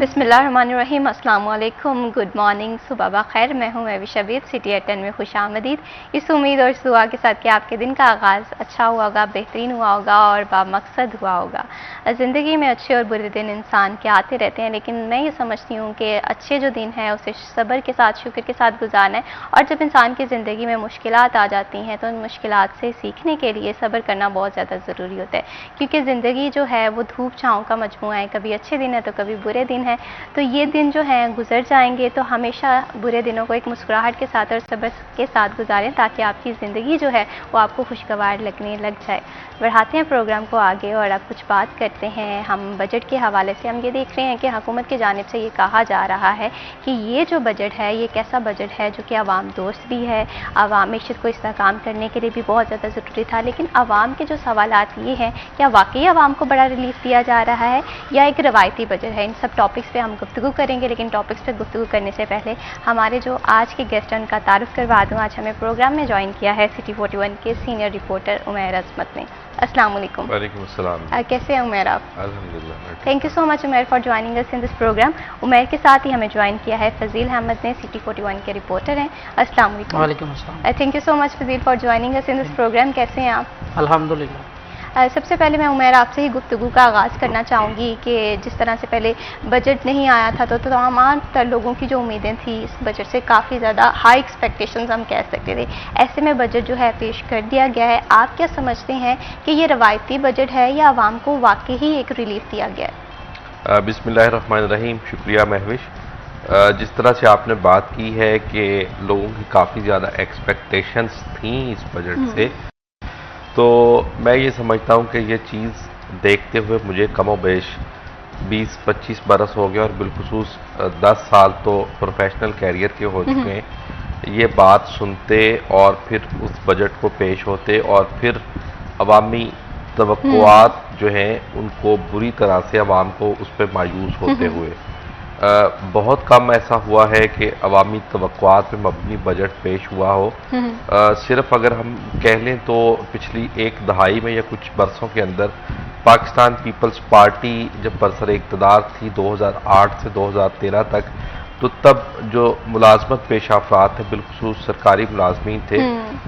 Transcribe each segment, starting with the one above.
बिस्मिल्लाहिर्रहमानिर्रहीम, अस्सलाम वालेकुम, गुड मॉर्निंग, सुबह खैर। मैं हूँ महविश अबीद, सिटी एट 10 में खुशामदीद। इस उम्मीद और दुआ के साथ कि आपके दिन का आगाज़ अच्छा हुआ होगा, बेहतरीन हुआ होगा और बामकसद हुआ होगा। ज़िंदगी में अच्छे और बुरे दिन इंसान के आते रहते हैं, लेकिन मैं ये समझती हूँ कि अच्छे जो दिन हैं उसे सब्र के साथ, शुक्र के साथ गुजारना है। और जब इंसान की ज़िंदगी में मुश्किलात आ जाती हैं तो उन मुश्किलात से सीखने के लिए सब्र करना बहुत ज़्यादा ज़रूरी होता है, क्योंकि ज़िंदगी जो है वो धूप छाँव का मजमुआ है। कभी अच्छे दिन है तो कभी बुरे दिन है। तो ये दिन जो हैं गुजर जाएंगे, तो हमेशा बुरे दिनों को एक मुस्कुराहट के साथ और सब्र के साथ गुजारें, ताकि आपकी ज़िंदगी जो है वो आपको खुशगवार लगने लग जाए। बढ़ाते हैं प्रोग्राम को आगे और अब कुछ बात करते हैं हम बजट के हवाले से। हम ये देख रहे हैं कि हुकूमत की जानिब से ये कहा जा रहा है कि ये जो बजट है ये कैसा बजट है जो कि आवाम दोस्त भी है, आवाम मीशत को इस्तेहकाम करने के लिए भी बहुत ज़्यादा ज़रूरी था। लेकिन आवाम के जो सवालात ये हैं, क्या वाकई आवाम को बड़ा रिलीफ दिया जा रहा है या एक रवायती बजट है? इन सब टॉपिक्स पे हम गुफ्तगू करेंगे, लेकिन टॉपिक्स पे गुफ्तगू करने से पहले हमारे जो आज के गेस्ट हैं उनका तारुफ करवा दूँ। आज हमें प्रोग्राम में ज्वाइन किया है सिटी 41 के सीनियर रिपोर्टर उमैर अजमत ने। अस्सलाम वालेकुम। वालेकुम अस्सलाम। कैसे हैं उमैर आप? अल्हम्दुलिल्लाह। Thank you so much Umair for joining us in this programme. Umair के साथ ही हमें ज्वाइन किया है फजील अहमद ने, सिटी 41 के रिपोर्टर हैं। अस्सलाम वालेकुम। वालेकुम अस्सलाम। Thank you so much Fazeel for joining us in this programme. कैसे हैं आप? अल्हम्दुलिल्लाह। सबसे पहले मैं उमैर आपसे ही गुफ्तगू का आगाज़ करना चाहूँगी कि जिस तरह से पहले बजट नहीं आया था तो तमाम लोगों की जो उम्मीदें थी इस बजट से काफ़ी ज़्यादा हाई एक्सपेक्टेशंस हम कह सकते थे। ऐसे में बजट जो है पेश कर दिया गया है। आप क्या समझते हैं कि ये रवायती बजट है या आवाम को वाकई ही एक रिलीफ दिया गया है? बिस्मिल्लाहिर्रहमानिर्रहीम। शुक्रिया महविश। जिस तरह से आपने बात की है कि लोगों की काफ़ी ज़्यादा एक्सपेक्टेशंस थी इस बजट से, तो मैं ये समझता हूँ कि ये चीज़ देखते हुए मुझे कमोबेश 20-25 बरस हो गए और बिलखुसूस 10 साल तो प्रोफेशनल कैरियर के हो चुके हैं। ये बात सुनते और फिर उस बजट को पेश होते और फिर अवामी तवक्कुआत जो हैं उनको बुरी तरह से अवाम को उस पर मायूस होते हुए बहुत कम ऐसा हुआ है कि अवामी तवक्कुआत पे मबनी बजट पेश हुआ हो। सिर्फ अगर हम कह लें तो पिछली एक दहाई में या कुछ बरसों के अंदर पाकिस्तान पीपल्स पार्टी जब बरसर इक़्तिदार थी 2008 से 2013 तक, तो तब जो मुलाजमत पेशा अफराद थे, बिलखुसूस सरकारी मुलाजमीन थे,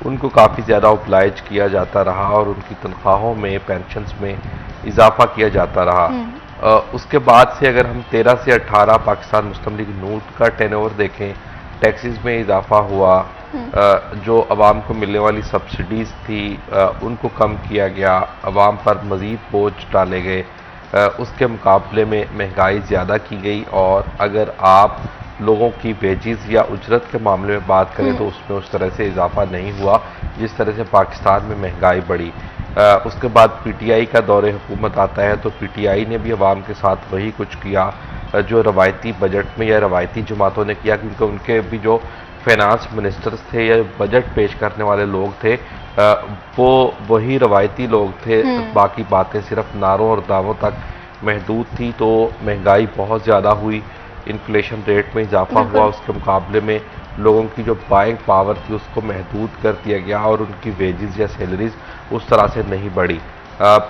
उनको काफ़ी ज़्यादा ओब्लाइज किया जाता रहा और उनकी तनख्वाहों में, पेंशन्स में इजाफा किया जाता रहा। उसके बाद से अगर हम 13 से 18 पाकिस्तान मुस्लिम लीग नून का टेनओवर देखें, टैक्सेस में इजाफा हुआ, जो अवाम को मिलने वाली सब्सिडीज़ थी उनको कम किया गया, अवाम पर मज़ीद बोझ डाले गए, उसके मुकाबले में महंगाई ज़्यादा की गई। और अगर आप लोगों की वेजेस या उजरत के मामले में बात करें तो उसमें उस तरह से इजाफा नहीं हुआ जिस तरह से पाकिस्तान में महंगाई बढ़ी। उसके बाद पीटीआई का दौरे हुकूमत आता है तो पीटीआई ने भी अवाम के साथ वही कुछ किया जो रवायती बजट में या रवायती जमातों ने किया, क्योंकि उनके भी जो फाइनेंस मिनिस्टर्स थे या बजट पेश करने वाले लोग थे वो वही रवायती लोग थे। बाकी बातें सिर्फ नारों और दावों तक महदूद थी। तो महंगाई बहुत ज़्यादा हुई, इन्फ्लेशन रेट में इजाफा हुआ, उसके मुकाबले में लोगों की जो बाइंग पावर थी उसको महदूद कर दिया गया और उनकी वेजेस या सैलरीज उस तरह से नहीं बढ़ी।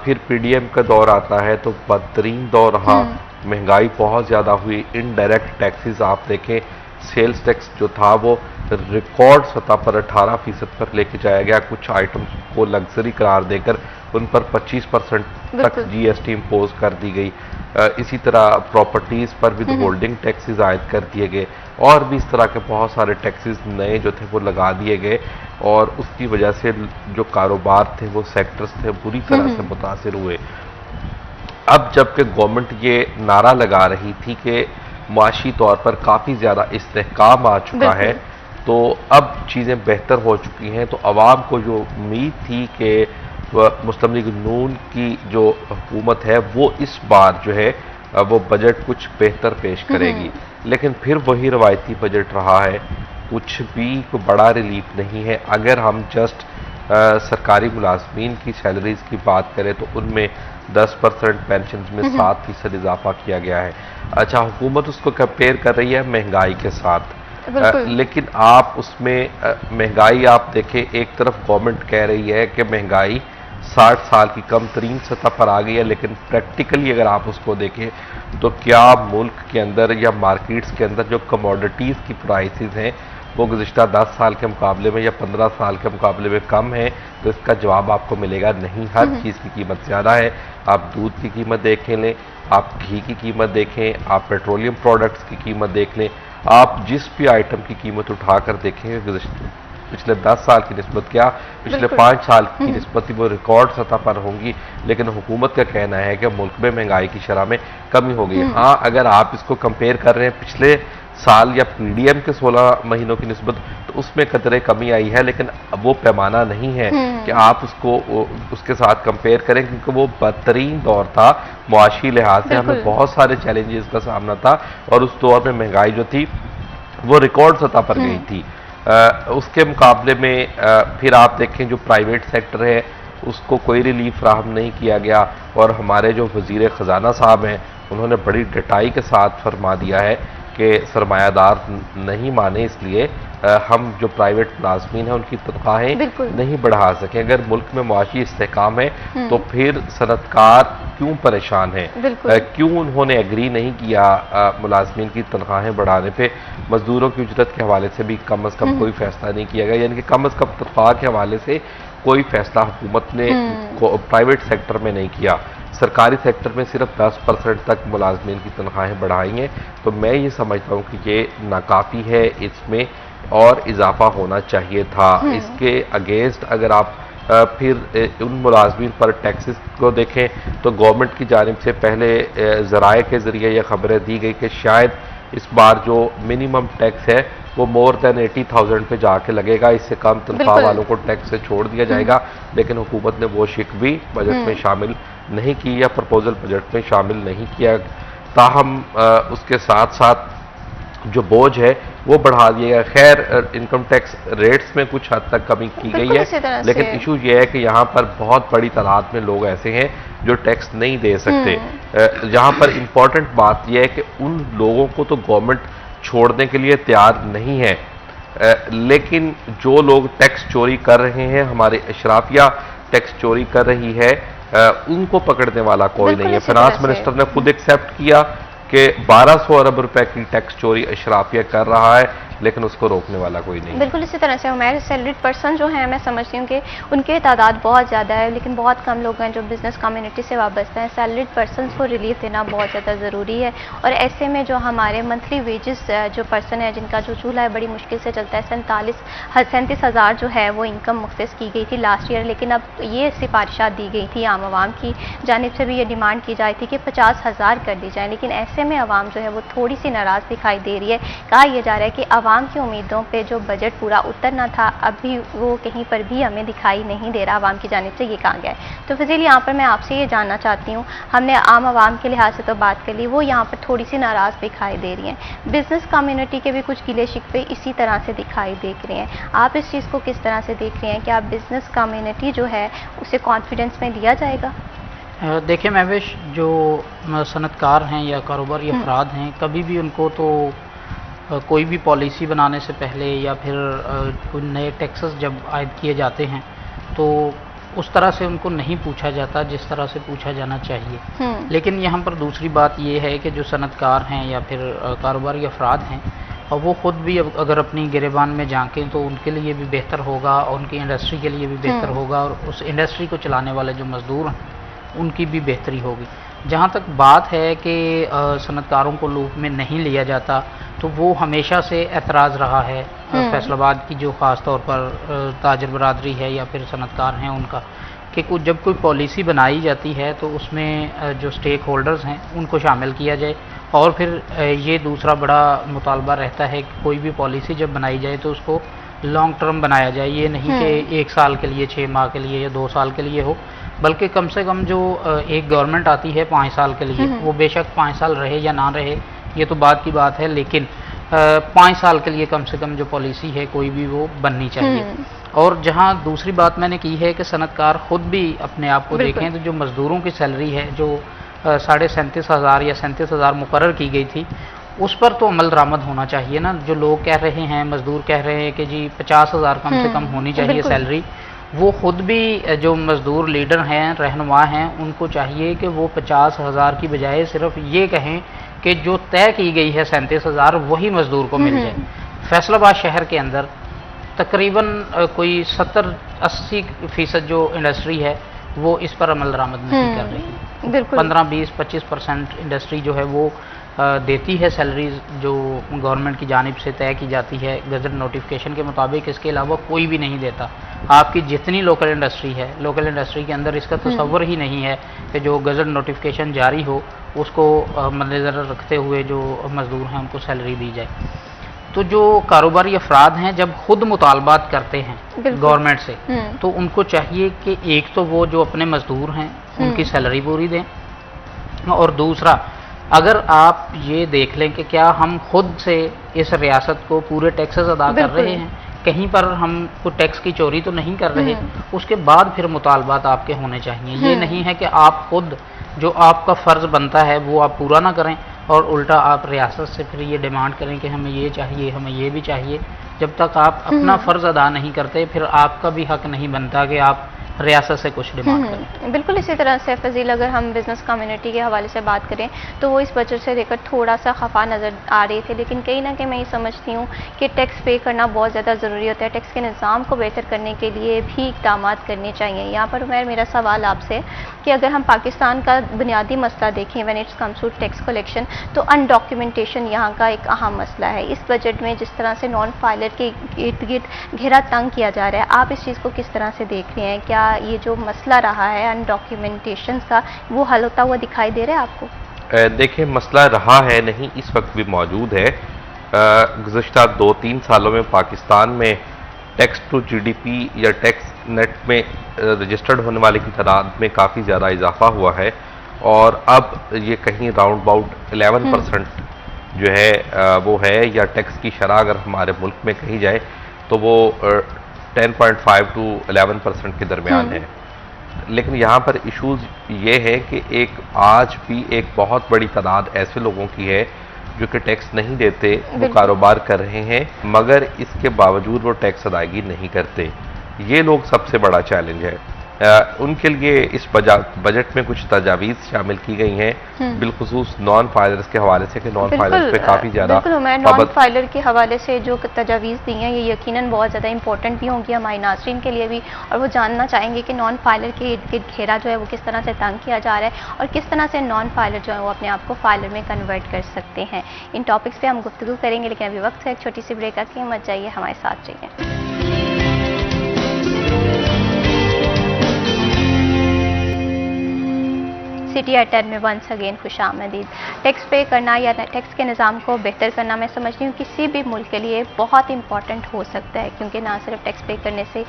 फिर पीडीएम का दौर आता है तो बदतरीन दौर रहा, महंगाई बहुत ज़्यादा हुई। इनडायरेक्ट टैक्सेस आप देखें, सेल्स टैक्स जो था वो रिकॉर्ड सतह पर 18% पर लेके जाया गया, कुछ आइटम्स को लग्जरी करार देकर उन पर 25% तक जीएसटी इम्पोज कर दी गई। इसी तरह प्रॉपर्टीज़ पर विद होल्डिंग टैक्सेस आयद कर दिए गए और भी इस तरह के बहुत सारे टैक्सेस नए जो थे वो लगा दिए गए और उसकी वजह से जो कारोबार थे वो सेक्टर्स थे बुरी तरह से मुतासिर हुए। अब जबकि गवर्नमेंट ये नारा लगा रही थी कि माशी तौर पर काफ़ी ज़्यादा इस्तेहकाम आ चुका है, तो अब चीज़ें बेहतर हो चुकी हैं, तो आवाम को जो उम्मीद थी कि मुस्लिम लीग नून की जो हुकूमत है वो इस बार जो है वो बजट कुछ बेहतर पेश करेगी, लेकिन फिर वही रवायती बजट रहा है, कुछ भी कोई बड़ा रिलीफ नहीं है। अगर हम जस्ट सरकारी मुलाजमीन की सैलरीज की बात करें तो उनमें 10% पेंशन में 7% इजाफा किया गया है। अच्छा, हुकूमत उसको कंपेयर कर रही है महंगाई के साथ, लेकिन आप उसमें महंगाई आप देखें, एक तरफ गवर्नमेंट कह रही है कि महंगाई 60 साल की कम तरीन सतह पर आ गई है, लेकिन प्रैक्टिकली अगर आप उसको देखें तो क्या मुल्क के अंदर या मार्केट्स के अंदर जो कमोडिटीज़ की प्राइसेस हैं वो गुज़िश्ता 10 साल के मुकाबले में या 15 साल के मुकाबले में कम है? तो इसका जवाब आपको मिलेगा नहीं। हर चीज़ की कीमत ज़्यादा है। आप दूध की कीमत देख लें, आप घी की कीमत देखें, आप पेट्रोलियम प्रोडक्ट्स की कीमत देख लें, आप जिस भी आइटम की कीमत उठाकर देखें पिछले 10 साल की निस्बत क्या पिछले 5 साल की निस्बत वो रिकॉर्ड सतह पर होंगी। लेकिन हुकूमत का कहना है कि मुल्क में महंगाई की शरह में कमी हो गई। हाँ, अगर आप इसको कंपेयर कर रहे हैं पिछले साल या पीडीएम के 16 महीनों की निस्बत, तो उसमें कतरे कमी आई है, लेकिन अब वो पैमाना नहीं है कि आप उसके साथ कंपेयर करें, क्योंकि वो बदतरीन दौर था मुआशी लिहाज से। हमें बहुत सारे चैलेंजेस का सामना था और उस दौर में महंगाई जो थी वो रिकॉर्ड सतह पर गई थी। उसके मुकाबले में फिर आप देखें जो प्राइवेट सेक्टर है उसको कोई रिलीफ फ्राहम नहीं किया गया, और हमारे जो वज़ीर ख़जाना साहब हैं उन्होंने बड़ी डटाई के साथ फरमा दिया है कि सरमायादार नहीं माने, इसलिए हम जो प्राइवेट मुलाजमीन हैं उनकी तनख्वाहें नहीं बढ़ा सकें। अगर मुल्क में मुआशी इस्तेहकाम है तो फिर सनतकार क्यों परेशान है? क्यों उन्होंने एग्री नहीं किया मुलाजमीन की तनख्वाहें बढ़ाने पे? मजदूरों की उजरत के हवाले से भी कम अज़ कम कोई फैसला नहीं किया गया, यानी कि कम अज़ कम तनख्वाह के हवाले से कोई फैसला हुकूमत ने प्राइवेट सेक्टर में नहीं किया। सरकारी सेक्टर में सिर्फ 10% तक मुलाजमीन की तनख्वाहें बढ़ाई हैं। तो मैं ये समझता हूँ कि ये नाकाफ़ी है, इसमें और इजाफा होना चाहिए था। इसके अगेंस्ट अगर आप फिर उन मुलाजमीन पर टैक्सेस को देखें तो गवर्नमेंट की जानिब से पहले ज़राए के ज़रिए यह खबरें दी गई कि शायद इस बार जो मिनिमम टैक्स है वो मोर देन 80,000 पे जाके लगेगा, इससे कम तनख्वाह वालों को टैक्स से छोड़ दिया जाएगा। लेकिन हुकूमत ने वो शिक भी बजट में शामिल नहीं की या प्रपोजल बजट में शामिल नहीं किया। ताहम उसके साथ साथ जो बोझ है वो बढ़ा दिया गया। खैर, इनकम टैक्स रेट्स में कुछ हद तक कमी की गई है, लेकिन इशू ये है कि यहाँ पर बहुत बड़ी तादाद में लोग ऐसे हैं जो टैक्स नहीं दे सकते। यहाँ पर इम्पॉर्टेंट बात यह है कि उन लोगों को तो गवर्नमेंट छोड़ने के लिए तैयार नहीं है, लेकिन जो लोग टैक्स चोरी कर रहे हैं, हमारे अशराफिया टैक्स चोरी कर रही है, उनको पकड़ने वाला कोई नहीं है। फाइनेंस मिनिस्टर ने खुद एक्सेप्ट किया कि 1200 अरब रुपए की टैक्स चोरी अशराफिया कर रहा है, लेकिन उसको रोकने वाला कोई नहीं। बिल्कुल इसी तरह से हमारे सैलरीड पर्सन जो हैं, मैं समझती हूँ कि उनकी तादाद बहुत ज़्यादा है, लेकिन बहुत कम लोग हैं जो बिज़नेस कम्युनिटी से वाबस्ता हैं। सैलरीड पर्सन को रिलीफ देना बहुत ज़्यादा ज़रूरी है। और ऐसे में जो हमारे मंथली वेजेस जो पर्सन है जिनका जो चूल्हा है बड़ी मुश्किल से चलता है, 37,000 जो है वो इनकम मुख्तस की गई थी लास्ट ईयर, लेकिन अब ये सिफारिशात दी गई थी आम आवाम की जानिब से भी ये डिमांड की जाती थी कि 50,000 कर दी जाए। लेकिन ऐसे में आवाम जो है वो थोड़ी सी नाराज़ दिखाई दे रही है। कहा यह जा रहा है कि आवाम की उम्मीदों पे जो बजट पूरा उतरना था अभी वो कहीं पर भी हमें दिखाई नहीं दे रहा, आवाम की जानिब से ये कहा गया है। तो फिज़िल यहाँ पर मैं आपसे ये जानना चाहती हूँ, हमने आम आवाम के लिहाज से तो बात कर ली, वो यहाँ पर थोड़ी सी नाराज़ दिखाई दे रही हैं। बिज़नेस कम्युनिटी के भी कुछ गिले शिकवे इसी तरह से दिखाई देख रहे हैं। आप इस चीज़ को किस तरह से देख रहे हैं कि आप बिज़नेस कम्युनिटी जो है उसे कॉन्फिडेंस में लिया जाएगा? देखिए महविश, जो सनतकार हैं या कारोबारी अफराद हैं, कभी भी उनको तो कोई भी पॉलिसी बनाने से पहले या फिर कोई नए टैक्सेस जब आयद किए जाते हैं तो उस तरह से उनको नहीं पूछा जाता जिस तरह से पूछा जाना चाहिए। लेकिन यहाँ पर दूसरी बात ये है कि जो सनतकार हैं या फिर कारोबारी अफराद हैं, और वो ख़ुद भी अगर अपनी गिरेबान में झांकें तो उनके लिए भी बेहतर होगा और उनकी इंडस्ट्री के लिए भी बेहतर होगा, और उस इंडस्ट्री को चलाने वाले जो मज़दूर हैं उनकी भी बेहतरी होगी। जहाँ तक बात है कि सनतकारों को लूप में नहीं लिया जाता, तो वो हमेशा से एतराज़ रहा है फैसलाबाद की जो ख़ास तौर पर ताजर बरादरी है या फिर सनतकार हैं उनका, कि जब कोई पॉलिसी बनाई जाती है तो उसमें जो स्टेक होल्डर्स हैं उनको शामिल किया जाए। और फिर ये दूसरा बड़ा मुतालबा रहता है कि कोई भी पॉलिसी जब बनाई जाए तो उसको लॉन्ग टर्म बनाया जाए। ये नहीं कि 1 साल के लिए, 6 माह के लिए या 2 साल के लिए हो, बल्कि कम से कम जो एक गवर्नमेंट आती है 5 साल के लिए, वो बेशक 5 साल रहे या ना रहे ये तो बात की बात है, लेकिन 5 साल के लिए कम से कम जो पॉलिसी है कोई भी वो बननी चाहिए। और जहाँ दूसरी बात मैंने की है कि सनतकार खुद भी अपने आप को देखें तो जो मज़दूरों की सैलरी है जो 37,500 या 37,000 मुकर्रर की गई थी, उस पर तो अमल दरामद होना चाहिए ना। जो लोग कह रहे हैं, मज़दूर कह रहे हैं कि जी 50,000 कम से कम होनी चाहिए सैलरी, वो खुद भी जो मजदूर लीडर हैं, रहनुमा हैं, उनको चाहिए कि वो 50,000 की बजाय सिर्फ ये कहें कि जो तय की गई है 37,000 वही मजदूर को मिल जाए। फैसलाबाद शहर के अंदर तकरीबन कोई 70-80% जो इंडस्ट्री है वो इस पर अमल दरामद नहीं कर रही है। बिल्कुल 15-20-25% इंडस्ट्री जो है वो देती है सैलरीज जो गवर्नमेंट की जानिब से तय की जाती है गजट नोटिफिकेशन के मुताबिक। इसके अलावा कोई भी नहीं देता। आपकी जितनी लोकल इंडस्ट्री है, लोकल इंडस्ट्री के अंदर इसका तसव्वुर ही नहीं है कि जो गजट नोटिफिकेशन जारी हो उसको मद्देनज़र रखते हुए जो मजदूर हैं उनको सैलरी दी जाए। तो जो कारोबारी अफराद हैं जब खुद मुतालबात करते हैं गवर्नमेंट से, तो उनको चाहिए कि एक तो वो जो अपने मजदूर हैं उनकी सैलरी पूरी दें, और दूसरा अगर आप ये देख लें कि क्या हम खुद से इस रियासत को पूरे टैक्सेस अदा कर रहे हैं, कहीं पर हम कोई टैक्स की चोरी तो नहीं कर रहे, उसके बाद फिर मुतालबात आपके होने चाहिए। ये नहीं है कि आप खुद जो आपका फ़र्ज़ बनता है वो आप पूरा ना करें और उल्टा आप रियासत से फिर ये डिमांड करें कि हमें ये चाहिए, हमें ये भी चाहिए। जब तक आप अपना फ़र्ज़ अदा नहीं करते फिर आपका भी हक नहीं बनता कि आप रियासत से कुछ डिमांड करें। बिल्कुल इसी तरह से फजील, अगर हम बिज़नेस कम्युनिटी के हवाले से बात करें तो वो इस बजट से लेकर थोड़ा सा खफा नज़र आ रहे थे, लेकिन कहीं ना कहीं मैं ये समझती हूँ कि टैक्स पे करना बहुत ज़्यादा ज़रूरी होता है। टैक्स के निज़ाम को बेहतर करने के लिए भी इक़दाम करने चाहिए। यहाँ पर मेरा सवाल आपसे कि अगर हम पाकिस्तान का बुनियादी मसला देखें when it's comes to tax collection, तो अनडॉक्यूमेंटेशन यहाँ का एक अहम मसला है। इस बजट में जिस तरह से नॉन फाइलर के इर्द गिर्द घेरा तंग किया जा रहा है, आप इस चीज़ को किस तरह से देख रहे हैं? क्या ये जो मसला रहा है अनडॉक्यूमेंटेशन का वो हल होता हुआ दिखाई दे रहा है आपको? देखिए, मसला रहा है नहीं, इस वक्त भी मौजूद है। गुज़श्ता 2-3 सालों में पाकिस्तान में टैक्स टू जीडीपी या टैक्स नेट में रजिस्टर्ड होने वाले की तादाद में काफ़ी ज़्यादा इजाफा हुआ है, और अब ये कहीं राउंड अबाउट 11% जो है वो है, या टैक्स की शरह अगर हमारे मुल्क में कही जाए तो वो 10.5 to 11% के दरमियान है। लेकिन यहाँ पर इश्यूज ये है कि आज भी एक बहुत बड़ी तादाद ऐसे लोगों की है जो कि टैक्स नहीं देते, वो कारोबार कर रहे हैं मगर इसके बावजूद वो टैक्स अदायगी नहीं करते। ये लोग सबसे बड़ा चैलेंज है। उनके लिए इस बजट में कुछ तजावीज़ शामिल की गई हैं, बिलखुसूस नॉन फाइलर्स के हवाले से कि नॉन फाइलर्स पे काफ़ी ज़्यादा नॉन फाइलर के हवाले से जो तजावीज़ दी हैं ये यकीनन बहुत ज़्यादा इंपॉर्टेंट भी होंगी हमारे नाज़रीन के लिए भी, और वो जानना चाहेंगे कि नॉन फाइलर के इर्द गिर्द घेरा जो है वो किस तरह से तंग किया जा रहा है और किस तरह से नॉन फाइलर जो है वो अपने आप को फाइलर में कन्वर्ट कर सकते हैं। इन टॉपिक्स पर हम गुफ्तगू करेंगे, लेकिन अभी वक्त है एक छोटी सी ब्रेक की, मत जाइए, हमारे साथ रहिए। CTR 10 में वंस अगेन खुशामदीद। टैक्स पे करना या टैक्स के निज़ाम को बेहतर करना मैं समझती हूँ किसी भी मुल्क के लिए बहुत इंपॉर्टेंट हो सकता है, क्योंकि ना सिर्फ टैक्स पे करने से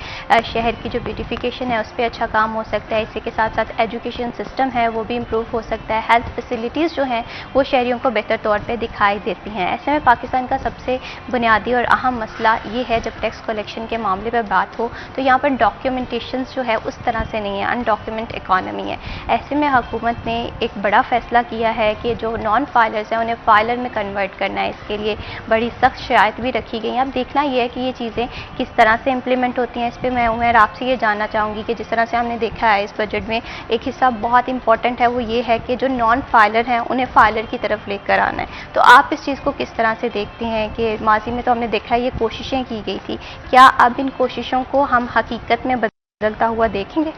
शहर की जो ब्यूटिफिकेशन है उस पर अच्छा काम हो सकता है, इसी के साथ साथ एजुकेशन सिस्टम है वो भी इम्प्रूव हो सकता है, हेल्थ फैसिलिटीज़ जो हैं वो शहरियों को बेहतर तौर पर दिखाई देती हैं। ऐसे में पाकिस्तान का सबसे बुनियादी और अहम मसला ये है, जब टैक्स कलेक्शन के मामले पर बात हो तो यहाँ पर डॉक्यूमेंटेशन जो है उस तरह से नहीं है, अनडॉक्यूमेंट इकॉनमी है। ऐसे में हुकूमत ने एक बड़ा फैसला किया है कि जो नॉन फाइलर्स हैं उन्हें फाइलर में कन्वर्ट करना है। इसके लिए बड़ी सख्त शराइत भी रखी गई हैं। अब देखना यह है कि ये चीज़ें किस तरह से इम्प्लीमेंट होती हैं। इस पर मैं उमर आपसे ये जानना चाहूँगी कि जिस तरह से हमने देखा है इस बजट में एक हिस्सा बहुत इंपॉर्टेंट है, वो ये है कि जो नॉन फाइलर हैं उन्हें फाइलर की तरफ लेकर आना है। तो आप इस चीज़ को किस तरह से देखती हैं कि माजी में तो हमने देखा है ये कोशिशें की गई थी, क्या अब इन कोशिशों को हम हकीकत में बदलता हुआ देखेंगे?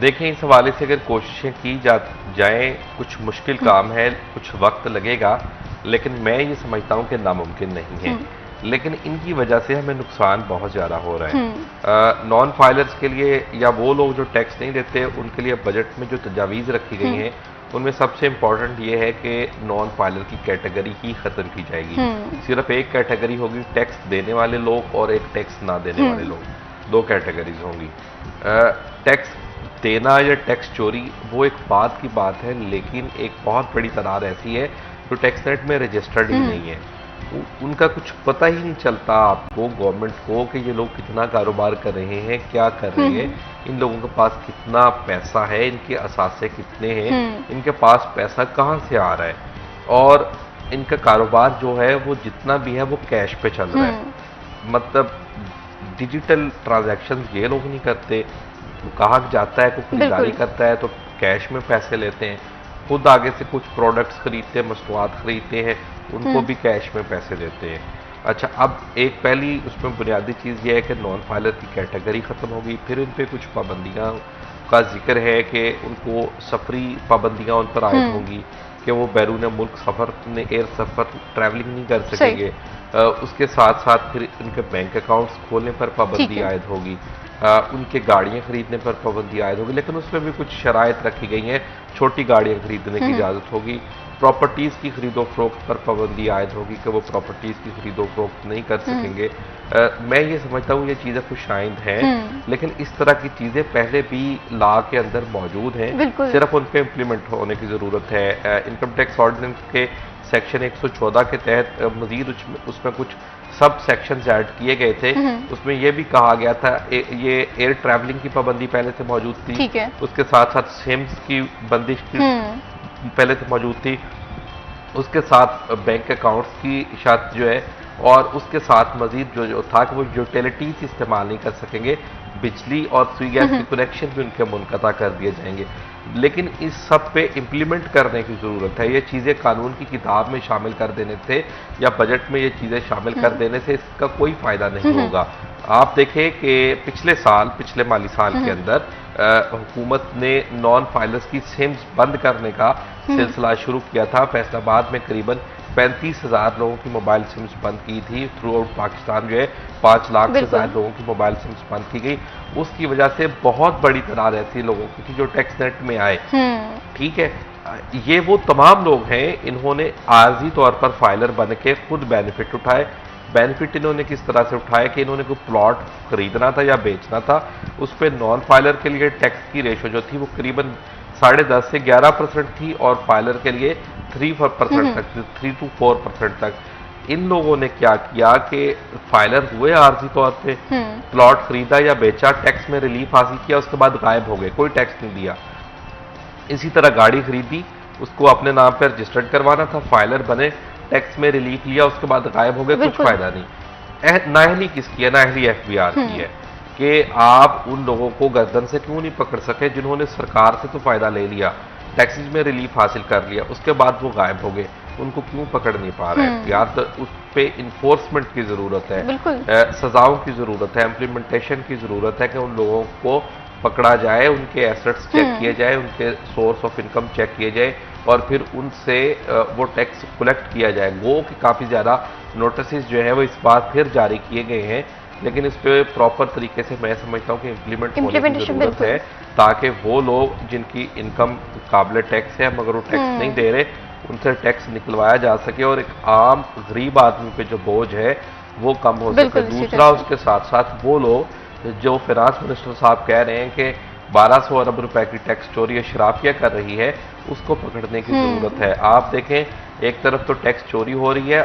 देखें, इस हवाले से अगर कोशिशें की जाएं, कुछ मुश्किल काम है, कुछ वक्त लगेगा, लेकिन मैं ये समझता हूँ कि नामुमकिन नहीं है। लेकिन इनकी वजह से हमें नुकसान बहुत ज़्यादा हो रहा है। नॉन फाइलर्स के लिए या वो लोग जो टैक्स नहीं देते उनके लिए बजट में जो तजावीज़ रखी गई हैं उनमें सबसे इम्पॉर्टेंट ये है कि नॉन फाइलर की कैटेगरी ही ख़त्म की जाएगी। सिर्फ एक कैटेगरी होगी टैक्स देने वाले लोग और एक टैक्स ना देने वाले लोग, दो कैटेगरीज होंगी। टैक्स देना या टैक्स चोरी वो एक बात की बात है, लेकिन एक बहुत बड़ी तादाद ऐसी है जो टैक्स नेट में रजिस्टर्ड ही नहीं है। उनका कुछ पता ही नहीं चलता आपको, गवर्नमेंट को, कि ये लोग कितना कारोबार कर रहे हैं, क्या कर रहे हैं, इन लोगों के पास कितना पैसा है, इनके असासे कितने हैं, इनके पास पैसा कहाँ से आ रहा है, और इनका कारोबार जो है वो जितना भी है वो कैश पे चल रहा है। मतलब डिजिटल ट्रांजैक्शन ये लोग नहीं करते। तो कहा जाता है, कोई खरीदारी बिल्कुल। करता है तो कैश में पैसे लेते हैं, खुद आगे से कुछ प्रोडक्ट्स खरीदते हैं, मसनूआत खरीदते हैं, उनको भी कैश में पैसे देते हैं। अच्छा, अब एक पहली उसमें बुनियादी चीज़ ये है कि नॉन फाइलर की कैटेगरी ख़त्म होगी। फिर इन पे कुछ पाबंदियाँ का जिक्र है कि उनको सफरी पाबंदियाँ उन पर आयद होंगी कि वो बैरून मुल्क सफ़र में एयर सफ़र ट्रैवलिंग नहीं कर सकेंगे। उसके साथ साथ फिर उनके बैंक अकाउंट्स खोलने पर पाबंदी आयद होगी, उनके गाड़ियाँ खरीदने पर पाबंदी आयद होगी, लेकिन उसमें भी कुछ शराइत रखी गई हैं। छोटी गाड़ियाँ खरीदने की इजाज़त होगी, प्रॉपर्टीज़ की खरीदो फरोख्त पर पाबंदी आयद होगी कि वो प्रॉपर्टीज़ की खरीदो फरोख्त नहीं कर सकेंगे। मैं ये समझता हूँ ये चीज़ें खुश आइंद हैं, लेकिन इस तरह की चीज़ें पहले भी लॉ के अंदर मौजूद हैं, सिर्फ उन पर इम्प्लीमेंट होने की ज़रूरत है। इनकम टैक्स ऑर्डिनेंस के सेक्शन 114 के तहत मज़ीद उसमें कुछ सब सेक्शंस ऐड किए गए थे। उसमें यह भी कहा गया था, ये एयर ट्रैवलिंग की पाबंदी पहले से मौजूद थी, उसके साथ साथ सिम्स की बंदिश की पहले से मौजूद थी, उसके साथ बैंक अकाउंट्स की शर्त जो है, और उसके साथ मजीद जो था कि वो यूटिलिटीज इस्तेमाल नहीं कर सकेंगे, बिजली और सुई गैस के कनेक्शन भी उनके मुनक़ता कर दिए जाएंगे। लेकिन इस सब पे इम्प्लीमेंट करने की ज़रूरत है। ये चीज़ें कानून की किताब में शामिल कर देने से या बजट में ये चीज़ें शामिल कर देने से इसका कोई फ़ायदा नहीं होगा। आप देखें कि पिछले माली साल के अंदर हुकूमत ने नॉन फाइलर्स की सिम्स बंद करने का सिलसिला शुरू किया था। फैसलाबाद में करीबन 35,000 लोगों की मोबाइल सिम्स बंद की थी। थ्रू आउट पाकिस्तान जो है 5 लाख से ज़्यादा लोगों की मोबाइल सिम्स बंद की गई। उसकी वजह से बहुत बड़ी तादाद ऐसी लोगों की थी जो टैक्स नेट में आए। ठीक है, ये वो तमाम लोग हैं, इन्होंने आर्जी तौर पर फाइलर बन के खुद बेनिफिट उठाए। बेनिफिट इन्होंने किस तरह से उठाया कि इन्होंने कोई प्लॉट खरीदना था या बेचना था, उस पर नॉन फाइलर के लिए टैक्स की रेशो जो थी वो करीबन 10.5 से 11% थी, और फाइलर के लिए 3% तक, 3 to 4% तक। इन लोगों ने क्या किया कि फाइलर हुए आर्जी तौर पे, प्लॉट खरीदा या बेचा, टैक्स में रिलीफ हासिल किया, उसके बाद गायब हो गए, कोई टैक्स नहीं दिया। इसी तरह गाड़ी खरीदी, उसको अपने नाम पर रजिस्टर्ड करवाना था, फाइलर बने, टैक्स में रिलीफ लिया, उसके बाद गायब हो गए, कुछ फायदा नहीं। नाअहली किसकी है? नाअहली एफबीआर की है कि आप उन लोगों को गर्दन से क्यों नहीं पकड़ सके जिन्होंने सरकार से तो फायदा ले लिया, टैक्सेस में रिलीफ हासिल कर लिया, उसके बाद वो गायब हो गए, उनको क्यों पकड़ नहीं पा रहे हैं? या तो उस पे इन्फोर्समेंट की जरूरत है, सजाओं की जरूरत है, इम्प्लीमेंटेशन की जरूरत है कि उन लोगों को पकड़ा जाए, उनके एसेट्स चेक किए जाए, उनके सोर्स ऑफ इनकम चेक किए जाए, और फिर उनसे वो टैक्स कलेक्ट किया जाए। वो कि काफ़ी ज़्यादा नोटिस जो है वो इस बार फिर जारी किए गए हैं, लेकिन इस पे प्रॉपर तरीके से मैं समझता हूँ कि इम्प्लीमेंट होने की ज़रूरत है, ताकि वो लोग जिनकी इनकम काबिल टैक्स है मगर वो टैक्स नहीं दे रहे, उनसे टैक्स निकलवाया जा सके और एक आम गरीब आदमी पे जो बोझ है वो कम हो सके। दूसरा, उसके साथ साथ वो लोग जो फिनांस मिनिस्टर साहब कह रहे हैं कि 1200 अरब रुपए की टैक्स चोरी या शराफिया कर रही है, उसको पकड़ने की जरूरत है। आप देखें, एक तरफ तो टैक्स चोरी हो रही है,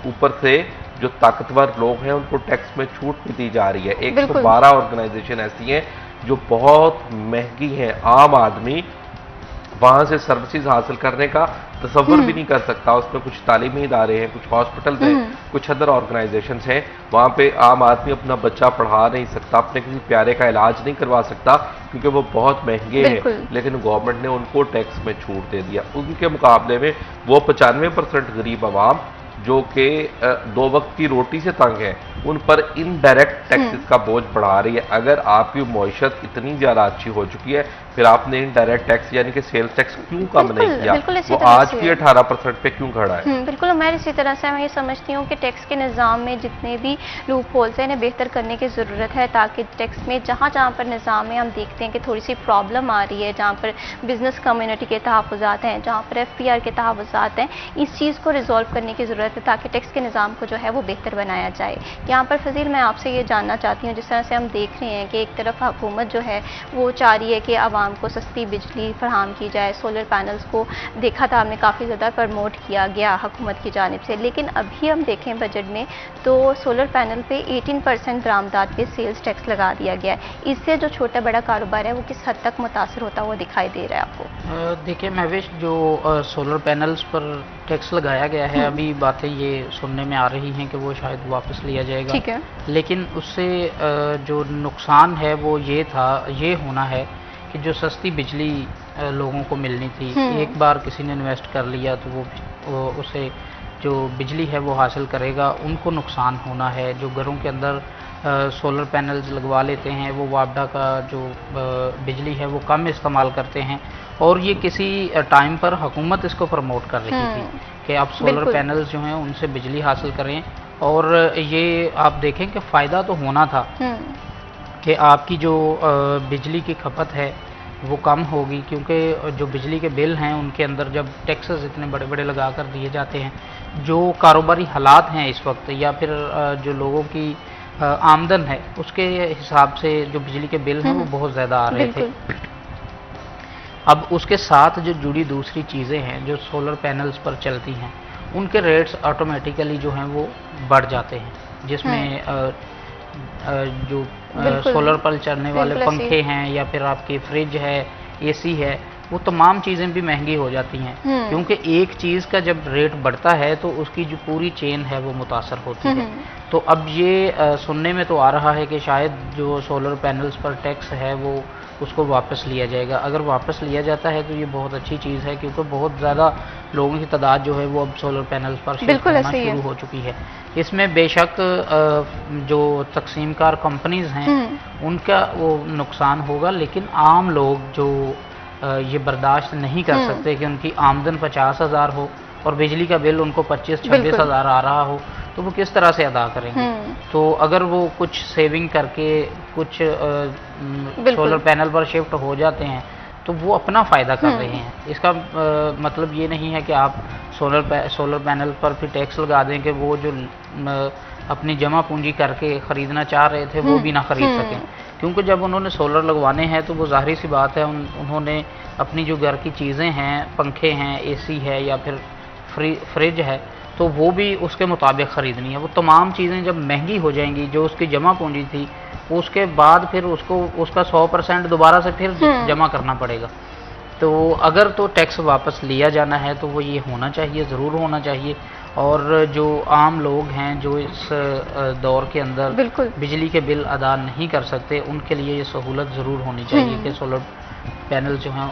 ऊपर से जो ताकतवर लोग हैं उनको टैक्स में छूट भी दी जा रही है। 112 ऑर्गेनाइजेशन ऐसी हैं जो बहुत महंगी हैं, आम आदमी वहां से सर्विसेज हासिल करने का तसव्वुर भी नहीं कर सकता। उसमें कुछ तालीमी इदारे हैं, कुछ हॉस्पिटल्स हैं, कुछ अदर ऑर्गेनाइजेशंस हैं, वहां पे आम आदमी अपना बच्चा पढ़ा नहीं सकता, अपने किसी प्यारे का इलाज नहीं करवा सकता क्योंकि वो बहुत महंगे हैं, लेकिन गवर्नमेंट ने उनको टैक्स में छूट दे दिया। उनके मुकाबले में वो 95% गरीब आवाम जो कि 2 वक्त की रोटी से तंग है, उन पर इनडायरेक्ट टैक्सेस का बोझ बढ़ा रही है। अगर आपकी मईशत इतनी ज़्यादा अच्छी हो चुकी है, फिर आपने इनडायरेक्ट टैक्स यानी कि सेल्स टैक्स क्यों कम नहीं किया? वो आज भी 18% पे क्यों खड़ा है? बिल्कुल, मैं इसी तरह से मैं ये समझती हूँ कि टैक्स के निज़ाम में जितने भी लूप होल्स हैं इन्हें बेहतर करने की ज़रूरत है, ताकि टैक्स में जहाँ जहाँ पर निज़ाम में हम देखते हैं कि थोड़ी सी प्रॉब्लम आ रही है, जहाँ पर बिजनेस कम्युनिटी के तहफ़्फ़ुज़ात हैं, जहाँ पर FPR के तहफ़्फ़ुज़ात हैं, इस चीज़ को रिजॉल्व करने की ज़रूरत है ताकि टैक्स के निज़ाम को जो है वो बेहतर बनाया जाए। यहाँ पर फजील मैं आपसे ये जानना चाहती हूँ, जिस तरह से हम देख रहे हैं कि एक तरफ हुकूमत जो है वो चाह रही है कि आवाम आवाम को सस्ती बिजली फराहम की जाए। सोलर पैनल्स को देखा था हमने काफ़ी ज़्यादा प्रमोट किया गया हुकूमत की जानिब से, लेकिन अभी हम देखें बजट में तो सोलर पैनल पे 18% बरामदात पे सेल्स टैक्स लगा दिया गया है। इससे जो छोटा बड़ा कारोबार है वो किस हद तक मुतासर होता हुआ दिखाई दे रहा है आपको? देखिए महविश, जो सोलर पैनल्स पर टैक्स लगाया गया है, अभी बातें ये सुनने में आ रही हैं कि वो शायद वापस लिया जाएगा। ठीक है। लेकिन उससे जो नुकसान है वो ये होना है कि जो सस्ती बिजली लोगों को मिलनी थी, एक बार किसी ने इन्वेस्ट कर लिया तो वो उसे जो बिजली है वो हासिल करेगा, उनको नुकसान होना है। जो घरों के अंदर सोलर पैनल्स लगवा लेते हैं वो वापडा का जो बिजली है वो कम इस्तेमाल करते हैं, और ये किसी टाइम पर हुकूमत इसको प्रमोट कर रही थी कि आप सोलर पैनल्स जो हैं उनसे बिजली हासिल करें। और ये आप देखें कि फ़ायदा तो होना था कि आपकी जो बिजली की खपत है वो कम होगी, क्योंकि जो बिजली के बिल हैं उनके अंदर जब टैक्सेस इतने बड़े बड़े लगा कर दिए जाते हैं, जो कारोबारी हालात हैं इस वक्त या फिर जो लोगों की आमदन है उसके हिसाब से जो बिजली के बिल हैं वो बहुत ज़्यादा आ रहे थे। अब उसके साथ जो जुड़ी दूसरी चीज़ें हैं जो सोलर पैनल्स पर चलती हैं, उनके रेट्स ऑटोमेटिकली जो हैं वो बढ़ जाते हैं, जिसमें जो सोलर पर चलने वाले पंखे हैं या फिर आपकी फ्रिज है, एसी है, वो तमाम चीज़ें भी महंगी हो जाती हैं, क्योंकि एक चीज़ का जब रेट बढ़ता है तो उसकी जो पूरी चेन है वो मुतासर होती है। तो अब ये सुनने में तो आ रहा है कि शायद जो सोलर पैनल्स पर टैक्स है वो उसको वापस लिया जाएगा। अगर वापस लिया जाता है तो ये बहुत अच्छी चीज़ है, क्योंकि बहुत ज़्यादा लोगों की तादाद जो है वो अब सोलर पैनल्स पर शिफ्ट होना शुरू हो चुकी है। इसमें बेशक जो तकसीमकार कंपनीज़ हैं उनका वो नुकसान होगा, लेकिन आम लोग जो ये बर्दाश्त नहीं कर सकते कि उनकी आमदन 50,000 हो और बिजली का बिल उनको 25-26 हज़ार आ रहा हो, तो वो किस तरह से अदा करेंगे। तो अगर वो कुछ सेविंग करके कुछ सोलर पैनल पर शिफ्ट हो जाते हैं तो वो अपना फ़ायदा कर रहे हैं। इसका मतलब ये नहीं है कि आप सोलर पैनल पर भी टैक्स लगा दें कि वो जो अपनी जमा पूंजी करके ख़रीदना चाह रहे थे वो भी ना ख़रीद सकें, क्योंकि जब उन्होंने सोलर लगवाने हैं तो वो ज़ाहिर सी बात है उन्होंने अपनी जो घर की चीज़ें हैं, पंखे हैं, एसी है या फिर फ्रिज है, तो वो भी उसके मुताबिक ख़रीदनी है। वो तमाम चीज़ें जब महंगी हो जाएंगी, जो उसकी जमा पूंजी थी उसके बाद फिर उसको उसका 100% दोबारा से फिर जमा करना पड़ेगा। तो अगर तो टैक्स वापस लिया जाना है तो वो ये होना चाहिए, ज़रूर होना चाहिए। और जो आम लोग हैं जो इस दौर के अंदर बिजली के बिल अदा नहीं कर सकते, उनके लिए ये सहूलत ज़रूर होनी चाहिए कि सोलर पैनल जो हैं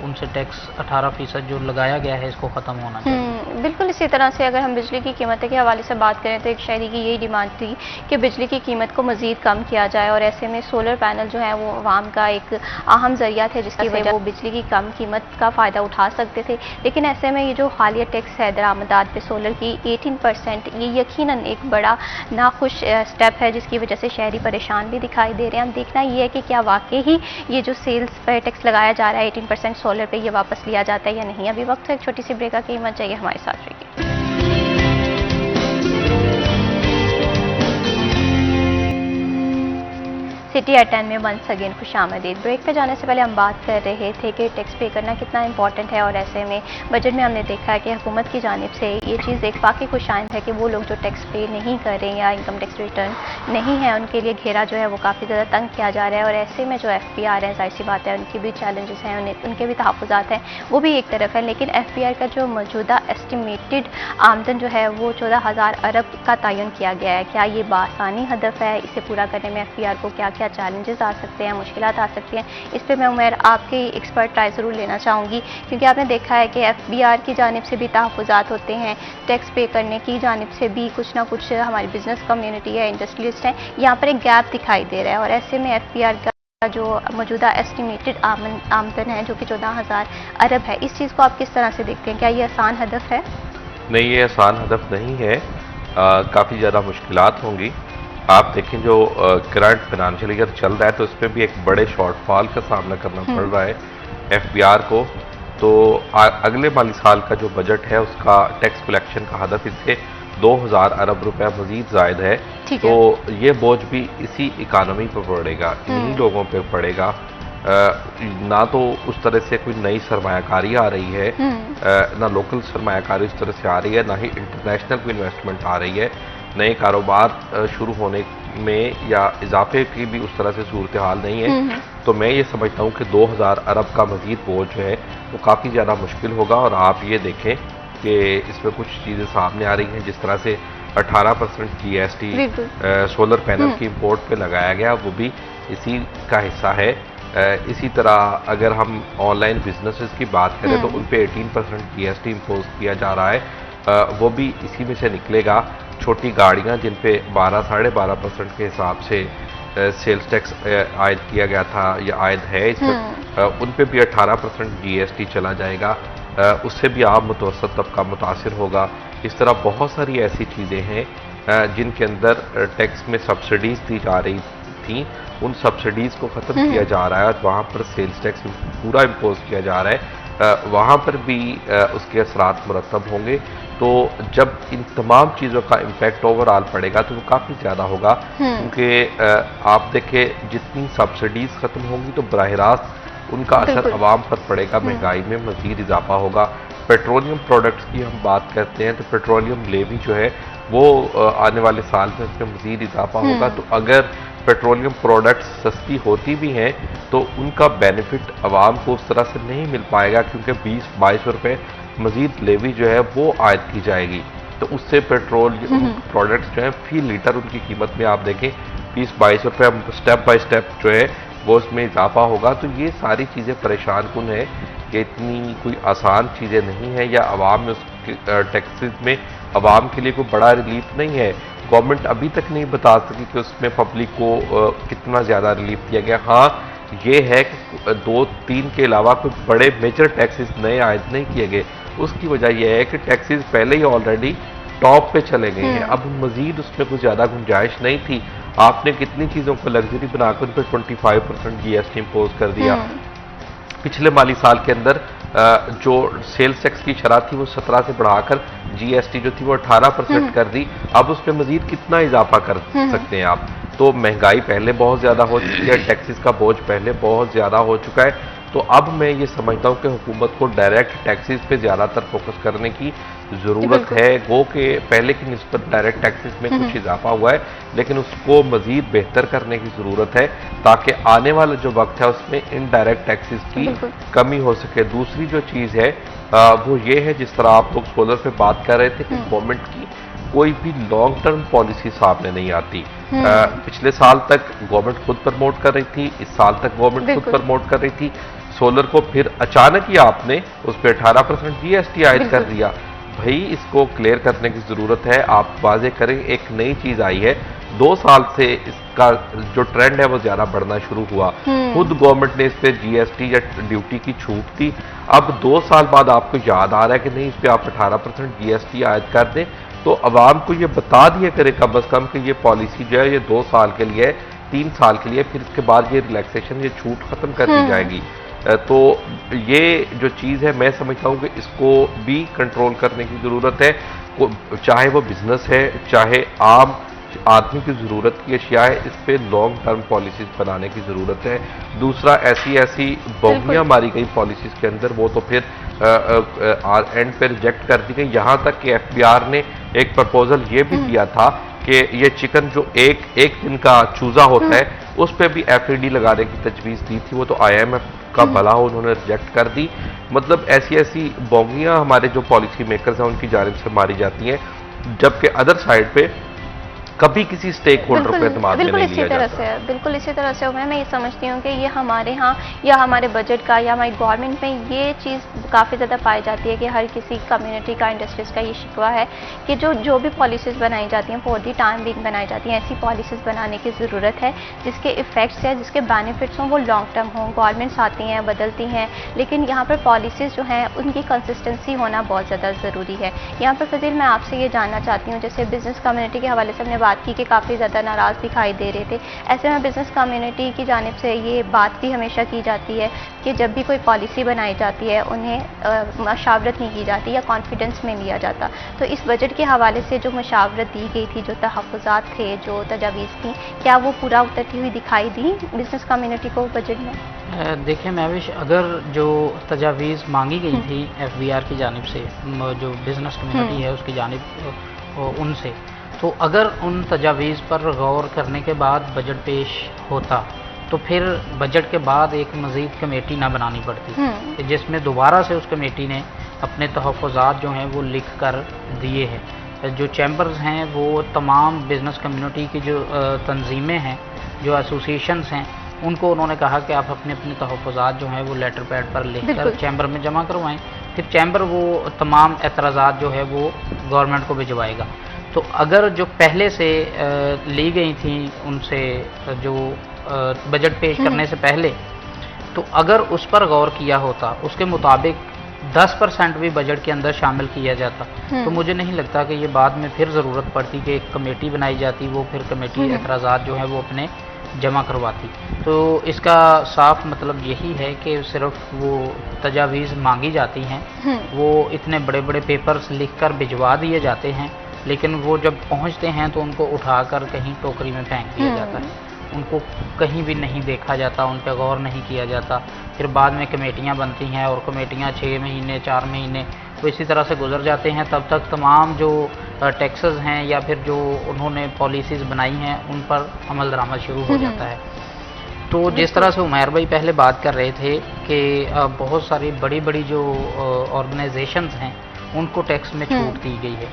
उनसे टैक्स 18% जो लगाया गया है इसको ख़त्म होना चाहिए। बिल्कुल इसी तरह से अगर हम बिजली की कीमत के हवाले से बात करें तो एक शहरी की यही डिमांड थी कि बिजली की कीमत को मज़ीद कम किया जाए, और ऐसे में सोलर पैनल जो है वो आवाम का एक अहम ज़रिया थे जिसकी वजह वो बिजली की कम कीमत का फ़ायदा उठा सकते थे। लेकिन ऐसे में ये जो हालिया टैक्स है दरामदात पे सोलर की 18%, ये यकीनन एक बड़ा नाखुश स्टेप है जिसकी वजह से शहरी परेशान भी दिखाई दे रहे हैं। हम देखना ये है कि क्या वाकई ही ये जो सेल्स पर टैक्स लगाया जा रहा है 18% सोलर पे, ये वापस लिया जाता है या नहीं। अभी वक्त है एक छोटी सी ब्रेक का, कीमत चाहिए हमारे साथ रहिए। सिटी एट 10 में वंस अगेन खुशामदीद। ब्रेक पे जाने से पहले हम बात कर रहे थे कि टैक्स पे करना कितना इंपॉर्टेंट है, और ऐसे में बजट में हमने देखा है कि हुकूमत की जानिब से ये चीज़ एक वाकई खुशाइंद है कि वो लोग जो टैक्स पे नहीं कर रहे या इनकम टैक्स रिटर्न नहीं है उनके लिए घेरा जो है वो काफ़ी ज़्यादा तंग किया जा रहा है। और ऐसे में जो FPR है, जाहिर सी बात है उनकी भी चैलेंजेस हैं, उनके भी तहफ़्फ़ुज़ात हैं, वो भी एक तरफ है। लेकिन FPR का जो मौजूदा एस्टिमेटेड आमदन जो है वो 14,000 अरब का तयन किया गया है। क्या ये बासानी हदफ है? इसे पूरा करने में FPR को क्या क्या चैलेंजेस आ सकते हैं, मुश्किलात आ सकती हैं? इस पे मैं उमर आपकी एक्सपर्ट राय ज़रूर लेना चाहूँगी, क्योंकि आपने देखा है कि FBR की जानिब से भी तहफ़्फ़ुज़ात होते हैं, टैक्स पे करने की जानिब से भी कुछ ना कुछ हमारी बिजनेस कम्युनिटी है, इंडस्ट्रियलिस्ट हैं, यहाँ पर एक गैप दिखाई दे रहा है। और ऐसे में FPR का जो मौजूदा एस्टिमेटेड आमदन है जो कि 14,000 अरब है, इस चीज़ को आप किस तरह से देखते हैं? क्या ये आसान हदफ है? नहीं, ये आसान हदफ नहीं है, काफ़ी ज़्यादा मुश्किलात होंगी। आप देखें जो करंट फाइनेंशियल ईयर चल रहा है तो इसमें भी एक बड़े शॉर्टफॉल का सामना करना पड़ रहा है FBR को। तो अगले माली साल का जो बजट है उसका टैक्स कलेक्शन का हदफ इससे 2,000 अरब रुपए मजीद जायद है। तो ये बोझ भी इसी इकानमी पर पड़ेगा, इन्हीं लोगों पे पड़ेगा ना तो उस तरह से कोई नई सरमायाकारी आ रही है, ना लोकल सरमायाकारी उस तरह से आ रही है, ना ही इंटरनेशनल कोई इन्वेस्टमेंट आ रही है। नए कारोबार शुरू होने में या इजाफे की भी उस तरह से सूरत हाल नहीं है। तो मैं ये समझता हूँ कि 2000 अरब का मजीद बोझ जो है वो काफ़ी ज़्यादा मुश्किल होगा। और आप ये देखें कि इसमें कुछ चीज़ें सामने आ रही हैं, जिस तरह से 18% GST सोलर पैनल की इंपोर्ट पे लगाया गया, वो भी इसी का हिस्सा है। इसी तरह अगर हम ऑनलाइन बिजनेसेस की बात करें तो उन पे 18% GST इम्पोज किया जा रहा है, वो भी इसी में से निकलेगा। छोटी गाड़ियां जिन पे 12-12.5% के हिसाब से सेल्स टैक्स आयद किया गया था या आयद है इस पर, उन पे भी 18% GST चला जाएगा। उससे भी आम मुतवसत तबका मुतासिर होगा। इस तरह बहुत सारी ऐसी चीज़ें हैं जिनके अंदर टैक्स में सब्सिडीज़ दी जा रही थी, उन सब्सिडीज़ को ख़त्म किया जा रहा है और वहाँ पर सेल्स टैक्स पूरा इम्पोज किया जा रहा है। वहाँ पर भी उसके असरात मुरतब होंगे। तो जब इन तमाम चीज़ों का इम्पैक्ट ओवरऑल पड़ेगा तो वो काफ़ी ज़्यादा होगा, क्योंकि आप देखें जितनी सब्सिडीज़ ख़त्म होंगी तो बराह रास्त उनका असर आवाम पर पड़ेगा, महंगाई में मज़ीद इजाफा होगा। पेट्रोलियम प्रोडक्ट्स की हम बात करते हैं तो पेट्रोलियम लेवी जो है वो आने वाले साल में उसमें मज़ीद इजाफा होगा। तो अगर पेट्रोलियम प्रोडक्ट्स सस्ती होती भी हैं तो उनका बेनिफिट आवाम को उस तरह से नहीं मिल पाएगा, क्योंकि 20-22 रुपये मज़ीद लेवी जो है वो आयद की जाएगी। तो उससे पेट्रोल प्रोडक्ट्स जो है फी लीटर उनकी कीमत में आप देखें 20-22 रुपये स्टेप बाय स्टेप जो है वो उसमें इजाफा होगा। तो ये सारी चीज़ें परेशान कुन है कि इतनी कोई आसान चीज़ें नहीं है, या आवाम में उस टैक्सेस में आवाम के लिए कोई बड़ा रिलीफ नहीं है। गवर्नमेंट अभी तक नहीं बता सकी कि उसमें पब्लिक को कितना ज़्यादा रिलीफ दिया गया। हाँ ये है कि 2-3 के अलावा कोई बड़े मेजर टैक्सेस नए आयद नहीं किए गए। उसकी वजह यह है कि टैक्सेस पहले ही ऑलरेडी टॉप पे चले गए हैं, अब मजीद उसमें कुछ ज़्यादा गुंजाइश नहीं थी। आपने कितनी चीज़ों को लग्जरी बनाकर उन पर 25% GST इम्पोज कर दिया। पिछले माली साल के अंदर जो सेल्स टैक्स की शरह थी वो 17 से बढ़ाकर GST जो थी वो 18% कर दी। अब उस पर मजीद कितना इजाफा कर सकते हैं आप? तो महंगाई पहले बहुत ज़्यादा हो चुकी है, टैक्सेस का बोझ पहले बहुत ज़्यादा हो चुका है। तो अब मैं ये समझता हूँ कि हुकूमत को डायरेक्ट टैक्सेस पे ज़्यादातर फोकस करने की ज़रूरत है। गो के पहले की निस्बत डायरेक्ट टैक्सेस में कुछ इजाफा हुआ है, लेकिन उसको मज़ीद बेहतर करने की ज़रूरत है ताकि आने वाला जो वक्त है उसमें इनडायरेक्ट टैक्सेस की कमी हो सके। दूसरी जो चीज़ है वो ये है, जिस तरह आप लोग सोलर पे बात कर रहे थे कि गवर्नमेंट की कोई भी लॉन्ग टर्म पॉलिसी सामने नहीं आती। पिछले साल तक गवर्नमेंट खुद प्रमोट कर रही थी, इस साल तक गवर्नमेंट खुद प्रमोट कर रही थी सोलर को, फिर अचानक ही आपने उस पर 18% GST आयद कर दिया। भाई इसको क्लियर करने की ज़रूरत है, आप वाजे करें। एक नई चीज़ आई है, 2 साल से इसका जो ट्रेंड है वो ज़्यादा बढ़ना शुरू हुआ। खुद गवर्नमेंट ने इस पर GST या ड्यूटी की छूट दी। अब 2 साल बाद आपको याद आ रहा है कि नहीं इस पर आप 18% GST आयद कर दें। तो अवाम को ये बता दिया करे कम अज़ कम कि ये पॉलिसी जो है ये 2 साल के लिए है, 3 साल के लिए, फिर इसके बाद ये रिलैक्सेशन, ये छूट ख़त्म कर दी जाएगी। तो ये जो चीज़ है मैं समझता हूँ कि इसको भी कंट्रोल करने की ज़रूरत है। चाहे वो बिज़नेस है, चाहे आम आदमी की ज़रूरत की अशिया है, इस पर लॉन्ग टर्म पॉलिसीज़ बनाने की ज़रूरत है। दूसरा ऐसी बोगियाँ मारी गई पॉलिसीज़ के अंदर, वो तो फिर एंड पे रिजेक्ट कर दी गई। यहाँ तक कि FBR ने एक प्रपोजल ये भी दिया था कि ये चिकन जो एक दिन का चूज़ा होता है उस पर भी FAD लगाने की तजवीज़ दी थी, वो तो IMF का भला हो उन्होंने रिजेक्ट कर दी। मतलब ऐसी बोगियाँ हमारे जो पॉलिसी मेकर्स हैं उनकी जानिब से मारी जाती हैं, जबकि अदर साइड पे कभी किसी स्टेक होल्डर को एतमाद में नहीं लिया जाता। बिल्कुल इसी तरह से मैं ये समझती हूँ कि ये हमारे यहाँ या हमारे बजट का या हमारी गवर्नमेंट में ये चीज़ काफ़ी ज़्यादा पाई जाती है कि हर किसी कम्युनिटी का, इंडस्ट्रीज़ का ये शिकवा है कि जो भी पॉलिसीज़ बनाई जाती हैं फॉर दी टाइम बिंग बनाई जाती हैं, ऐसी पॉलिसीज़ बनाने की ज़रूरत है जिसके इफ़ेक्ट्स या जिसके बेनिफिट्स हों वो लॉन्ग टर्म हों। गवर्नमेंट्स आती हैं, बदलती हैं, लेकिन यहाँ पर पॉलिसीज़ जो हैं उनकी कंसिस्टेंसी होना बहुत ज़्यादा ज़रूरी है। यहाँ पर फजील मैं आपसे ये जानना चाहती हूँ, जैसे बिज़नेस कम्युनिटी के हवाले से हमने बात की कि काफ़ी ज़्यादा नाराज़ दिखाई दे रहे थे। ऐसे में बिज़नेस कम्युनिटी की जानिब से ये बात भी हमेशा की जाती है कि जब भी कोई पॉलिसी बनाई जाती है उन्हें मशावरत नहीं की जाती या कॉन्फिडेंस में लिया जाता। तो इस बजट के हवाले से जो मशावरत दी गई थी, जो तहफ़्फ़ुज़ात थे, जो तजावीज़ थी, क्या वो पूरा उतरती हुई दिखाई दी बिज़नेस कम्युनिटी को बजट में? देखिए महविश, अगर जो तजावीज़ मांगी गई थी FBR की जानिब से, जो बिज़नेस कम्युनिटी है उसकी जानिब उनसे, तो अगर उन तजावीज़ पर गौर करने के बाद बजट पेश होता तो फिर बजट के बाद एक मज़ीद कमेटी ना बनानी पड़ती, जिसमें दोबारा से उस कमेटी ने अपने तहफ़्फ़ुज़ात जो हैं वो लिख कर दिए हैं। जो चैम्बर्स हैं वो तमाम बिज़नेस कम्युनिटी की जो तंजीमें हैं, जो एसोसिएशंस हैं, उनको उन्होंने कहा कि आप अपने अपने तहफ़्फ़ुज़ात जो हैं वो लेटर पैड पर लिख कर चैम्बर में जमा करवाएं। फिर चैम्बर वो तमाम एतराज़ात जो है वो गवर्नमेंट को भिजवाएगा। तो अगर जो पहले से ली गई थी उनसे जो बजट पेश करने से पहले, तो अगर उस पर गौर किया होता, उसके मुताबिक 10% भी बजट के अंदर शामिल किया जाता, तो मुझे नहीं लगता कि ये बाद में फिर ज़रूरत पड़ती कि एक कमेटी बनाई जाती, वो फिर कमेटी एतराज़ात जो है वो अपने जमा करवाती। तो इसका साफ मतलब यही है कि सिर्फ वो तजावीज़ मांगी जाती हैं, वो इतने बड़े बड़े पेपर्स लिख कर भिजवा दिए जाते हैं, लेकिन वो जब पहुंचते हैं तो उनको उठाकर कहीं टोकरी में फेंक दिया जाता है, उनको कहीं भी नहीं देखा जाता, उन पर गौर नहीं किया जाता। फिर बाद में कमेटियां बनती हैं और कमेटियां 6 महीने 4 महीने वो इसी तरह से गुजर जाते हैं, तब तक तमाम जो टैक्सेस हैं या फिर जो उन्होंने पॉलिसीज़ बनाई हैं उन पर अमल दरामद शुरू हो जाता है। तो जिस तरह से उमैर भाई पहले बात कर रहे थे कि बहुत सारी बड़ी बड़ी जो ऑर्गेनाइजेशंस हैं उनको टैक्स में छूट दी गई है,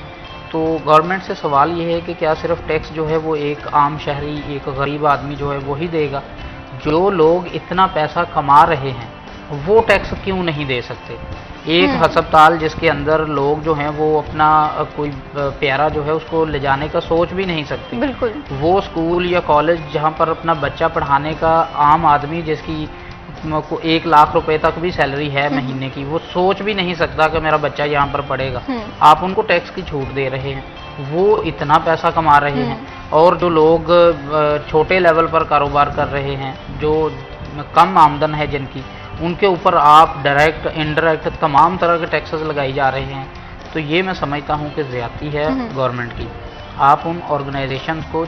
तो गवर्नमेंट से सवाल ये है कि क्या सिर्फ टैक्स जो है वो एक आम शहरी, एक गरीब आदमी जो है वही देगा? जो लोग इतना पैसा कमा रहे हैं वो टैक्स क्यों नहीं दे सकते? एक हस्पताल जिसके अंदर लोग जो हैं वो अपना कोई प्यारा जो है उसको ले जाने का सोच भी नहीं सकते, बिल्कुल, वो स्कूल या कॉलेज जहाँ पर अपना बच्चा पढ़ाने का आम आदमी जिसकी को 1 लाख रुपए तक भी सैलरी है महीने की, वो सोच भी नहीं सकता कि मेरा बच्चा यहाँ पर पढ़ेगा। आप उनको टैक्स की छूट दे रहे हैं, वो इतना पैसा कमा रहे हैं। और जो लोग छोटे लेवल पर कारोबार कर रहे हैं, जो कम आमदन है जिनकी, उनके ऊपर आप डायरेक्ट इनडायरेक्ट तमाम तरह के टैक्सेस लगाई जा रहे हैं। तो ये मैं समझता हूँ कि ज़्यादती है गवर्नमेंट की। आप उन ऑर्गेनाइजेशंस को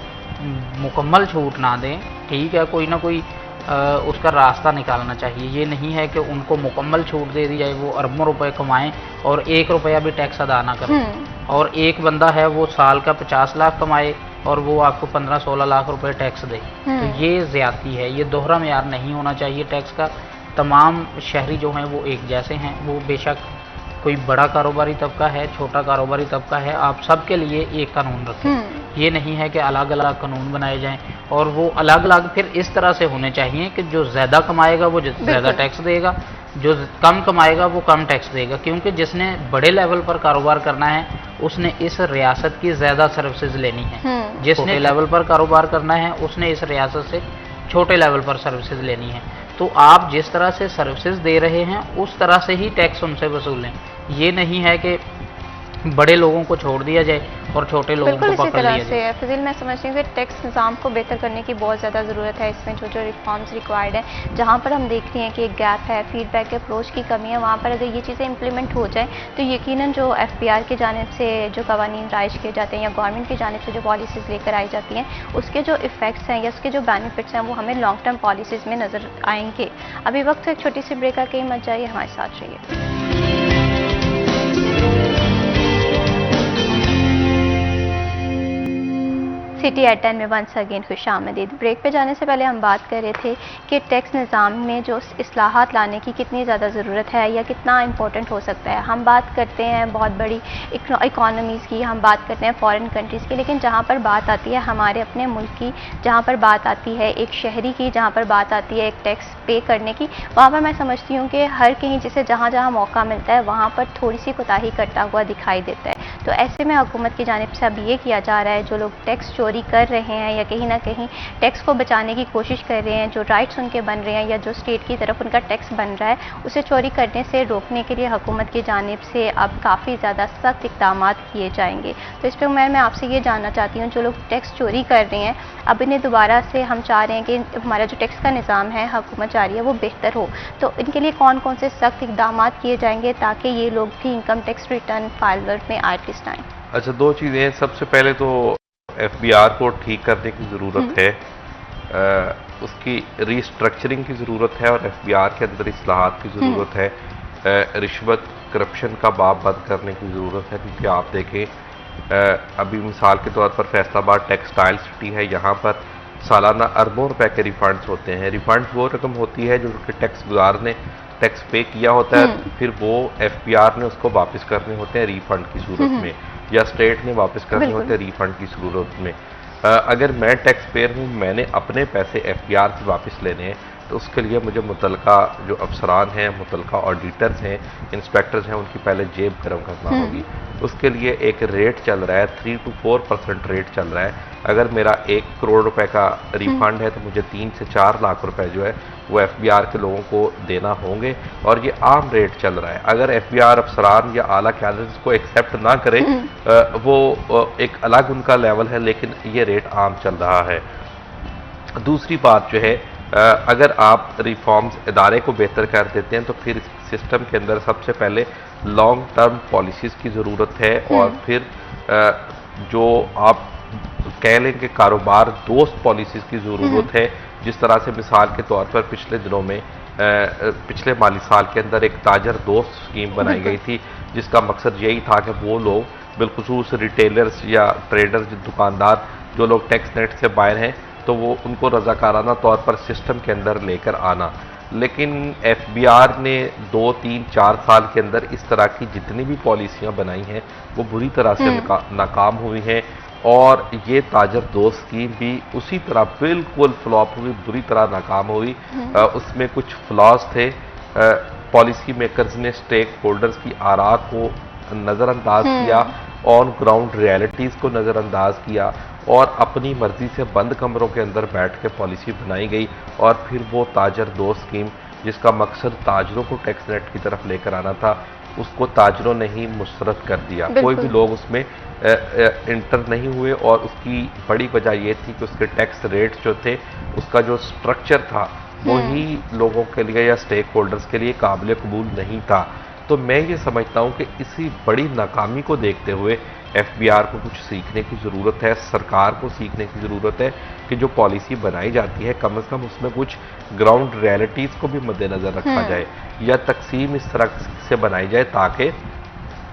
मुकम्मल छूट ना दें, ठीक है, कोई ना कोई उसका रास्ता निकालना चाहिए। ये नहीं है कि उनको मुकम्मल छूट दे दी जाए, वो अरबों रुपए कमाएं और 1 रुपया भी टैक्स अदा ना करें। और एक बंदा है वो साल का 50 लाख कमाए और वो आपको 15-16 लाख रुपए टैक्स दे, तो ये ज़्यादती है। ये दोहरा मेयार नहीं होना चाहिए टैक्स का। तमाम शहरी जो हैं वो एक जैसे हैं, वो बेशक कोई बड़ा कारोबारी तबका है, छोटा कारोबारी तबका है, आप सबके लिए एक कानून रखें। ये नहीं है कि अलग अलग कानून बनाए जाएं, और वो अलग अलग फिर इस तरह से होने चाहिए कि जो ज़्यादा कमाएगा वो ज़्यादा टैक्स देगा, जो कम कमाएगा वो कम टैक्स देगा। क्योंकि जिसने बड़े लेवल पर कारोबार करना है उसने इस रियासत की ज़्यादा सर्विसेज लेनी है, जिसने लेवल पर कारोबार करना है उसने इस रियासत से छोटे लेवल पर सर्विसेज लेनी है। तो आप जिस तरह से सर्विसेज दे रहे हैं उस तरह से ही टैक्स उनसे वसूलें। ये नहीं है कि बड़े लोगों को छोड़ दिया जाए और छोटे लोगों को पकड़ लिया जाए। फिजिल, मैं समझती हूँ कि टैक्स निज़ाम को बेहतर करने की बहुत ज़्यादा ज़रूरत है। इसमें जो जो रिफॉर्म्स रिक्वायर्ड हैं, जहाँ पर हम देखते हैं कि एक गैप है, फीडबैक के अप्रोच की कमी है, वहाँ पर अगर ये चीज़ें इंप्लीमेंट हो जाए तो यकीनन जो FBR की जानिब से जो कवानीन राइज किए जाते हैं या गवर्नमेंट की जानिब से जो पॉलिसीज़ लेकर आई जाती हैं, उसके जो इफ़ेक्ट्स हैं या उसके जो बेनिफिट्स हैं वो हमें लॉन्ग टर्म पॉलिसीज़ में नज़र आएंगे। अभी वक्त एक छोटी सी ब्रेक आके मत जाइए, हमारे साथ रहिए। सिटी एट 10 में वंस अगेन खुशामदीद। ब्रेक पे जाने से पहले हम बात कर रहे थे कि टैक्स निज़ाम में जो इस्लाहात लाने की कितनी ज़्यादा ज़रूरत है या कितना इम्पोर्टेंट हो सकता है। हम बात करते हैं बहुत बड़ी इकोनॉमीज़ की, हम बात करते हैं फॉरेन कंट्रीज़ की, लेकिन जहाँ पर बात आती है हमारे अपने मुल्क की, जहाँ पर बात आती है एक शहरी की, जहाँ पर बात आती है एक टैक्स पे करने की, वहाँ पर मैं समझती हूँ कि हर कहीं जिसे जहाँ जहाँ मौका मिलता है वहाँ पर थोड़ी सी कोताही करता हुआ दिखाई देता है। तो ऐसे में हुकूमत की जानिब से अब ये किया जा रहा है, जो लोग टैक्स चोरी चोरी कर रहे हैं या कहीं ना कहीं टैक्स को बचाने की कोशिश कर रहे हैं, जो राइट्स उनके बन रहे हैं या जो स्टेट की तरफ उनका टैक्स बन रहा है उसे चोरी करने से रोकने के लिए हुकूमत की जानिब से अब काफ़ी ज़्यादा सख्त इक़दाम किए जाएंगे। तो इस पर मैं आपसे ये जानना चाहती हूँ, जो लोग टैक्स चोरी कर रहे हैं अब इन्हें दोबारा से हम चाह रहे हैं कि हमारा जो टैक्स का निज़ाम है हुकूमत चाह रही है वो बेहतर हो, तो इनके लिए कौन कौन से सख्त इक़दाम किए जाएंगे ताकि ये लोग भी इनकम टैक्स रिटर्न फाइलर में एटलीस्ट आएँ? अच्छा, दो चीज़ें हैं। सबसे पहले तो एफबीआर को ठीक करने की ज़रूरत है, उसकी रीस्ट्रक्चरिंग की ज़रूरत है और एफबीआर के अंदर इस्लाहात की ज़रूरत है। रिश्वत करप्शन का बाब बंद करने की ज़रूरत है, क्योंकि आप देखें अभी मिसाल के तौर पर फैसलाबाद टेक्सटाइल सिटी है, यहाँ पर सालाना अरबों रुपए के रिफंड्स होते हैं। रिफंड्स वो रकम होती है जो कि टैक्स गुजार ने टैक्स पे किया होता है, फिर वो एफबीआर ने उसको वापस करने होते हैं रिफंड की सूरत में, या स्टेट ने वापस करने होते हैं रिफंड की सूरत में। अगर मैं टैक्स पेयर हूँ, मैंने अपने पैसे एफबीआर से वापस लेने हैं, तो उसके लिए मुझे मुतलका जो अफसरान हैं, मुतलका ऑडिटर्स हैं, इंस्पेक्टर्स हैं, उनकी पहले जेब गर्म करना होगी। उसके लिए एक रेट चल रहा है, 3 to 4% रेट चल रहा है। अगर मेरा 1 करोड़ रुपए का रिफंड है तो मुझे 3 से 4 लाख रुपए जो है वो एफबीआर के लोगों को देना होंगे, और ये आम रेट चल रहा है। अगर एफबीआर अफसरान या आला क़यादत इसको एक्सेप्ट ना करे, वो एक अलग उनका लेवल है, लेकिन ये रेट आम चल रहा है। दूसरी बात जो है, अगर आप रिफॉर्म्स इदारे को बेहतर कर देते हैं तो फिर सिस्टम के अंदर सबसे पहले लॉन्ग टर्म पॉलिसीज़ की ज़रूरत है, और फिर जो आप कह लें कि कारोबार दोस्त पॉलिसीज़ की ज़रूरत है। जिस तरह से मिसाल के तौर पर पिछले दिनों में पिछले माली साल के अंदर एक ताजर दोस्त स्कीम बनाई गई थी, जिसका मकसद यही था कि वो लोग बिलखुसूस रिटेलर्स या ट्रेडर्स, दुकानदार जो लोग टैक्स नेट से बाहर हैं, तो वो उनको रजाकाराना तौर पर सिस्टम के अंदर लेकर आना। लेकिन एफबीआर ने 2, 3, 4 साल के अंदर इस तरह की जितनी भी पॉलिसियां बनाई हैं वो बुरी तरह से नाकाम हुई हैं, और ये ताजर दोस्त स्कीम भी उसी तरह बिल्कुल फ्लॉप हुई, बुरी तरह नाकाम हुई। उसमें कुछ फ्लॉज थे। पॉलिसी मेकर्स ने स्टेक होल्डर्स की आरा को नज़रअंदाज किया, ऑन ग्राउंड रियलिटीज़ को नज़रअंदाज किया, और अपनी मर्जी से बंद कमरों के अंदर बैठ के पॉलिसी बनाई गई। और फिर वो ताजर दोस्त स्कीम, जिसका मकसद ताजरों को टैक्स नेट की तरफ लेकर आना था, उसको ताजरों ने ही मुस्तरद कर दिया। कोई भी लोग उसमें इंटर नहीं हुए, और उसकी बड़ी वजह यह थी कि उसके टैक्स रेट्स जो थे, उसका जो स्ट्रक्चर था, वही लोगों के लिए या स्टेक होल्डर्स के लिए काबिल कबूल नहीं था। तो मैं ये समझता हूँ कि इसी बड़ी नाकामी को देखते हुए एफबीआर को कुछ सीखने की ज़रूरत है, सरकार को सीखने की ज़रूरत है कि जो पॉलिसी बनाई जाती है कम से कम उसमें कुछ ग्राउंड रियलिटीज़ को भी मद्देनज़र रखा जाए, या तकसीम इस तरह से बनाई जाए ताकि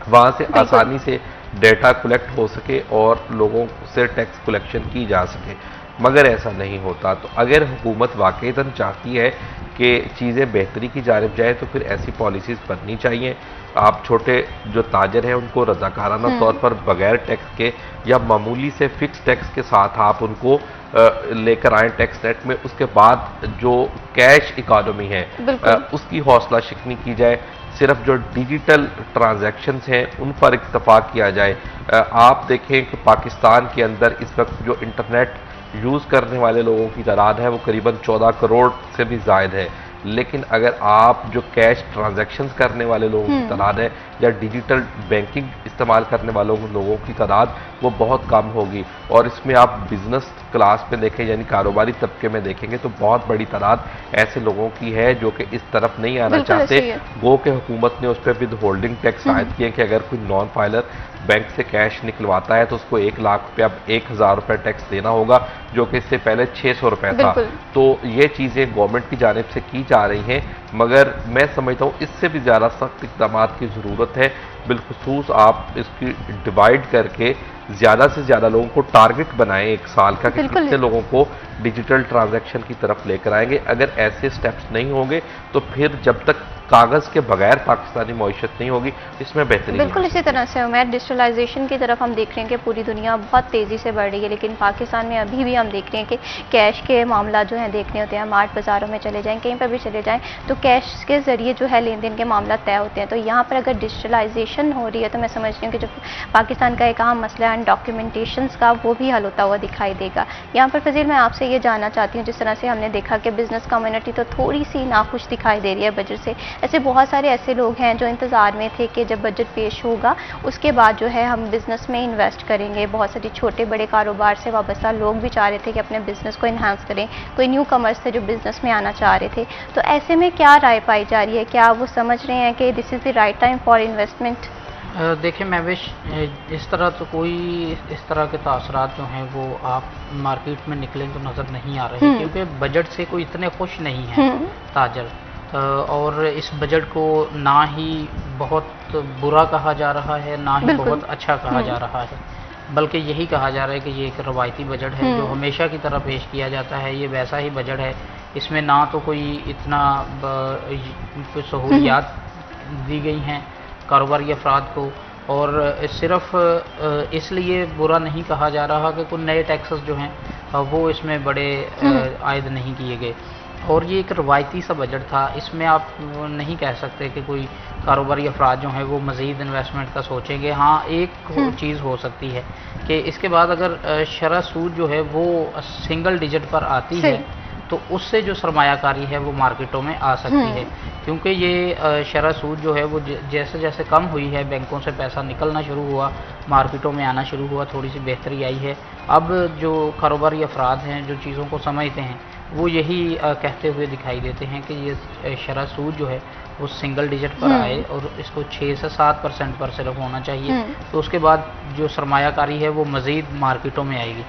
वहाँ से आसानी से डेटा कलेक्ट हो सके और लोगों से टैक्स कलेक्शन की जा सके। मगर ऐसा नहीं होता। तो अगर हुकूमत वाकईतन चाहती है कि चीज़ें बेहतरी की जानिब जाए, तो फिर ऐसी पॉलिसीज़ बननी चाहिए। आप छोटे जो ताजर हैं उनको रजाकाराना तौर पर बगैर टैक्स के या मामूली से फिक्स टैक्स के साथ आप उनको लेकर आएँ टैक्स नेट में। उसके बाद जो कैश इकॉनमी है उसकी हौसला शिकनी की जाए। सिर्फ जो डिजिटल ट्रांजैक्शंस हैं उन पर इत्तफाक किया जाए। आप देखें कि पाकिस्तान के अंदर इस वक्त जो इंटरनेट यूज़ करने वाले लोगों की तादाद है वो करीबन 14 करोड़ से भी ज़ायद है, लेकिन अगर आप जो कैश ट्रांजैक्शंस करने वाले लोगों की तादाद है या डिजिटल बैंकिंग इस्तेमाल करने वालों लोगों की तादाद वो बहुत कम होगी। और इसमें आप बिजनेस क्लास में देखें यानी कारोबारी तबके में देखेंगे तो बहुत बड़ी तादाद ऐसे लोगों की है जो कि इस तरफ नहीं आना चाहते। गो के हुकूमत ने उस पर विद होल्डिंग टैक्स आयद किए कि अगर कोई नॉन फाइलर बैंक से कैश निकलवाता है तो उसको 1 लाख रुपये अब 1000 रुपये टैक्स देना होगा, जो कि इससे पहले 600 रुपये था। तो ये चीज़ें गवर्नमेंट की जानिब से की जा रही हैं, मगर मैं समझता हूँ इससे भी ज़्यादा सख्त इक़दाम की ज़रूरत है। बिलखुसूस आप इसकी डिवाइड करके ज़्यादा से ज़्यादा लोगों को टारगेट बनाएं 1 साल का कि कितने लोगों को डिजिटल ट्रांजैक्शन की तरफ लेकर आएंगे। अगर ऐसे स्टेप्स नहीं होंगे तो फिर जब तक कागज़ के बगैर पाकिस्तानी मईशत नहीं होगी इसमें बेहतरी। बिल्कुल इसी तरह से उमैर डिजिटलाइजेशन की तरफ हम देख रहे हैं कि पूरी दुनिया बहुत तेज़ी से बढ़ रही है, लेकिन पाकिस्तान में अभी भी हम देख रहे हैं कि कैश के मामला जो है देखने होते हैं। मार्ट बाज़ारों में चले जाएँ, कहीं पर भी चले जाएँ तो कैश के ज़रिए जो है लेन देन के मामला तय होते हैं। तो यहाँ पर अगर डिजिटलाइजेशन हो रही है तो मैं समझती हूँ कि जो पाकिस्तान का एक अहम मसला है एंड डॉक्यूमेंटेशंस का, वो भी हल होता हुआ दिखाई देगा। यहाँ पर फजील मैं आपसे ये जानना चाहती हूँ, जिस तरह से हमने देखा कि बिज़नेस कम्युनिटी तो थोड़ी सी नाखुश दिखाई दे रही है बजट से, ऐसे बहुत सारे ऐसे लोग हैं जो इंतज़ार में थे कि जब बजट पेश होगा उसके बाद जो है हम बिज़नेस में इन्वेस्ट करेंगे। बहुत सारे छोटे बड़े कारोबार से वाबस्ता लोग भी चाह रहे थे कि अपने बिज़नेस को इन्हांस करें, कोई न्यू कमर्स थे जो बिज़नेस में आना चाह रहे थे। तो ऐसे में क्या राय पाई जा रही है, क्या वो समझ रहे हैं कि this is the right time for investment? देखिए महविश, इस तरह तो कोई इस तरह के तासरात जो हैं वो आप मार्केट में निकलें तो नज़र नहीं आ रहे, क्योंकि बजट से कोई इतने खुश नहीं है ताजर। और इस बजट को ना ही बहुत बुरा कहा जा रहा है, ना ही बहुत अच्छा कहा जा रहा है, बल्कि यही कहा जा रहा है कि ये एक रवायती बजट है जो हमेशा की तरह पेश किया जाता है। ये वैसा ही बजट है, इसमें ना तो कोई इतना सहूलियात दी गई हैं कारोबारी अफराद को, और सिर्फ इसलिए बुरा नहीं कहा जा रहा कि कुछ नए टैक्सेस जो हैं वो इसमें बड़े आयद नहीं किए गए। और ये एक रवायती सा बजट था, इसमें आप नहीं कह सकते कि कोई कारोबारी अफराद जो हैं वो मज़ीद इन्वेस्टमेंट का सोचेंगे। हाँ, एक चीज़ हो सकती है कि इसके बाद अगर शरह सूद जो है वो सिंगल डिजिट पर आती है तो उससे जो सरमायाकारी है वो मार्केटों में आ सकती है, क्योंकि ये शरह सूद जो है वो जैसे जैसे कम हुई है, बैंकों से पैसा निकलना शुरू हुआ, मार्केटों में आना शुरू हुआ, थोड़ी सी बेहतरी आई है। अब जो कारोबारी अफराद हैं जो चीज़ों को समझते हैं वो यही कहते हुए दिखाई देते हैं कि ये शरह सूद जो है वो सिंगल डिजिट पर आए और इसको 6 से 7% पर सिर्फ होना चाहिए। तो उसके बाद जो सरमायाकारी है वो मज़ीद मार्केटों में आएगी,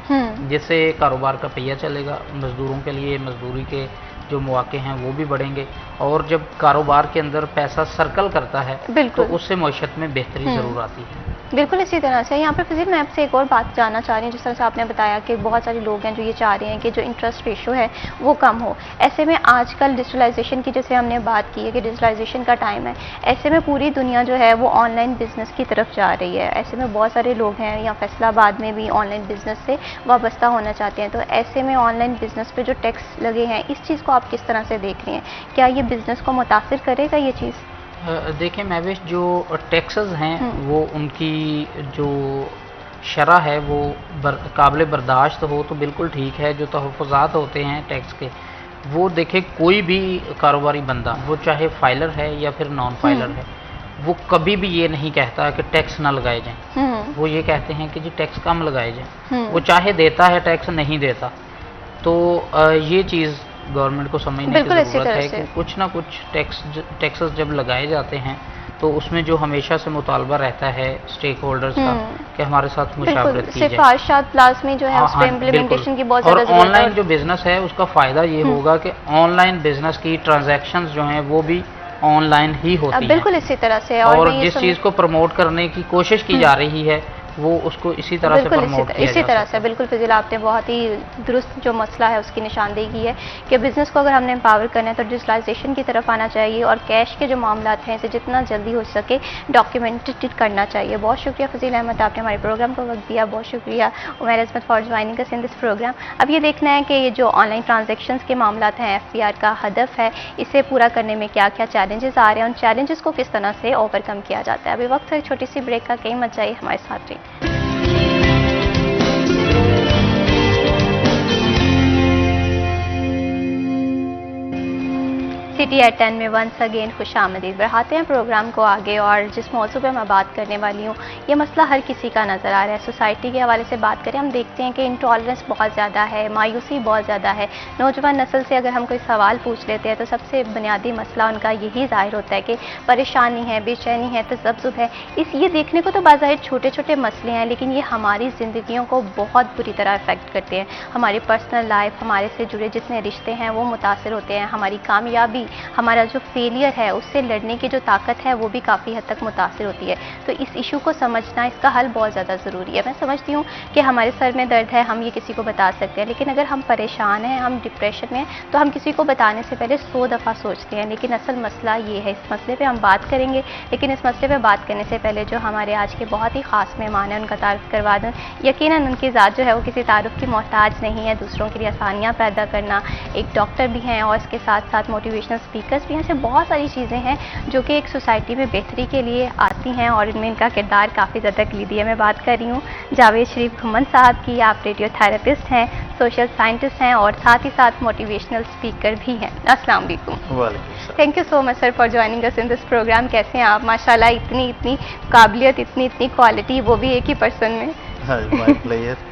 जिससे कारोबार का पहिया चलेगा, मज़दूरों के लिए मजदूरी के जो मौके हैं वो भी बढ़ेंगे, और जब कारोबार के अंदर पैसा सर्कल करता है तो उससे मईशत में बेहतरी ज़रूर आती है। बिल्कुल इसी तरह से यहाँ पर फजील मैं आपसे एक और बात जानना चाह रही हूँ। जिस तरह से आपने बताया कि बहुत सारे लोग हैं जो ये चाह रहे हैं कि जो इंटरेस्ट रेशो है वो कम हो। ऐसे में आजकल डिजिटलाइजेशन की जैसे हमने बात की है कि डिजिटलाइजेशन का टाइम है, ऐसे में पूरी दुनिया जो है वो ऑनलाइन बिजनेस की तरफ जा रही है। ऐसे में बहुत सारे लोग हैं यहाँ फैसलाबाद में भी ऑनलाइन बिजनेस से वाबस्ता होना चाहते हैं। तो ऐसे में ऑनलाइन बिजनेस पे जो टैक्स लगे हैं, इस चीज़ को आप किस तरह से देख रहे हैं? क्या ये बिजनेस को मुतासिर करेगा ये चीज़? देखें महविश, जो टैक्सेस हैं वो उनकी जो शरह है वो काबिल बर्दाश्त हो तो बिल्कुल ठीक है। जो तहफ़्फ़ुज़ात होते हैं टैक्स के, वो देखें कोई भी कारोबारी बंदा, वो चाहे फाइलर है या फिर नॉन फाइलर है, वो कभी भी ये नहीं कहता कि टैक्स ना लगाए जाएं। वो ये कहते हैं कि जी टैक्स कम लगाए जाएं। वो चाहे देता है टैक्स, नहीं देता। तो ये चीज़ गवर्नमेंट को समझने की ज़रूरत है कि कुछ ना कुछ टैक्सेस जब लगाए जाते हैं तो उसमें जो हमेशा से मुतालबा रहता है स्टेक होल्डर्स का कि हमारे साथ मुशावरत की जाए, में जो है उस पे इम्प्लीमेंटेशन की बहुत ज़्यादा ज़रूरत है। और ऑनलाइन जो बिजनेस है उसका फ़ायदा ये होगा कि ऑनलाइन बिजनेस की ट्रांजैक्शंस जो हैं वो भी ऑनलाइन ही होती हैं। बिल्कुल इसी तरह से। और जिस चीज़ को प्रमोट करने की कोशिश की जा रही है वो उसको इसी तरह से प्रमोट किया इसी तरह से। बिल्कुल फिजिल, आपने बहुत ही दुरुस्त जो मसला है उसकी निशानदेही की है कि बिज़नेस को अगर हमने एम्पावर करना है तो डिजिटलाइजेशन की तरफ आना चाहिए और कैश के जो मामला हैं इसे जितना जल्दी हो सके डॉक्यूमेंटेड करना चाहिए। बहुत शुक्रिया फजील अहमद, आपने हमारे प्रोग्राम को वक्त दिया। बहुत शुक्रिया Umair Azmat for joining us in this program. अब ये देखना है कि ये जो ऑनलाइन ट्रांजेक्शन्स के मामला हैं, FPR का हदफ है, इसे पूरा करने में क्या क्या चैलेंजेस आ रहे हैं, उन चैलेंजेस को किस तरह से ओवरकम किया जाता है। अभी वक्त है छोटी सी ब्रेक का, कहीं मत जाइए, हमारे साथ रहिए। सिटी एट 10 में वंस अगेन खुशामदीद। बढ़ाते हैं प्रोग्राम को आगे, और जिस मौजू पे मैं बात करने वाली हूँ ये मसला हर किसी का नज़र आ रहा है। सोसाइटी के हवाले से बात करें, हम देखते हैं कि इंटॉलरेंस बहुत ज़्यादा है, मायूसी बहुत ज़्यादा है। नौजवान नस्ल से अगर हम कोई सवाल पूछ लेते हैं तो सबसे बुनियादी मसला उनका यही ज़ाहिर होता है कि परेशानी है, बेचैनी है, तज़ब्ज़ुब है। ये देखने को तो बाज़ाहिर छोटे छोटे मसले हैं, लेकिन ये हमारी ज़िंदगियों को बहुत बुरी तरह अफेक्ट करते हैं। हमारी पर्सनल लाइफ, हमारे से जुड़े जितने रिश्ते हैं वो मुतासर होते हैं। हमारी कामयाबी, हमारा जो फेलियर है उससे लड़ने की जो ताकत है वो भी काफ़ी हद तक मुतासिर होती है। तो इस इशू को समझना, इसका हल बहुत ज़्यादा ज़रूरी है। मैं समझती हूँ कि हमारे सर में दर्द है, हम ये किसी को बता सकते हैं, लेकिन अगर हम परेशान हैं, हम डिप्रेशन में हैं, तो हम किसी को बताने से पहले 100 दफ़ा सोचते हैं। लेकिन असल मसला ये है, इस मसले पर हम बात करेंगे, लेकिन इस मसले पर बात करने से पहले जो हमारे आज के बहुत ही ख़ास मेहमान हैं उनका तारुफ करवा दूँ। यकीनन उनकी ज़ात जो है वो किसी तारुफ की मोहताज नहीं है। दूसरों के लिए आसानियाँ पैदा करना, एक डॉक्टर भी हैं और इसके साथ साथ मोटिवेशनल मोटिवेशनल स्पीकर्स भी हैं, ऐसे बहुत सारी चीज़ें हैं जो कि एक सोसाइटी में बेहतरी के लिए आती हैं और इनमें इनका किरदार काफ़ी ज़्यादा कलीदी है। मैं बात कर रही हूँ जावेद शरीफ घुमन साहब की। आप रेडियो थेरेपिस्ट हैं, सोशल साइंटिस्ट हैं और साथ ही साथ मोटिवेशनल स्पीकर भी हैं। अस्सलाम वालेकुम। वालेकुम। Thank you so much sir for joining us in this programme. कैसे हैं आप? माशाल्लाह इतनी काबिलियत, इतनी क्वालिटी, वो भी एक ही पर्सन में। हाँ, माय प्लेयर।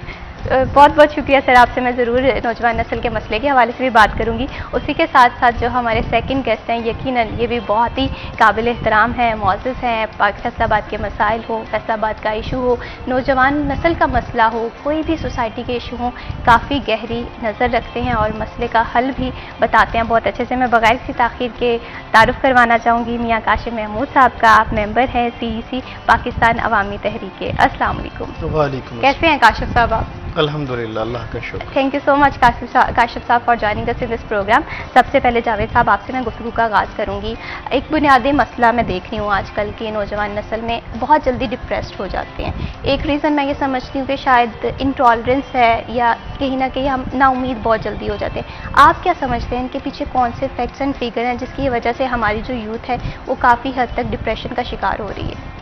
बहुत बहुत शुक्रिया सर। आपसे मैं ज़रूर नौजवान नस्ल के मसले के हवाले से भी बात करूंगी। उसी के साथ साथ जो हमारे सेकंड गेस्ट हैं, यकीनन ये भी बहुत ही काबिल एहतराम है, मुअज़्ज़िज़ हैं। फैसलाबाद के मसाइल हो, फैसलाबाद का इशू हो, नौजवान नस्ल का मसला हो, कोई भी सोसाइटी के इशू हो, काफ़ी गहरी नज़र रखते हैं और मसले का हल भी बताते हैं बहुत अच्छे से। मैं बगैर किसी ताख़ीर के तारुफ़ करवाना चाहूँगी मियाँ काशिम महमूद साहब का। आप मेंबर हैं CEC पाकिस्तान अवामी तहरीक के। अस्सलाम वालेकुम। वालेकुम। कैसे हैं काशिफ साहब आप? अल्हम्दुलिल्लाह, अल्लाह का शुक्र। Thank you so much Kashif साहब for joining us in this program. सबसे पहले जावेद साहब आपसे मैं गुफ्तगू का आगाज़ करूंगी। एक बुनियादी मसला मैं देख रही हूँ आजकल की नौजवान नस्ल में, बहुत जल्दी डिप्रेस्ड हो जाते हैं। एक रीज़न मैं ये समझती हूँ कि शायद इंटॉलरेंस है या कहीं ना कहीं हम नाउमीद बहुत जल्दी हो जाते हैं। आप क्या समझते हैं इनके पीछे कौन से फैक्ट्स एंड फिगर हैं जिसकी वजह से हमारी जो यूथ है वो काफ़ी हद तक डिप्रेशन का शिकार हो रही है?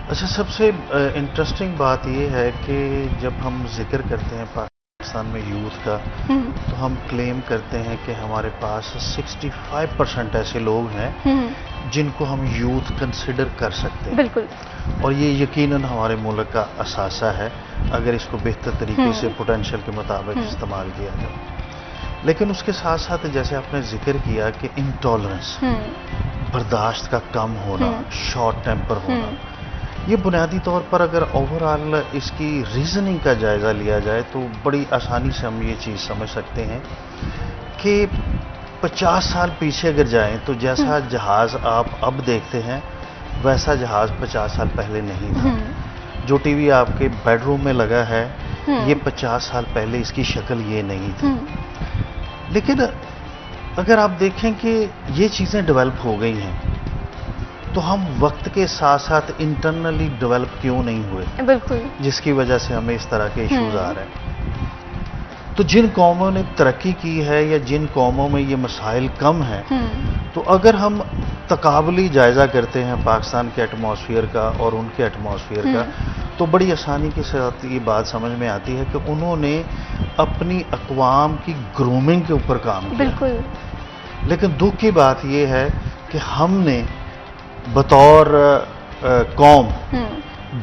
अच्छा, सबसे इंटरेस्टिंग बात यह है कि जब हम जिक्र करते हैं पाकिस्तान में यूथ का, तो हम क्लेम करते हैं कि हमारे पास 65% ऐसे लोग हैं जिनको हम यूथ कंसिडर कर सकते हैं। बिल्कुल। और ये यकीनन हमारे मुल्क का असासा है अगर इसको बेहतर तरीके से पोटेंशियल के मुताबिक इस्तेमाल किया जाए। लेकिन उसके साथ साथ जैसे आपने जिक्र किया कि इंटॉलरेंस, बर्दाश्त का कम होना, शॉर्ट टेम्पर होना, ये बुनियादी तौर पर अगर ओवरऑल इसकी रीजनिंग का जायज़ा लिया जाए तो बड़ी आसानी से हम ये चीज़ समझ सकते हैं कि 50 साल पीछे अगर जाएं तो जैसा जहाज़ आप अब देखते हैं वैसा जहाज़ 50 साल पहले नहीं था। जो टीवी आपके बेडरूम में लगा है ये 50 साल पहले इसकी शक्ल ये नहीं थी। लेकिन अगर आप देखें कि ये चीज़ें डेवलप हो गई हैं तो हम वक्त के साथ साथ इंटरनली डेवलप क्यों नहीं हुए? बिल्कुल। जिसकी वजह से हमें इस तरह के इश्यूज आ रहे हैं। तो जिन कौमों ने तरक्की की है या जिन कौमों में ये मसाइल कम हैं, तो अगर हम तकाबली जायज़ा करते हैं पाकिस्तान के एटमॉस्फेयर का और उनके एटमॉस्फेयर का, तो बड़ी आसानी के साथ ये बात समझ में आती है कि उन्होंने अपनी अक़वाम की ग्रूमिंग के ऊपर काम किया। बिल्कुल। लेकिन दुख की बात ये है कि हमने बतौर कौम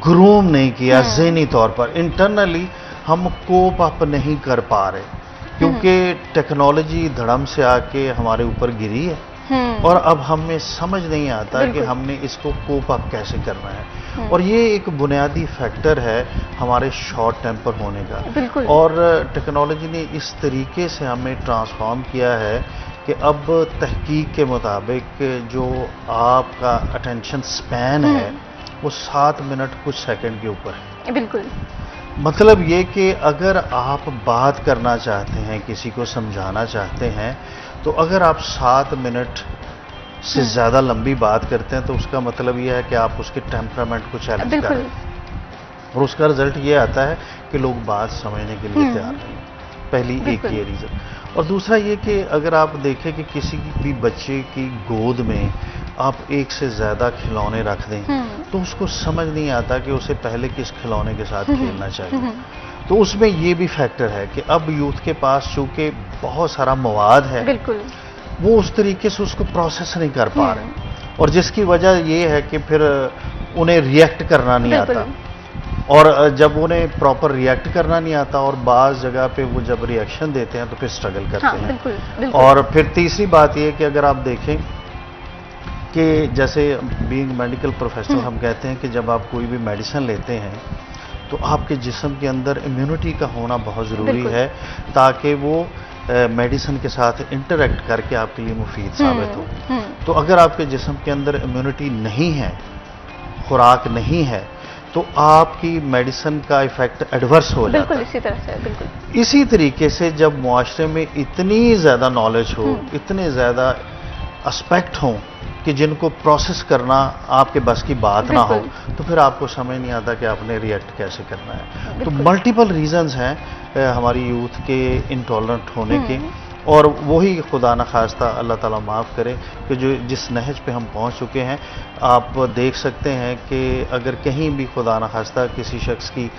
ग्रूम नहीं किया ज़हनी तौर पर। इंटरनली हम कोप अप नहीं कर पा रहे क्योंकि टेक्नोलॉजी धड़म से आके हमारे ऊपर गिरी है और अब हमें समझ नहीं आता कि हमने इसको कोप अप कैसे करना है। और ये एक बुनियादी फैक्टर है हमारे शॉर्ट टेम्पर होने का। और टेक्नोलॉजी ने इस तरीके से हमें ट्रांसफॉर्म किया है कि अब तहकीक के मुताबिक जो आपका अटेंशन स्पैन है वो 7 मिनट कुछ सेकंड के ऊपर है। बिल्कुल। मतलब ये कि अगर आप बात करना चाहते हैं, किसी को समझाना चाहते हैं, तो अगर आप 7 मिनट से ज़्यादा लंबी बात करते हैं तो उसका मतलब ये है कि आप उसके टेम्परामेंट को चैलेंज कर रहे हैं और उसका रिजल्ट ये आता है कि लोग बात समझने के लिए तैयार नहीं। पहली एक ये रीज़न। और दूसरा ये कि अगर आप देखें कि किसी भी बच्चे की गोद में आप एक से ज़्यादा खिलौने रख दें तो उसको समझ नहीं आता कि उसे पहले किस खिलौने के साथ खेलना चाहिए। तो उसमें ये भी फैक्टर है कि अब यूथ के पास चूँकि बहुत सारा मवाद है, बिल्कुल, वो उस तरीके से उसको प्रोसेस नहीं कर पा रहे और जिसकी वजह ये है कि फिर उन्हें रिएक्ट करना नहीं आता। और जब उन्हें प्रॉपर रिएक्ट करना नहीं आता और बाज़ जगह पे वो जब रिएक्शन देते हैं तो फिर स्ट्रगल करते हैं। बिल्कुल। और फिर तीसरी बात ये कि अगर आप देखें कि जैसे बीइंग मेडिकल प्रोफेशनल हम कहते हैं कि जब आप कोई भी मेडिसिन लेते हैं तो आपके जिस्म के अंदर इम्यूनिटी का होना बहुत ज़रूरी है ताकि वो मेडिसिन के साथ इंटरेक्ट करके आपके लिए मुफीद साबित हो। तो अगर आपके जिस्म के अंदर इम्यूनिटी नहीं है, खुराक नहीं है, तो आपकी मेडिसिन का इफेक्ट एडवर्स हो जाता है। इसी तरह से। बिल्कुल इसी तरीके से जब मुआशरे में इतनी ज़्यादा नॉलेज हो, इतने ज़्यादा एस्पेक्ट हों कि जिनको प्रोसेस करना आपके बस की बात ना हो, तो फिर आपको समझ नहीं आता कि आपने रिएक्ट कैसे करना है। तो मल्टीपल रीजंस हैं हमारी यूथ के इंटॉलरेंट होने के और वही खुदा न खास्ता अल्लाह ताला माफ़ करे कि जो जिस नहज पे हम पहुंच चुके हैं, आप देख सकते हैं कि अगर कहीं भी खुदा न खास्ता किसी शख्स की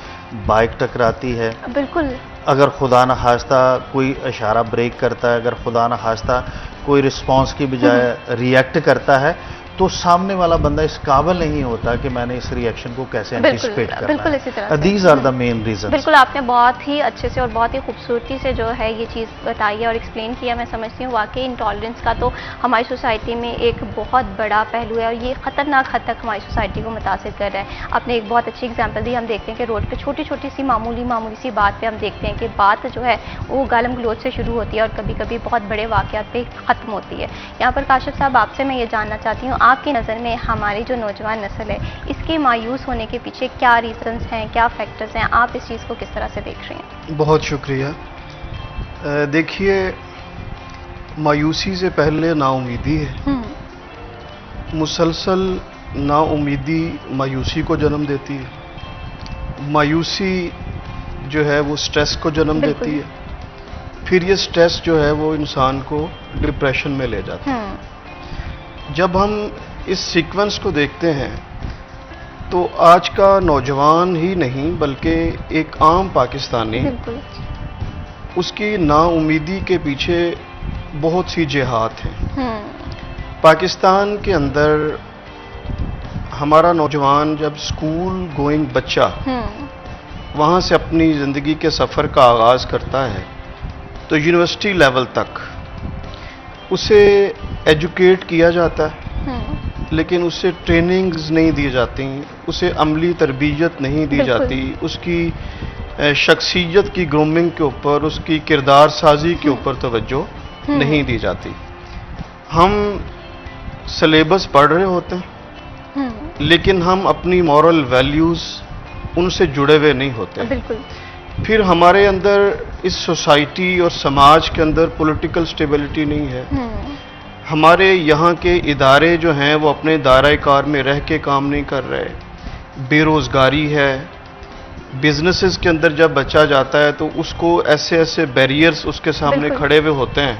बाइक टकराती है, बिल्कुल अगर खुदा न खास्ता कोई इशारा ब्रेक करता है, अगर खुदा न खास्ता कोई रिस्पांस की बजाय रिएक्ट करता है, तो सामने वाला बंदा इस काबिल नहीं होता कि मैंने इस रिएक्शन को कैसे एंटिसिपेट करना बिल्कुल इसी तरह से। These are the main reasons. बिल्कुल आपने बहुत ही अच्छे से और बहुत ही खूबसूरती से जो है ये चीज़ बताई है और एक्सप्लेन किया। मैं समझती हूँ वाकई इंटॉलरेंस का तो हमारी सोसाइटी में एक बहुत बड़ा पहलू है और ये ख़तरनाक हद तक हमारी सोसाइटी को मुतासिर कर रहा है। आपने एक बहुत अच्छी एग्जाम्पल दी। हम देखते हैं कि रोड पर छोटी छोटी सी मामूली सी बात पर हम देखते हैं कि बात जो है वो गालम गलोच से शुरू होती है और कभी कभी बहुत बड़े वाक़यात पे ख़त्म होती है। यहाँ पर काशिफ साहब आपसे मैं ये जानना चाहती हूँ, आपकी नज़र में हमारी जो नौजवान नस्ल है इसके मायूस होने के पीछे क्या रीजंस हैं, क्या फैक्टर्स हैं, आप इस चीज़ को किस तरह से देख रही हैं? बहुत शुक्रिया। देखिए, मायूसी से पहले नाउमीदी है। मुसलसल नाउमीदी मायूसी को जन्म देती है। मायूसी जो है वो स्ट्रेस को जन्म देती है, फिर ये स्ट्रेस जो है वो इंसान को डिप्रेशन में ले जाता है। जब हम इस सीक्वेंस को देखते हैं तो आज का नौजवान ही नहीं बल्कि एक आम पाकिस्तानी उसकी नाउमीदी के पीछे बहुत सी जिहाद हैं। पाकिस्तान के अंदर हमारा नौजवान जब स्कूल गोइंग बच्चा वहाँ से अपनी ज़िंदगी के सफ़र का आगाज़ करता है तो यूनिवर्सिटी लेवल तक उसे एजुकेट किया जाता है, लेकिन उसे ट्रेनिंग्स नहीं दी जाती, उसे अमली तरबियत नहीं दी जाती, उसकी शख्सियत की ग्रूमिंग के ऊपर, उसकी किरदार साजी के ऊपर तवज्जो नहीं दी जाती। हम सिलेबस पढ़ रहे होते हैं लेकिन हम अपनी मॉरल वैल्यूज़ उनसे जुड़े हुए नहीं होते। बिल्कुल। फिर हमारे अंदर इस सोसाइटी और समाज के अंदर पॉलिटिकल स्टेबिलिटी नहीं है। हमारे यहाँ के इदारे जो हैं वो अपने दायरे कार में रह के काम नहीं कर रहे। बेरोज़गारी है। बिजनेसेस के अंदर जब बच्चा जाता है तो उसको ऐसे ऐसे बैरियर्स उसके सामने खड़े हुए होते हैं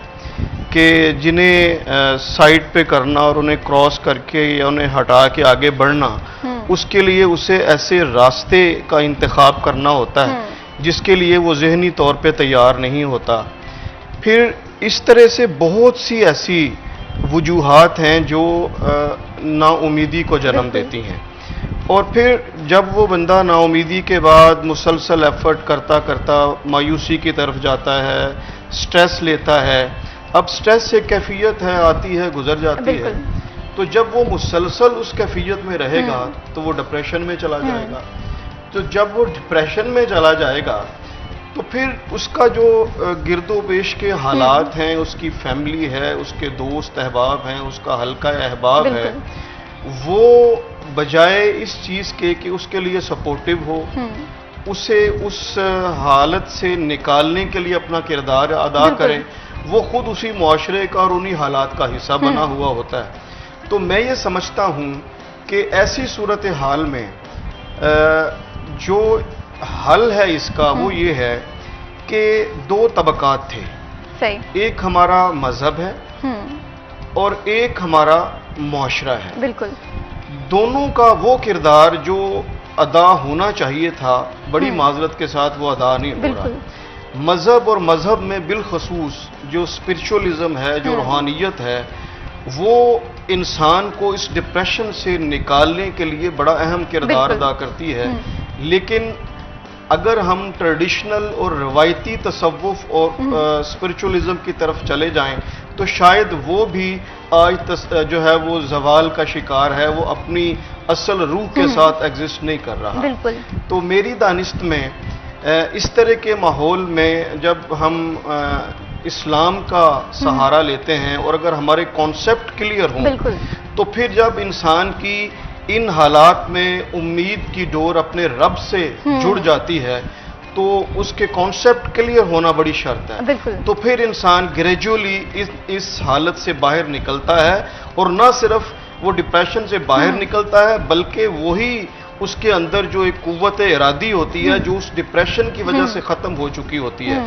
कि जिन्हें साइड पे करना और उन्हें क्रॉस करके या उन्हें हटा के आगे बढ़ना, उसके लिए उसे ऐसे रास्ते का इंतखाब करना होता है जिसके लिए वो ज़हनी तौर पे तैयार नहीं होता। फिर इस तरह से बहुत सी ऐसी वजूहात हैं जो नाउमीदी को जन्म देती हैं। और फिर जब वो बंदा नाउमीदी के बाद मुसलसल एफर्ट करता करता मायूसी की तरफ जाता है, स्ट्रेस लेता है। अब स्ट्रेस से कैफियत है, आती है, गुजर जाती है। तो जब वो मुसलसल उस कैफियत में रहेगा तो वो डिप्रेशन में चला जाएगा। तो जब वो डिप्रेशन में चला जाएगा तो फिर उसका जो गिरदोपेश के हालात हैं, उसकी फैमिली है, उसके दोस्त अहबाब हैं, उसका हल्का अहबाब है, वो बजाय इस चीज़ के कि उसके लिए सपोर्टिव हो, उसे उस हालत से निकालने के लिए अपना किरदार अदा करे, वो खुद उसी मुआशरे का और उन्हीं हालात का हिस्सा बना हुआ होता है। तो मैं ये समझता हूँ कि ऐसी सूरत हाल में जो हल है इसका वो ये है कि दो तबकात थे। सही। एक हमारा मजहब है और एक हमारा मुआशरा है। बिल्कुल। दोनों का वो किरदार जो अदा होना चाहिए था, बड़ी माजरत के साथ वो अदा नहीं हो रहा। मजहब और मजहब में बिलखसूस जो स्पिरिचुअलिज्म है, जो रूहानियत है, वो इंसान को इस डिप्रेशन से निकालने के लिए बड़ा अहम किरदार अदा करती है। लेकिन अगर हम ट्रेडिशनल और रवायती तसव्वुफ और स्पिरिचुअलिज्म की तरफ चले जाएं तो शायद वो भी आज जो है वो जवाल का शिकार है, वो अपनी असल रूह के साथ एग्जिस्ट नहीं कर रहा। बिल्कुल। तो मेरी दानिस्त में इस तरह के माहौल में जब हम इस्लाम का सहारा लेते हैं और अगर हमारे कॉन्सेप्ट क्लियर हों तो फिर जब इंसान की इन हालात में उम्मीद की डोर अपने रब से जुड़ जाती है तो उसके कॉन्सेप्ट क्लियर होना बड़ी शर्त है। तो फिर इंसान ग्रेजुअली इस हालत से बाहर निकलता है और न सिर्फ वो डिप्रेशन से बाहर निकलता है बल्कि वही उसके अंदर जो एक कुव्वत इरादी होती है जो उस डिप्रेशन की वजह से खत्म हो चुकी होती है,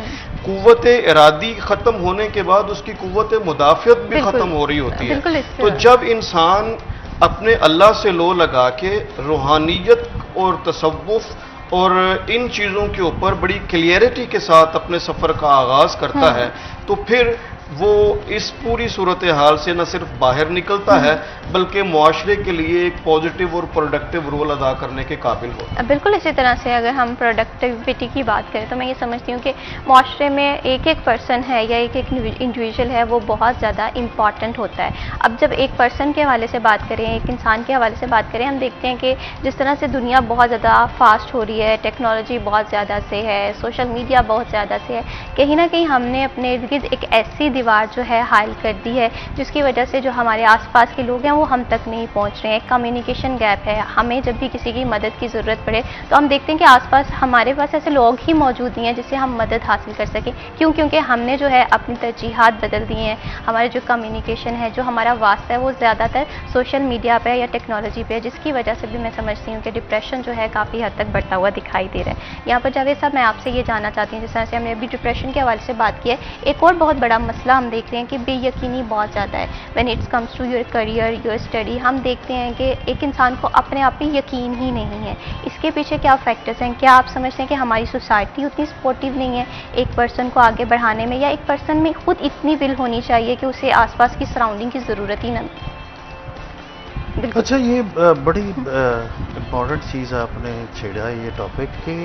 कुव्वत इरादी खत्म होने के बाद उसकी कुव्वत मुदाफियत भी खत्म हो रही होती है। तो जब इंसान अपने अल्लाह से लो लगा के रूहानियत और तसव्वुफ और इन चीज़ों के ऊपर बड़ी क्लियरिटी के साथ अपने सफ़र का आगाज़ करता है, तो फिर वो इस पूरी सूरत हाल से न सिर्फ बाहर निकलता है बल्कि मुआशरे के लिए एक पॉजिटिव और प्रोडक्टिव रोल अदा करने के काबिल हो। बिल्कुल इसी तरह से अगर हम प्रोडक्टिविटी की बात करें तो मैं ये समझती हूँ कि मुआशरे में एक एक पर्सन है या एक एक इंडिविजुअल है वो बहुत ज़्यादा इम्पॉर्टेंट होता है। अब जब एक पर्सन के हवाले से बात करें, एक इंसान के हवाले से बात करें, हम देखते हैं कि जिस तरह से दुनिया बहुत ज़्यादा फास्ट हो रही है, टेक्नोलॉजी बहुत ज़्यादा से है, सोशल मीडिया बहुत ज़्यादा से है, कहीं ना कहीं हमने अपने इर्द गिर्द एक ऐसी दीवार जो है हाइल कर दी है जिसकी वजह से जो हमारे आसपास के लोग हैं वो हम तक नहीं पहुंच रहे हैं। कम्युनिकेशन गैप है। हमें जब भी किसी की मदद की ज़रूरत पड़े तो हम देखते हैं कि आसपास हमारे पास ऐसे लोग ही मौजूद नहीं हैं जिससे हम मदद हासिल कर सकें। क्यों? क्योंकि हमने जो है अपनी तरजीहात बदल दी हैं। हमारे जो कम्युनिकेशन है, जो हमारा वास्ता है वो ज़्यादातर सोशल मीडिया पर या टेक्नोलॉजी पर है, जिसकी वजह से भी मैं समझती हूँ कि डिप्रेशन जो है काफ़ी हद तक बढ़ता हुआ दिखाई दे रहा है। यहाँ पर जावेद साहब, मैं आपसे ये जानना चाहती हूँ, जिस तरह से हमने अभी डिप्रेशन के हवाले से बात की है, एक और बहुत बड़ा मसला हम देख रहे हैं कि बेयकीनी बहुत ज़्यादा है। When it's comes to your career, your study, हम देखते हैं कि एक इंसान को अपने आप पे यकीन ही नहीं है। इसके पीछे क्या फैक्टर्स हैं? क्या आप समझते हैं कि हमारी सोसाइटी उतनी सपोर्टिव नहीं है एक पर्सन को आगे बढ़ाने में, या एक पर्सन में खुद इतनी विल होनी चाहिए कि उसे आसपास की सराउंडिंग की ज़रूरत ही ना? अच्छा, ये बड़ी इम्पॉर्टेंट चीज़ आपने छेड़ा ये टॉपिक कि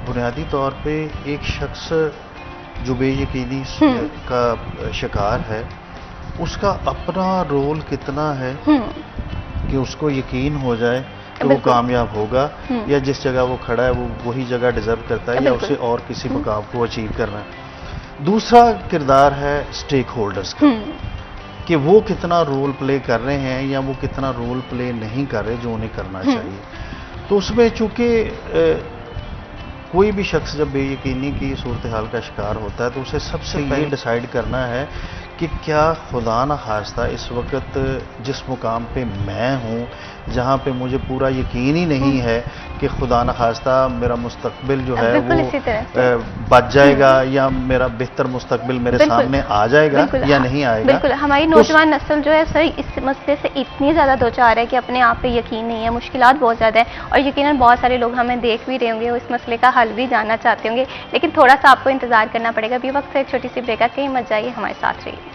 बुनियादी तौर पे एक शख्स जो बेयकीनी का शिकार है उसका अपना रोल कितना है कि उसको यकीन हो जाए कि वो कामयाब होगा या जिस जगह वो खड़ा है वो वही जगह डिजर्व करता है या उसे और किसी मुकाम को अचीव करना है। दूसरा किरदार है स्टेक होल्डर्स का कि वो कितना रोल प्ले कर रहे हैं या वो कितना रोल प्ले नहीं कर रहे जो उन्हें करना चाहिए। तो उसमें चूंकि कोई भी शख्स जब बेयकीनी की सूरत हाल का शिकार होता है तो उसे सबसे पहले डिसाइड करना है कि क्या खुदा न खास्ता इस वक्त जिस मुकाम पे मैं हूँ, जहाँ पे मुझे पूरा यकीन ही नहीं है कि खुदा न खास्ता मेरा मुस्तकबिल जो है वो बच जाएगा या मेरा बेहतर मुस्तकबिल मेरे सामने आ जाएगा या नहीं आएगा। बिल्कुल, हमारी नौजवान नस्ल जो है सर इस मसले से इतनी ज़्यादा दो चार है कि अपने आप पे यकीन नहीं है, मुश्किलात बहुत ज़्यादा है और यकीनन बहुत सारे लोग हमें देख भी रहे होंगे, इस मसले का हल भी जानना चाहते होंगे, लेकिन थोड़ा सा आपको इंतजार करना पड़ेगा। अभी वक्त से एक छोटी सी ब्रेक है, कहीं मत जाइए, हमारे साथ रहिए।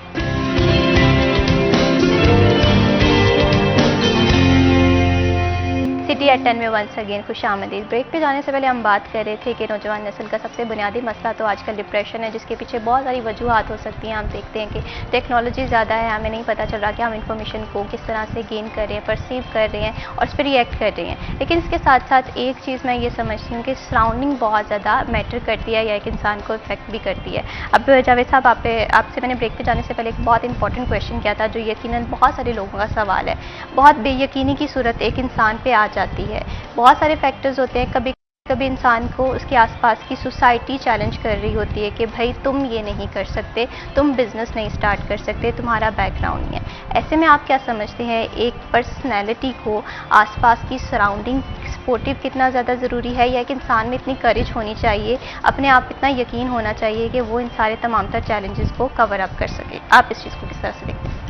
सिटी एट 10 में वंस अगेन खुश आमदीद। ब्रेक पे जाने से पहले हम बात कर रहे थे कि नौजवान नस्ल का सबसे बुनियादी मसला तो आजकल डिप्रेशन है, जिसके पीछे बहुत सारी वजूहात हो सकती हैं। हम देखते हैं कि टेक्नोलॉजी ज़्यादा है, हमें नहीं पता चल रहा कि हम इंफॉर्मेशन को किस तरह से गेन कर रहे हैं, परसीव कर रहे हैं और उस पर रिएक्ट कर रहे हैं। लेकिन इसके साथ साथ एक चीज़ मैं ये समझती हूँ कि सराउंडिंग बहुत ज़्यादा मैटर करती है या एक इंसान को इफेक्ट भी करती है। अब जावेद साहब, आपसे मैंने ब्रेक पे जाने से पहले एक बहुत इंपॉर्टेंट क्वेश्चन किया था जो यकीनन बहुत सारे लोगों का सवाल है। बहुत बेयकीनी की सूरत एक इंसान पे आ जाती है, बहुत सारे फैक्टर्स होते हैं। कभी कभी इंसान को उसके आसपास की सोसाइटी चैलेंज कर रही होती है कि भाई तुम ये नहीं कर सकते, तुम बिजनेस नहीं स्टार्ट कर सकते, तुम्हारा बैकग्राउंड नहीं है। ऐसे में आप क्या समझते हैं एक पर्सनैलिटी को आसपास की सराउंडिंग सपोर्टिव कितना ज़्यादा ज़रूरी है, या एक इंसान में इतनी करेज होनी चाहिए, अपने आप इतना यकीन होना चाहिए कि वो इन सारे तमाम तर चैलेंजेस को कवर अप कर सके? आप इस चीज़ को किस तरह से देखते हैं?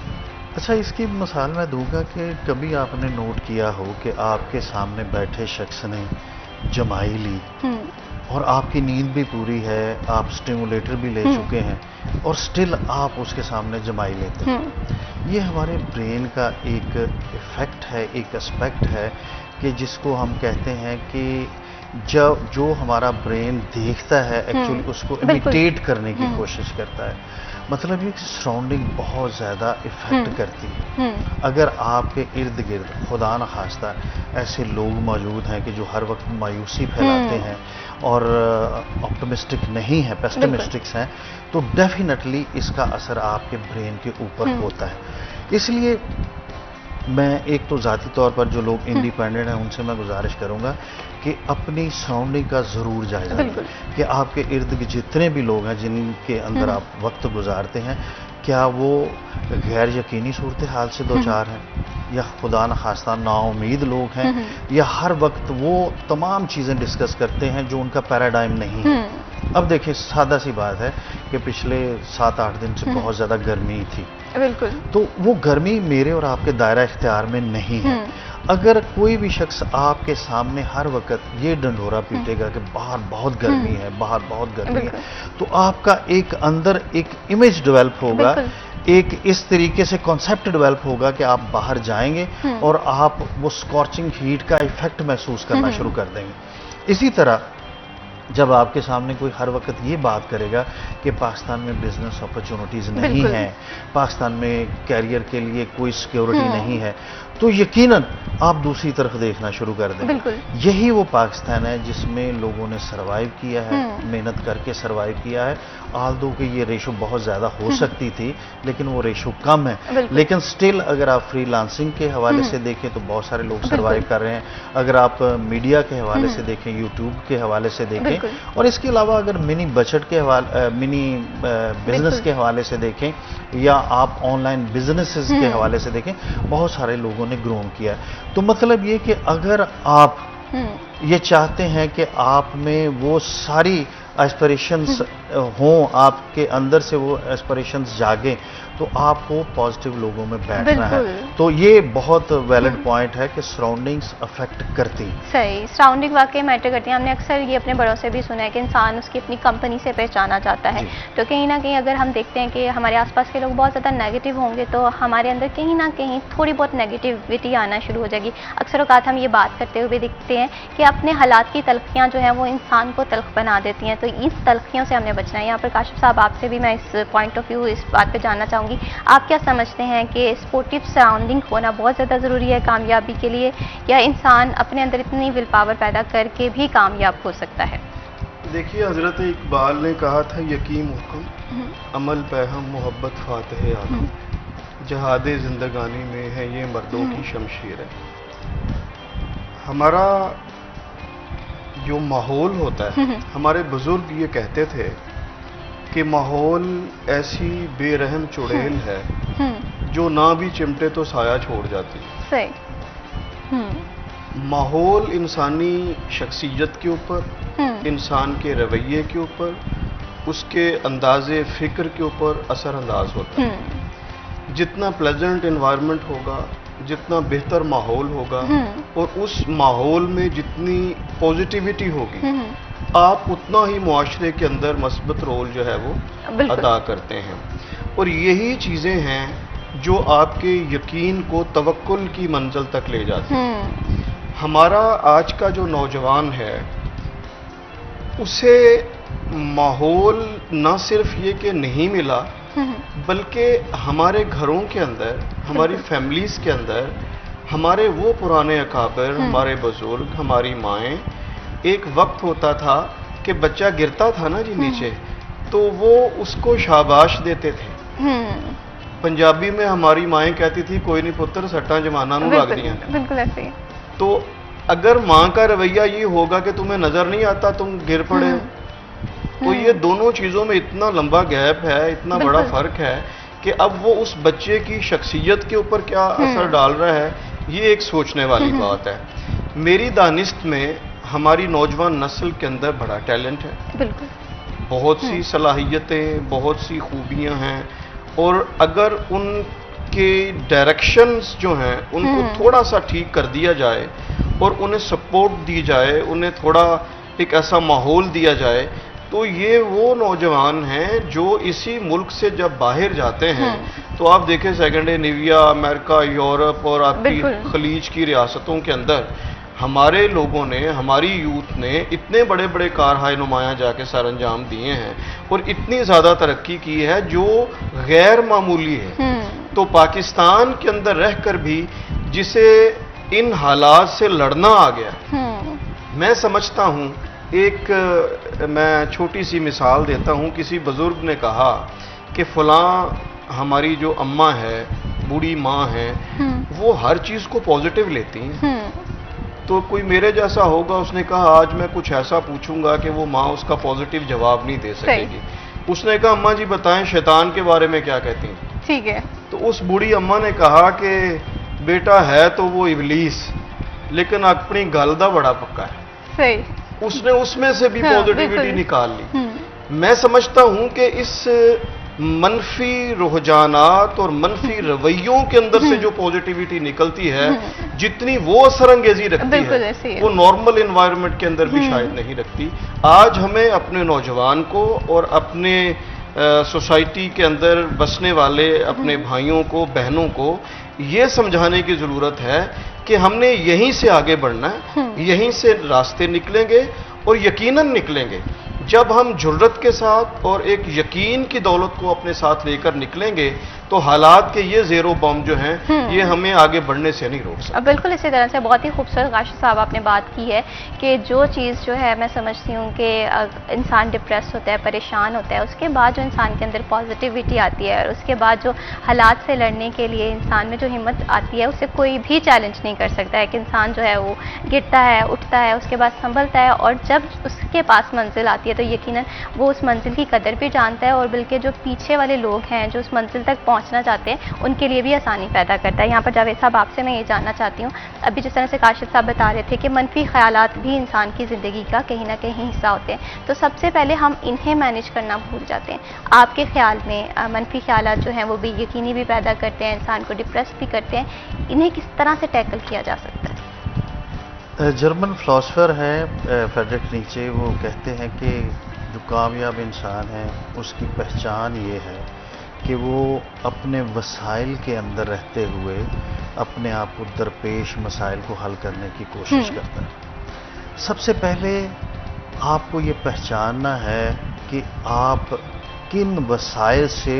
अच्छा, इसकी मिसाल मैं दूंगा कि कभी आपने नोट किया हो कि आपके सामने बैठे शख्स ने जमाई ली और आपकी नींद भी पूरी है, आप स्टिमुलेटर भी ले चुके हैं और स्टिल आप उसके सामने जमाई लेते हैं। ये हमारे ब्रेन का एक इफेक्ट है, एक एस्पेक्ट है कि जिसको हम कहते हैं कि जब जो हमारा ब्रेन देखता है एक्चुअली उसको इमिटेट करने की कोशिश करता है। मतलब ये सराउंडिंग बहुत ज़्यादा इफेक्ट करती है। अगर आपके इर्द गिर्द खुदा न खास्ता ऐसे लोग मौजूद हैं कि जो हर वक्त मायूसी फैलाते हैं और ऑप्टिमिस्टिक नहीं है, पेसिमिस्टिक्स हैं, तो डेफिनेटली इसका असर आपके ब्रेन के ऊपर होता है। इसलिए मैं एक तो ज़ाती तौर पर जो लोग इंडिपेंडेंट हैं उनसे मैं गुजारिश करूंगा कि अपनी सराउंडिंग का ज़रूर जायजा लें कि आपके इर्द गिर्द जितने भी लोग हैं जिनके अंदर आप वक्त गुजारते हैं, क्या वो गैर यकीनी सूरत हाल से दो चार हैं, या खुदा न खास्ता नाउमीद लोग हैं, या हर वक्त वो तमाम चीज़ें डिस्कस करते हैं जो उनका पैराडाइम नहीं है। अब देखिए, सादा सी बात है कि पिछले 7-8 दिन से बहुत ज़्यादा गर्मी थी, बिल्कुल, तो वो गर्मी मेरे और आपके दायरा इख्तियार में नहीं है। अगर कोई भी शख्स आपके सामने हर वक्त ये डंडोरा पीटेगा कि बाहर बहुत गर्मी है, बाहर बहुत गर्मी है, तो आपका एक अंदर एक इमेज डेवलप होगा, एक इस तरीके से कॉन्सेप्ट डेवलप होगा कि आप बाहर जाएंगे और आप वो स्कॉर्चिंग हीट का इफेक्ट महसूस करना शुरू कर देंगे। इसी तरह जब आपके सामने कोई हर वक्त ये बात करेगा कि पाकिस्तान में बिजनेस अपॉर्चुनिटीज़ नहीं है, पाकिस्तान में कैरियर के लिए कोई सिक्योरिटी नहीं है, तो यकीनन आप दूसरी तरफ देखना शुरू कर देंगे। यही वो पाकिस्तान है जिसमें लोगों ने सरवाइव किया है, मेहनत करके सरवाइव किया है। आल दो कि ये रेशो बहुत ज़्यादा हो सकती थी, लेकिन वो रेशो कम है। लेकिन स्टिल अगर आप फ्रीलांसिंग के हवाले से देखें तो बहुत सारे लोग सरवाइव कर रहे हैं। अगर आप मीडिया के हवाले से देखें, यूट्यूब के हवाले से देखें, और इसके अलावा अगर मिनी बजट के हवाले, मिनी बिजनेस के हवाले से देखें, या आप ऑनलाइन बिजनेसेस के हवाले से देखें, बहुत सारे लोगों ने ग्रो किया है। तो मतलब ये कि अगर आप ये चाहते हैं कि आप में वो सारी एस्पिरेशंस हों, आपके अंदर से वो एस्पिरेशंस जागे, तो आपको पॉजिटिव लोगों में बैठना है। तो ये बहुत वैलिड पॉइंट है कि सराउंडिंग्स अफेक्ट करती। सही, सराउंडिंग वाकई मैटर करती है। हमने अक्सर ये अपने बड़ों से भी सुना है कि इंसान उसकी अपनी कंपनी से पहचाना जाता है। तो कहीं ना कहीं अगर हम देखते हैं कि हमारे आसपास के लोग बहुत ज़्यादा नेगेटिव होंगे, तो हमारे अंदर कहीं ना कहीं थोड़ी बहुत नेगेटिविटी आना शुरू हो जाएगी। अक्सर औकात हम ये बात करते हुए देखते हैं कि अपने हालात की तलखियाँ जो हैं वो इंसान को तल्ख बना देती हैं। तो इस तलखियों से हमने बचना है। यहाँ पर काशिफ साहब, आपसे भी मैं इस पॉइंट ऑफ व्यू, इस बात पर जानना चाहूँगी, आप क्या समझते हैं कि स्पोर्टिव सराउंडिंग होना बहुत ज़्यादा ज़रूरी है कामयाबी के लिए, या इंसान अपने अंदर इतनी विल पावर पैदा करके भी कामयाब हो सकता है? देखिए, हजरत इकबाल ने कहा था, यकीम हुक्म अमल पैहम मोहब्बत फातह आलम, जहादे जिंदगानी में है ये मर्दों की शमशीर है। हमारा जो माहौल होता है, हमारे बुजुर्ग ये कहते थे कि माहौल ऐसी बेरहम चुड़ैल है जो ना भी चिमटे तो साया छोड़ जाती है। सही। माहौल इंसानी शख्सियत के ऊपर, इंसान के रवैये के ऊपर, उसके अंदाज़े फ़िक्र के ऊपर असर अंदाज होता है। जितना प्लेजेंट एनवायरनमेंट होगा, जितना बेहतर माहौल होगा, और उस माहौल में जितनी पॉजिटिविटी होगी, आप उतना ही मुआशरे के अंदर मस्बत रोल जो है वो अदा करते हैं। और यही चीज़ें हैं जो आपके यकीन को तवक्कुल की मंजिल तक ले जाती हैं। हमारा आज का जो नौजवान है, उसे माहौल न सिर्फ ये कि नहीं मिला, बल्कि हमारे घरों के अंदर, हमारी फैमिलीज़ के अंदर, हमारे वो पुराने अकाबर, हमारे बुजुर्ग, हमारी माएँ, एक वक्त होता था कि बच्चा गिरता था ना जी नीचे, तो वो उसको शाबाश देते थे। पंजाबी में हमारी माएँ कहती थी, कोई नहीं पुत्र सट्टा जमाना नू लग दियां। बिल्कुल ऐसे ही। तो अगर माँ का रवैया ये होगा कि तुम्हें नजर नहीं आता, तुम गिर पड़े, तो ये दोनों चीजों में इतना लंबा गैप है, इतना बड़ा फर्क है कि अब वो उस बच्चे की शख्सियत के ऊपर क्या असर डाल रहा है, ये एक सोचने वाली बात है। मेरी दानिस्त में हमारी नौजवान नस्ल के अंदर बड़ा टैलेंट है, बिल्कुल, बहुत सी सलाहियतें, बहुत सी खूबियां हैं, और अगर उनके डायरेक्शंस जो हैं उनको थोड़ा सा ठीक कर दिया जाए और उन्हें सपोर्ट दी जाए, उन्हें थोड़ा एक ऐसा माहौल दिया जाए, तो ये वो नौजवान हैं जो इसी मुल्क से जब बाहर जाते हैं, तो आप देखें स्कैंडिनेविया, अमेरिका, यूरोप और आपकी खलीज की रियासतों के अंदर हमारे लोगों ने, हमारी यूथ ने इतने बड़े बड़े कारहाय नुमाया जाके सर अंजाम दिए हैं और इतनी ज़्यादा तरक्की की है जो गैर मामूली है। तो पाकिस्तान के अंदर रहकर भी जिसे इन हालात से लड़ना आ गया, मैं समझता हूँ, मैं छोटी सी मिसाल देता हूँ। किसी बुजुर्ग ने कहा कि फलां हमारी जो अम्मा है, बूढ़ी माँ है, वो हर चीज़ को पॉजिटिव लेती हैं। तो कोई मेरे जैसा होगा, उसने कहा आज मैं कुछ ऐसा पूछूंगा कि वो माँ उसका पॉजिटिव जवाब नहीं दे सकेगी। उसने कहा अम्मा जी बताएं शैतान के बारे में क्या कहती हैं। ठीक है। तो उस बूढ़ी अम्मा ने कहा कि बेटा है तो वो इबलीस, लेकिन अपनी गल दा बड़ा पक्का है। सही। उसने उसमें से भी हाँ, पॉजिटिविटी बिल्कुल। निकाल ली। मैं समझता हूं कि इस मनफी रुझानात और मनफी रवैयों के अंदर से जो पॉजिटिविटी निकलती है, जितनी वो असर अंगेजी रखती बिल्कुल ऐसे ही है, है। वो नॉर्मल एनवायरनमेंट के अंदर भी शायद नहीं रखती। आज हमें अपने नौजवान को और अपने सोसाइटी के अंदर बसने वाले अपने भाइयों को, बहनों को ये समझाने की जरूरत है कि हमने यहीं से आगे बढ़ना है, यहीं से रास्ते निकलेंगे और यकीनन निकलेंगे। जब हम जुर्रत के साथ और एक यकीन की दौलत को अपने साथ लेकर निकलेंगे तो हालात के ये ज़ेरो बम जो हैं ये हमें आगे बढ़ने से नहीं रोक सकते। बिल्कुल इसी तरह से बहुत ही खूबसूरत काशिफ साहब आपने बात की है कि जो चीज़ जो है मैं समझती हूँ कि इंसान डिप्रेस होता है, परेशान होता है, उसके बाद जो इंसान के अंदर पॉजिटिविटी आती है और उसके बाद जो हालात से लड़ने के लिए इंसान में जो हिम्मत आती है उसे कोई भी चैलेंज नहीं कर सकता है कि इंसान जो है वो गिरता है, उठता है, उसके बाद संभलता है और जब उसके पास मंजिल आती है तो यकीनन वो उस मंजिल की कदर भी जानता है और बल्कि जो पीछे वाले लोग हैं जो उस मंजिल तक पहुंचना चाहते हैं उनके लिए भी आसानी पैदा करता है। यहाँ पर जावेद साहब आपसे मैं ये जानना चाहती हूँ, अभी जिस तरह से काशिफ साहब बता रहे थे कि मनफी ख्यालात भी इंसान की ज़िंदगी का कहीं ना कहीं हिस्सा होते हैं, तो सबसे पहले हम इन्हें मैनेज करना भूल जाते हैं। आपके ख्याल में मनफी ख्यालात जो हैं वो बेयकीनी भी पैदा करते हैं, इंसान को डिप्रेस भी करते हैं, इन्हें किस तरह से टैकल किया जा सकता है? जर्मन फिलोसफर हैं फ्रेडरिक नीचे, वो कहते हैं कि जो कामयाब इंसान है उसकी पहचान ये है कि वो अपने वसाइल के अंदर रहते हुए अपने आप को दरपेश मसाइल को हल करने की कोशिश करता है। सबसे पहले आपको ये पहचानना है कि आप किन वसाइल से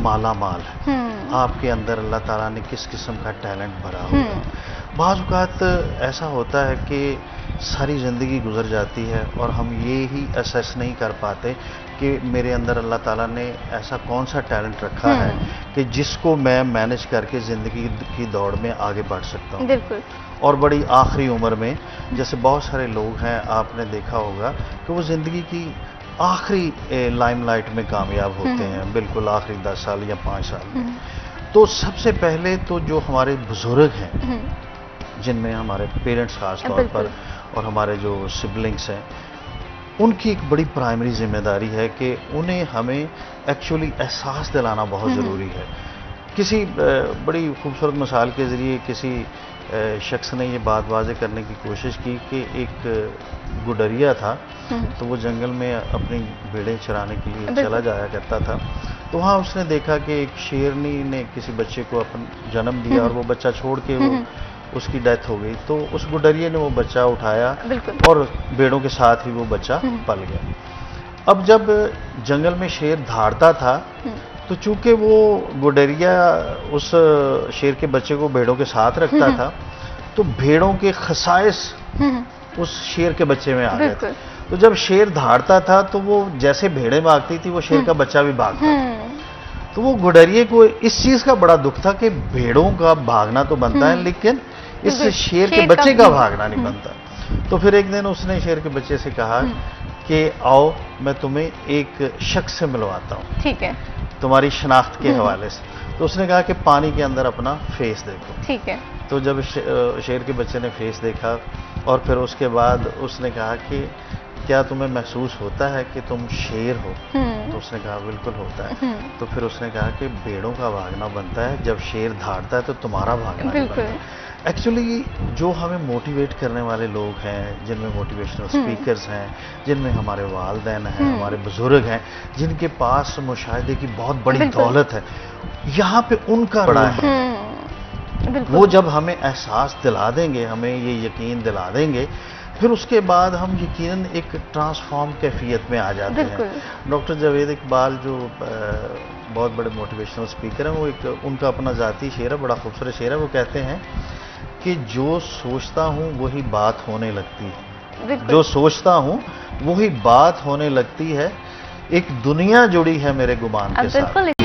माला माल है, आपके अंदर अल्लाह ताला ने किस किस्म का टैलेंट भरा हुआ है। बाज़ औक़ात ऐसा होता है कि सारी ज़िंदगी गुजर जाती है और हम ये ही असेस नहीं कर पाते कि मेरे अंदर अल्लाह ताला ने ऐसा कौन सा टैलेंट रखा है कि जिसको मैं मैनेज करके ज़िंदगी की दौड़ में आगे बढ़ सकता हूँ। बिल्कुल। और बड़ी आखिरी उम्र में जैसे बहुत सारे लोग हैं, आपने देखा होगा कि वो ज़िंदगी की आखिरी लाइमलाइट में कामयाब होते हैं, बिल्कुल आखिरी 10 साल या 5 साल में। तो सबसे पहले तो जो हमारे बुजुर्ग हैं, जिनमें हमारे पेरेंट्स खास तौर पर और हमारे जो सिबलिंग्स हैं, उनकी एक बड़ी प्राइमरी जिम्मेदारी है कि उन्हें हमें एक्चुअली एहसास दिलाना बहुत ज़रूरी है। किसी बड़ी खूबसूरत मिसाल के ज़रिए किसी शख्स ने ये बात वाज़े करने की कोशिश की कि एक गुडरिया था, तो वो जंगल में अपनी भेड़ें चराने के लिए चला जाया करता था। तो वहाँ उसने देखा कि एक शेरनी ने किसी बच्चे को अपन जन्म दिया और वो बच्चा छोड़ के वो उसकी डेथ हो गई। तो उस गुडरिये ने वो बच्चा उठाया और भेड़ों के साथ ही वो बच्चा पल गया। अब जब जंगल में शेर धाड़ता था तो चूंकि वो गुडरिया उस शेर के बच्चे को भेड़ों के साथ रखता था, तो भेड़ों के खसाइस उस शेर के बच्चे में आ गए थे। तो जब शेर धाड़ता था तो वो जैसे भेड़ें भागती थी वो शेर का बच्चा भी भागता था। तो वो गुडरिये को इस चीज का बड़ा दुख था कि भेड़ों का भागना तो बनता है लेकिन इस शेर के बच्चे का भागना नहीं बनता। तो फिर एक दिन उसने शेर के बच्चे से कहा कि आओ मैं तुम्हें एक शख्स से मिलवाता हूँ, ठीक है, तुम्हारी शनाख्त के हवाले से। तो उसने कहा कि पानी के अंदर अपना फेस देखो। ठीक है। तो जब शेर के बच्चे ने फेस देखा और फिर उसके बाद उसने कहा कि क्या तुम्हें महसूस होता है कि तुम शेर हो? तो उसने कहा बिल्कुल होता है। तो फिर उसने कहा कि भेड़ों का भागना बनता है, जब शेर धाड़ता है तो तुम्हारा भागना नहीं बनता। एक्चुअली जो हमें मोटिवेट करने वाले लोग हैं, जिनमें मोटिवेशनल स्पीकर्स हैं, जिनमें हमारे वालिदैन हैं, हमारे बुजुर्ग हैं, जिनके पास मुशाहिदे की बहुत बड़ी दौलत है, यहाँ पे उनका बड़ा है। वो जब हमें एहसास दिला देंगे, हमें ये यकीन दिला देंगे, फिर उसके बाद हम यकीनन एक ट्रांसफॉर्म कैफियत में आ जाते हैं। डॉक्टर जावेद इकबाल जो बहुत बड़े मोटिवेशनल स्पीकर हैं, वो एक उनका अपना ज़ाती शेर है, बड़ा खूबसूरत शेर है। वो कहते हैं कि जो सोचता हूँ वही बात होने लगती है, जो सोचता हूँ वही बात होने लगती है, एक दुनिया जुड़ी है मेरे गुमान के साथ।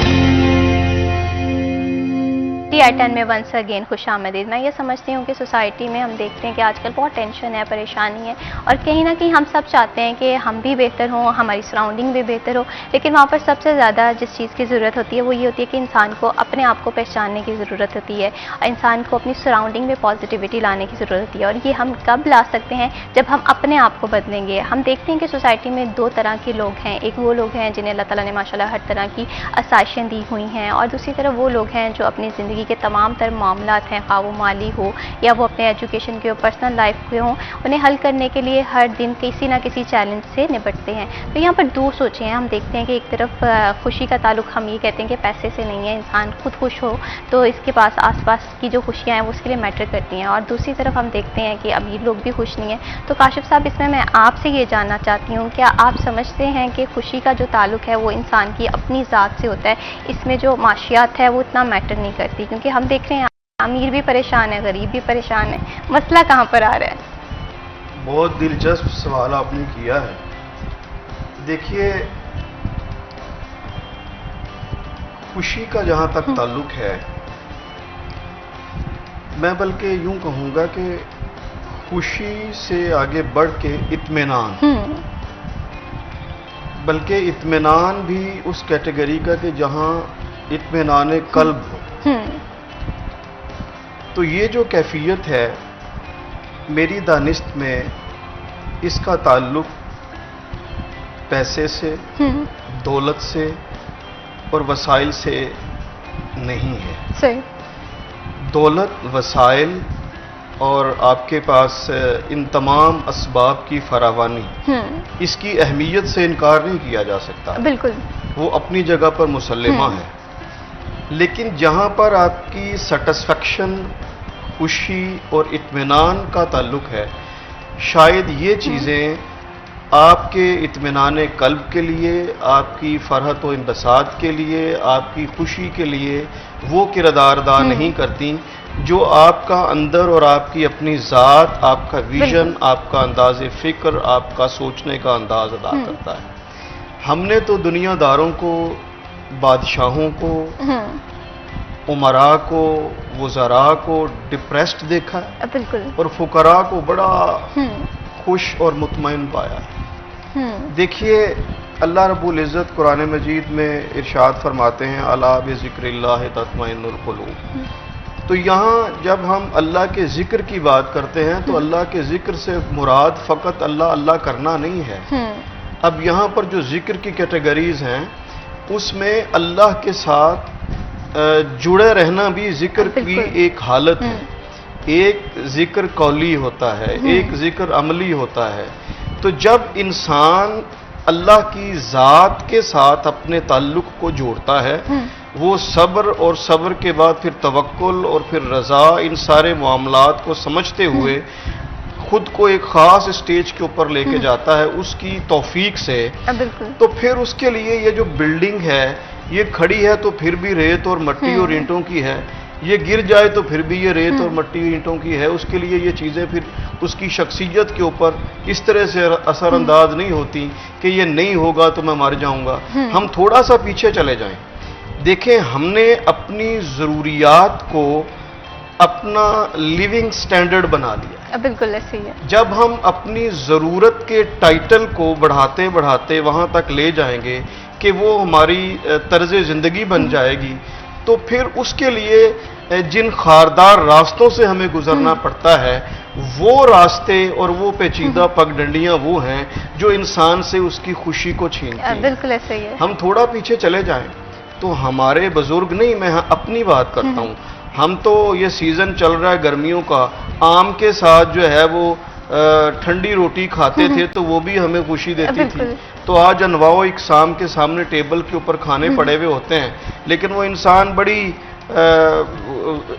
CTI10 में वंस अगेन खुशामदीद। मैं ये समझती हूँ कि सोसाइटी में हम देखते हैं कि आजकल बहुत टेंशन है, परेशानी है, और कहीं ना कहीं हम सब चाहते हैं कि हम भी बेहतर हों, हमारी सराउंडिंग भी बेहतर हो, लेकिन वहाँ पर सबसे ज़्यादा जिस चीज़ की ज़रूरत होती है वो ये होती है कि इंसान को अपने आप को पहचानने की ज़रूरत होती है, और इंसान को अपनी सराउंडिंग में पॉजिटिविटी लाने की ज़रूरत होती है। और ये हम कब ला सकते हैं? जब हम अपने आप को बदलेंगे। हम देखते हैं कि सोसाइटी में दो तरह के लोग हैं, एक वो लोग हैं जिन्हें अल्लाह ताला ने माशाल्लाह हर तरह की आसाइशें दी हुई हैं, और दूसरी तरफ वो लोग हैं जो अपनी ज़िंदगी के तमाम तर मामलात हैं, खा वो माली हो या वो अपने एजुकेशन के हो, पर्सनल लाइफ के हों, उन्हें हल करने के लिए हर दिन किसी ना किसी चैलेंज से निपटते हैं। तो यहाँ पर दो सोचें हैं। हम देखते हैं कि एक तरफ खुशी का ताल्लुक हम ये कहते हैं कि पैसे से नहीं है, इंसान खुद खुश हो तो इसके पास आसपास की जो खुशियाँ हैं वो उसके लिए मैटर करती हैं, और दूसरी तरफ हम देखते हैं कि अमीर लोग भी खुश नहीं हैं। तो काशिफ साहब, इसमें मैं आपसे ये जानना चाहती हूँ, क्या आप समझते हैं कि खुशी का जो ताल्लुक है वो इंसान की अपनी ज़ात से होता है, इसमें जो माशियात है वो इतना मैटर नहीं करती? क्योंकि हम देख रहे हैं अमीर भी परेशान है, गरीब भी परेशान है, मसला कहाँ पर आ रहा है? बहुत दिलचस्प सवाल आपने किया है। देखिए, खुशी का जहां तक ताल्लुक है, मैं बल्कि यूं कहूंगा कि खुशी से आगे बढ़ के इत्मीनान, बल्कि इत्मीनान भी उस कैटेगरी का कि जहां इत्मीनान कल्ब हो। तो ये जो कैफियत है, मेरी दानिस्त में इसका ताल्लुक पैसे से, दौलत से और वसाइल से नहीं है। सही। दौलत, वसाइल और आपके पास इन तमाम असबाब की फरावानी, इसकी अहमियत से इनकार नहीं किया जा सकता। बिल्कुल, वो अपनी जगह पर मुसल्लिमा है। लेकिन जहां पर आपकी सेटिस्फेक्शन, खुशी और इत्मीनान का ताल्लुक है, शायद ये चीज़ें आपके इत्मीनान कल्ब के लिए, आपकी फरहत व इंबसात के लिए, आपकी खुशी के लिए वो किरदार अदा नहीं करती जो आपका अंदर और आपकी अपनी ज़ात, आपका विजन, आपका अंदाज़ फ़िक्र, आपका सोचने का अंदाज़ अदा करता है। हमने तो दुनियादारों को, बादशाहों को, उमरा को, वज़रा को डिप्रेस्ड देखा है, बिल्कुल, और फुकरा को बड़ा खुश और मुतमईन पाया है। देखिए, अल्लाह रब्बुल इज़्ज़त कुरान मजीद में इरशाद फरमाते हैं, अला बिज़िक्रिल्लाहि तत्मइन्नुल क़ुलूब। तो यहाँ जब हम अल्लाह के ज़िक्र की बात करते हैं तो अल्लाह के ज़िक्र से मुराद फ़कत अल्लाह अल्लाह करना नहीं है। अब यहाँ पर जो ज़िक्र की कैटेगरीज हैं उसमें अल्लाह के साथ जुड़े रहना भी ज़िक्र की एक हालत है। एक ज़िक्र कौली होता है, एक ज़िक्र अमली होता है। तो जब इंसान अल्लाह की ज़ात के साथ अपने ताल्लुक़ को जोड़ता है, वो सब्र और सब्र के बाद फिर तवक्कुल और फिर रज़ा, इन सारे मामलात को समझते हुए खुद को एक ख़ास स्टेज के ऊपर लेके जाता है उसकी तौफीक से। तो फिर उसके लिए ये जो बिल्डिंग है ये खड़ी है तो फिर भी रेत और मट्टी और ईंटों की है, ये गिर जाए तो फिर भी ये रेत और मट्टी ईंटों की है। उसके लिए ये चीज़ें फिर उसकी शख्सियत के ऊपर इस तरह से असरअंदाज नहीं होती कि ये नहीं होगा तो मैं मर जाऊंगा। हम थोड़ा सा पीछे चले जाएं, देखें हमने अपनी ज़रूरियात को अपना लिविंग स्टैंडर्ड बना लिया। बिल्कुल ऐसे ही है। जब हम अपनी ज़रूरत के टाइटल को बढ़ाते बढ़ाते वहाँ तक ले जाएंगे कि वो हमारी तर्ज ज़िंदगी बन जाएगी, तो फिर उसके लिए जिन खारदार रास्तों से हमें गुजरना पड़ता है वो रास्ते और वो पेचीदा पगडंडियां वो हैं जो इंसान से उसकी खुशी को छीनती हैं। बिल्कुल ऐसे ही है। हम थोड़ा पीछे चले जाएं तो हमारे बुजुर्ग, नहीं मैं अपनी बात करता हूँ, हम तो ये सीज़न चल रहा है गर्मियों का, आम के साथ जो है वो ठंडी रोटी खाते थे तो वो भी हमें खुशी देती थी। तो आज अनवाओ इकसाम के सामने टेबल के ऊपर खाने पड़े हुए होते हैं, लेकिन वो इंसान बड़ी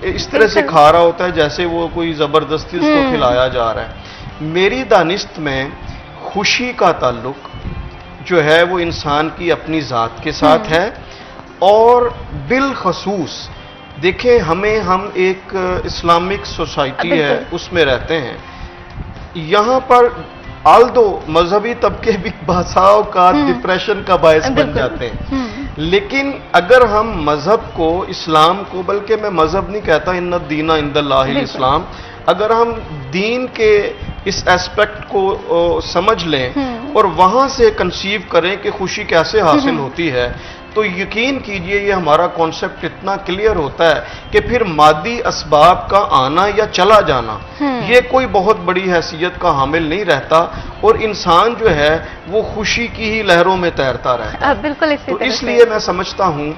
इस तरह से खा रहा होता है जैसे वो कोई ज़बरदस्ती उसको खिलाया जा रहा है। मेरी दानिस्त में खुशी का ताल्लुक जो है वो इंसान की अपनी ज़ात के साथ है, और बिलखसूस देखें हम एक इस्लामिक सोसाइटी है उसमें रहते हैं। यहाँ पर आल्दो मजहबी तबके भी बसाओ का डिप्रेशन का बायस बन जाते हैं, लेकिन अगर हम मजहब को, इस्लाम को, बल्कि मैं मजहब नहीं कहता, इन्ना दीना इंदल्लाहिल इस्लाम, अगर हम दीन के इस एस्पेक्ट को समझ लें और वहां से कंसीव करें कि खुशी कैसे हासिल होती है, तो यकीन कीजिए ये हमारा कॉन्सेप्ट इतना क्लियर होता है कि फिर मादी असबाब का आना या चला जाना ये कोई बहुत बड़ी हैसियत का हामिल नहीं रहता, और इंसान जो है वो खुशी की ही लहरों में तैरता रहता है। बिल्कुल इसी तो तरह से। इसलिए मैं समझता हूं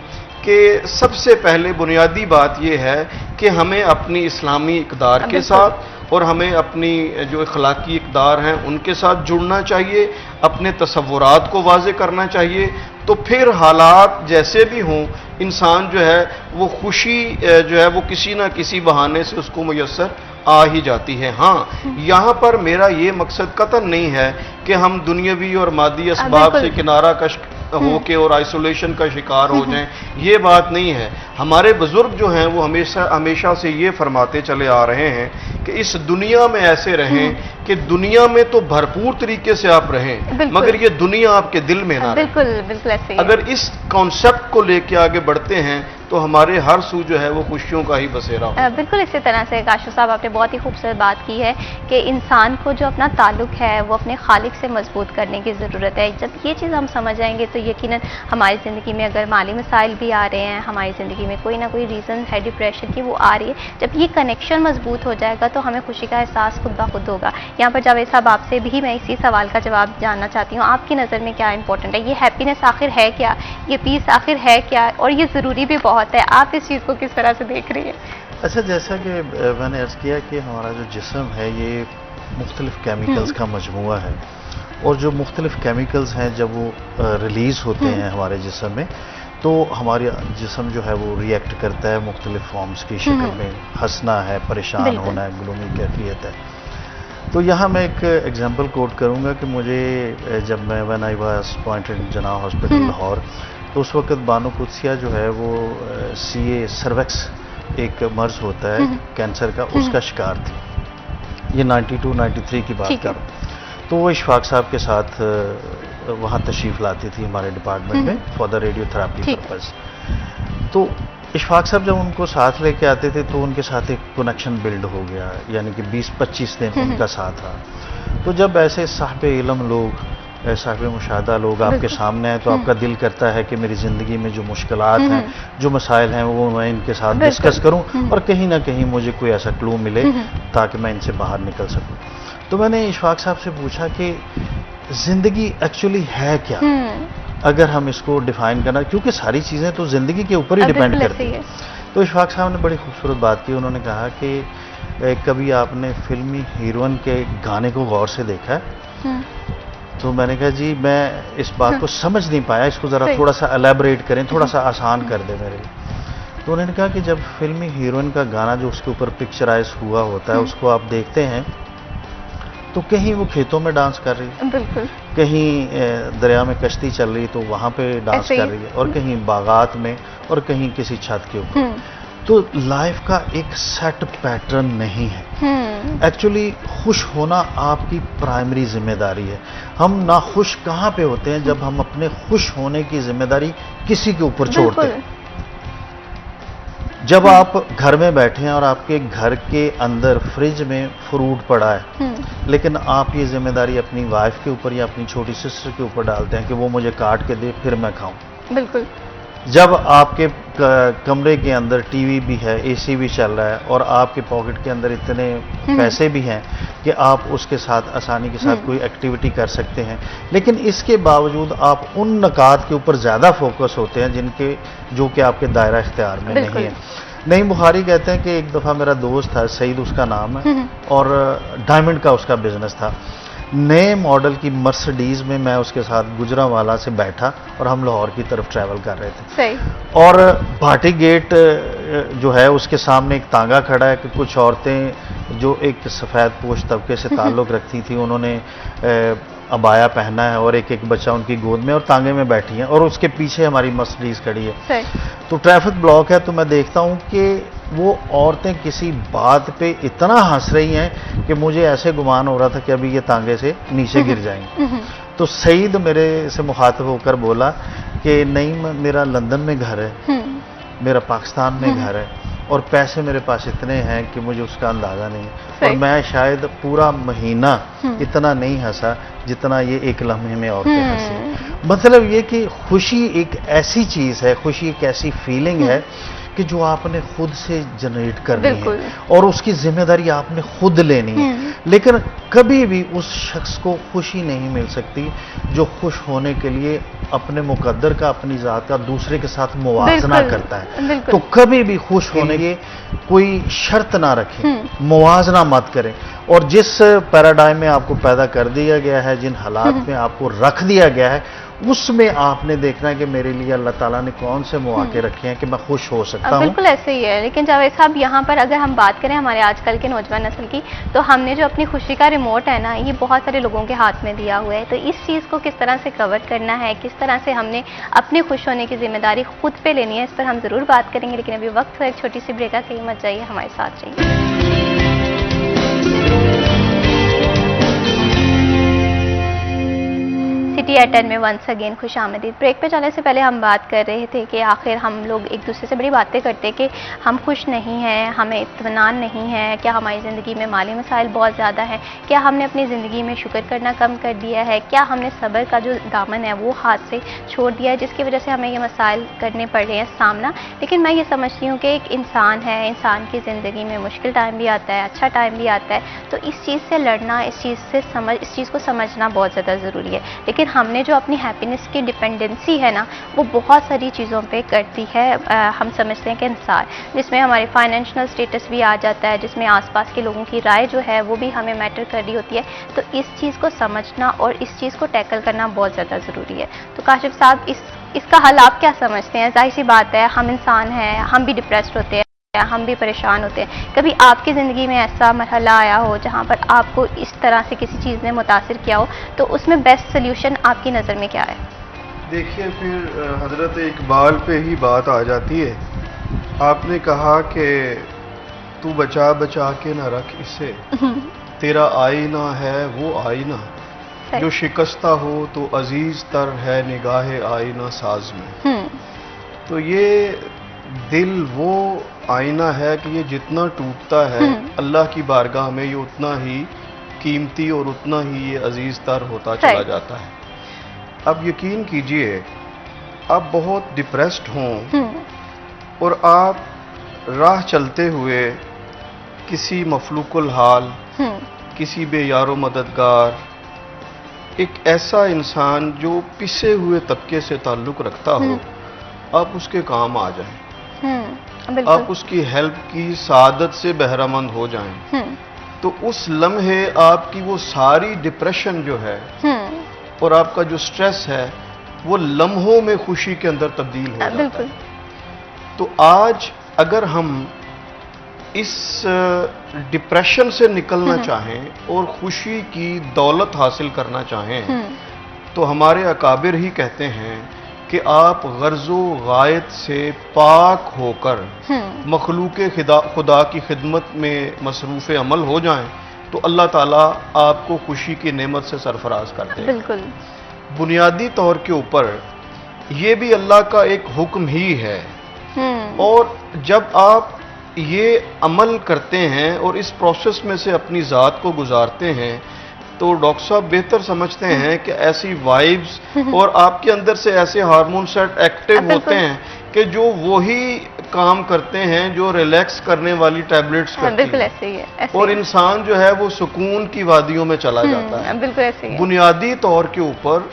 कि सबसे पहले बुनियादी बात यह है कि हमें अपनी इस्लामी इक़दार के बिल्कुल। साथ और हमें अपनी जो अखलाकी इक़दार हैं उनके साथ जुड़ना चाहिए, अपने तसव्वुरात को वाज़े करना चाहिए, तो फिर हालात जैसे भी हों इंसान जो है वो खुशी जो है वो किसी ना किसी बहाने से उसको मुयस्सर आ ही जाती है। हाँ, यहाँ पर मेरा ये मकसद कतन नहीं है कि हम दुनियावी और मादी असबाब से किनारा कश होके और आइसोलेशन का शिकार हो जाएं, ये बात नहीं है। हमारे बुजुर्ग जो हैं वो हमेशा से ये फरमाते चले आ रहे हैं कि इस दुनिया में ऐसे रहें कि दुनिया में तो भरपूर तरीके से आप रहें, मगर ये दुनिया आपके दिल में ना रहे। बिल्कुल बिल्कुल ऐसे ही है। अगर इस कॉन्सेप्ट को लेके आगे बढ़ते हैं तो हमारे हर सू जो है वो खुशियों का ही बसेरा हो। बिल्कुल इसी तरह से काशफ साहब आपने बहुत ही खूबसूरत बात की है कि इंसान को जो अपना ताल्लुक है वो अपने खालिक से मजबूत करने की ज़रूरत है। जब ये चीज़ हम समझ आएंगे तो यकीनन हमारी ज़िंदगी में अगर माली मसाइल भी आ रहे हैं, हमारी ज़िंदगी में कोई ना कोई रीज़न है डिप्रेशन की वो आ रही है, जब ये कनेक्शन मजबूत हो जाएगा तो हमें खुशी का एहसास खुद ब खुद होगा। यहाँ पर जावेद साहब आपसे भी मैं इसी सवाल का जवाब जानना चाहती हूँ, आपकी नज़र में क्या इंपॉर्टेंट है? ये हैप्पीनेस आखिर है क्या, ये पीस आखिर है क्या, और ये ज़रूरी भी बहुत है, आप इस चीज़ को किस तरह से देख रही है? अच्छा, जैसा कि मैंने अर्ज़ किया कि हमारा जो जिस्म है ये मुख्तलिफ केमिकल्स का मजमूआ है, और जो मुख्तलिफ केमिकल्स हैं जब वो रिलीज़ होते हैं हमारे जिस्म में तो हमारे जिस्म जो है वो रिएक्ट करता है मुख्तलिफ फॉर्म्स की शक्ल में। हंसना है, परेशान होना है, ग्लूमी कैफियत है। तो यहाँ मैं एक एग्जांपल कोट करूँगा कि मुझे जब मैं when I was appointed in Jinnah hospital Lahore, तो उस वक्त बानो कुदसिया जो है वो CA सर्वेक्स एक मर्ज होता है कैंसर का, उसका शिकार थी। ये 92-93 की बात कर रहा हूँ। तो वो इशफाक साहब के साथ वहाँ तशरीफ़ लाती थी हमारे डिपार्टमेंट में फॉर द रेडियोथेरेपी पर्पज़। तो इशफाक साहब जब उनको साथ लेके आते थे तो उनके साथ एक कनेक्शन बिल्ड हो गया, यानी कि 20-25 दिन उनका साथ रहा। तो जब ऐसे साहिब इल्म लोग, साहिब मुशाहदा लोग आपके सामने हैं तो आपका दिल करता है कि मेरी ज़िंदगी में जो मुश्किलात हैं, जो मसाइल हैं, वो मैं इनके साथ डिस्कस करूं और कहीं ना कहीं मुझे कोई ऐसा क्लू मिले ताकि मैं इनसे बाहर निकल सकूं। तो मैंने इशफाक साहब से पूछा कि ज़िंदगी एक्चुअली है क्या, अगर हम इसको डिफाइन करना, क्योंकि सारी चीज़ें तो ज़िंदगी के ऊपर ही डिपेंड करती हैं। तो इशफाक साहब ने बड़ी खूबसूरत बात की। उन्होंने कहा कि कभी आपने फिल्मी हीरोइन के गाने को गौर से देखा है? तो मैंने कहा जी मैं इस बात को समझ नहीं पाया, इसको ज़रा थोड़ा सा एलैबोरेट करें, थोड़ा सा आसान कर दे मेरे लिए। तो उन्होंने कहा कि जब फिल्मी हीरोइन का गाना जो उसके ऊपर पिक्चराइज हुआ होता है उसको आप देखते हैं तो कहीं वो खेतों में डांस कर रही है, बिल्कुल, कहीं दरिया में कश्ती चल रही तो वहाँ पे डांस कर रही है, और कहीं बागात में, और कहीं किसी छत के ऊपर। तो लाइफ का एक सेट पैटर्न नहीं है। एक्चुअली खुश होना आपकी प्राइमरी जिम्मेदारी है। हम ना खुश कहाँ पे होते हैं? जब हम अपने खुश होने की जिम्मेदारी किसी के ऊपर छोड़ते हैं। जब आप घर में बैठे हैं और आपके घर के अंदर फ्रिज में फ्रूट पड़ा है, लेकिन आप ये जिम्मेदारी अपनी वाइफ के ऊपर या अपनी छोटी सिस्टर के ऊपर डालते हैं कि वो मुझे काट के दे फिर मैं खाऊं। बिल्कुल। जब आपके कमरे के अंदर टीवी भी है, AC भी चल रहा है, और आपके पॉकेट के अंदर इतने पैसे भी हैं कि आप उसके साथ आसानी के साथ कोई एक्टिविटी कर सकते हैं, लेकिन इसके बावजूद आप उन नकात के ऊपर ज़्यादा फोकस होते हैं जो कि आपके दायरा इख्तियार में नहीं है। नईम बुखारी कहते हैं कि एक दफ़ा मेरा दोस्त था, सईद उसका नाम है, और डायमंड का उसका बिजनेस था। नए मॉडल की मर्सिडीज में मैं उसके साथ गुजरांवाला से बैठा और हम लाहौर की तरफ ट्रैवल कर रहे थे। सही। और भाटी गेट जो है उसके सामने एक तांगा खड़ा है कि कुछ औरतें जो एक सफ़ेद पोश तबके से ताल्लुक़ रखती थी, उन्होंने अबाया पहना है और एक एक बच्चा उनकी गोद में और तांगे में बैठी हैं, और उसके पीछे हमारी मर्सिडीज खड़ी है। तो ट्रैफिक ब्लॉक है, तो मैं देखता हूँ कि वो औरतें किसी बात पे इतना हंस रही हैं कि मुझे ऐसे गुमान हो रहा था कि अभी ये तांगे से नीचे गिर जाएंगी। तो सईद मेरे से मुखातब होकर बोला कि नहीं, मेरा लंदन में घर है, मेरा पाकिस्तान में घर है, और पैसे मेरे पास इतने हैं कि मुझे उसका अंदाज़ा नहीं है, और मैं शायद पूरा महीना इतना नहीं हंसा जितना ये एक लम्हे में औरतें हंसी। मतलब ये कि खुशी एक ऐसी चीज़ है, खुशी एक ऐसी फीलिंग है कि जो आपने खुद से जनरेट करनी है और उसकी जिम्मेदारी आपने खुद लेनी है। लेकिन कभी भी उस शख्स को खुशी नहीं मिल सकती जो खुश होने के लिए अपने मुकद्दर का, अपनी ज़ात का दूसरे के साथ मुवाजना करता है। तो कभी भी खुश होने के कोई शर्त ना रखें, मुवाजना मत करें, और जिस पैराडाइम में आपको पैदा कर दिया गया है, जिन हालात में आपको रख दिया गया है, उसमें आपने देखना है कि मेरे लिए अल्लाह ताला ने कौन से मौके रखे हैं कि मैं खुश हो सकता हूँ। बिल्कुल ऐसे ही है। लेकिन जावेद साहब, यहाँ पर अगर हम बात करें हमारे आजकल के नौजवान नस्ल की, तो हमने जो अपनी खुशी का रिमोट है ना, ये बहुत सारे लोगों के हाथ में दिया हुआ है। तो इस चीज़ को किस तरह से कवर करना है, किस तरह से हमने अपने खुश होने की जिम्मेदारी खुद पे लेनी है, इस पर हम ज़रूर बात करेंगे। लेकिन अभी वक्त है एक छोटी सी ब्रेक का, कहीं मत जाइए, हमारे साथ रहिए। सिटी एट 10 में वंस अगेन खुश आमदीद। ब्रेक पे जाने से पहले हम बात कर रहे थे कि आखिर हम लोग एक दूसरे से बड़ी बातें करते हैं कि हम खुश नहीं हैं, हमें इत्मीनान नहीं है, क्या हमारी ज़िंदगी में माली मसाइल बहुत ज़्यादा हैं, क्या हमने अपनी ज़िंदगी में शुक्र करना कम कर दिया है, क्या हमने सब्र का जो दामन है वो हाथ से छोड़ दिया है, जिसकी वजह से हमें ये मसाइल करने पड़ रहे हैं सामना। लेकिन मैं ये समझती हूँ कि एक इंसान है, इंसान की ज़िंदगी में मुश्किल टाइम भी आता है, अच्छा टाइम भी आता है। तो इस चीज़ से लड़ना, इस चीज़ को समझना बहुत ज़्यादा ज़रूरी है। लेकिन हमने जो अपनी हैप्पीनेस की डिपेंडेंसी है ना, वो बहुत सारी चीज़ों पे करती है। हम समझते हैं कि इंसान, जिसमें हमारे फाइनेंशियल स्टेटस भी आ जाता है, जिसमें आसपास के लोगों की राय जो है वो भी हमें मैटर कर रही होती है। तो इस चीज़ को समझना और इस चीज़ को टैकल करना बहुत ज़्यादा ज़रूरी है। तो काशिफ साहब, इसका हल आप क्या समझते हैं? जाहिर सी बात है, हम इंसान हैं, हम भी डिप्रेस्ड होते हैं, हम भी परेशान होते हैं। कभी आपकी ज़िंदगी में ऐसा मरहला आया हो जहाँ पर आपको इस तरह से किसी चीज़ ने मुतासिर किया हो, तो उसमें बेस्ट सोल्यूशन आपकी नज़र में क्या है? देखिए, फिर हजरत इकबाल पे ही बात आ जाती है। आपने कहा कि तू बचा बचा के न रख इसे, तेरा आईना है वो आईना, जो शिकस्ता हो तो अजीज तर है निगाहे आईना साज में। तो ये दिल वो आईना है कि ये जितना टूटता है अल्लाह की बारगाह में, ये उतना ही कीमती और उतना ही ये अजीज तर होता चला जाता है। अब यकीन कीजिए, आप बहुत डिप्रेस्ड हों और आप राह चलते हुए किसी मफलूकुल हाल, किसी बेयारो मददगार, एक ऐसा इंसान जो पिसे हुए तबके से ताल्लुक़ रखता हो, आप उसके काम आ जाएं, आप उसकी हेल्प की सादत से बहरामंद हो जाएं, तो उस लम्हे आपकी वो सारी डिप्रेशन जो है और आपका जो स्ट्रेस है वो लम्हों में खुशी के अंदर तब्दील हो जाता है। तो आज अगर हम इस डिप्रेशन से निकलना चाहें और खुशी की दौलत हासिल करना चाहें, तो हमारे अकाबिर ही कहते हैं कि आप गर्ज़ो गायत से पाक होकर मखलूक़े खुदा की खिदमत में मसरूफ़ अमल हो जाएं, तो अल्लाह ताला आपको खुशी की नेमत से सरफराज करते हैं। बिल्कुल। बुनियादी तौर के ऊपर ये भी अल्लाह का एक हुक्म ही है, और जब आप ये अमल करते हैं और इस प्रोसेस में से अपनी ज़ात को गुजारते हैं, तो डॉक्टर साहब बेहतर समझते हैं कि ऐसी वाइब्स और आपके अंदर से ऐसे हार्मोन सेट एक्टिव होते हैं कि जो वही काम करते हैं जो रिलैक्स करने वाली टैबलेट्स करती बिल्कुल हैं। ऐसे ही है, और इंसान जो है वो सुकून की वादियों में चला जाता है। बिल्कुल ऐसे ही है। बुनियादी तौर के ऊपर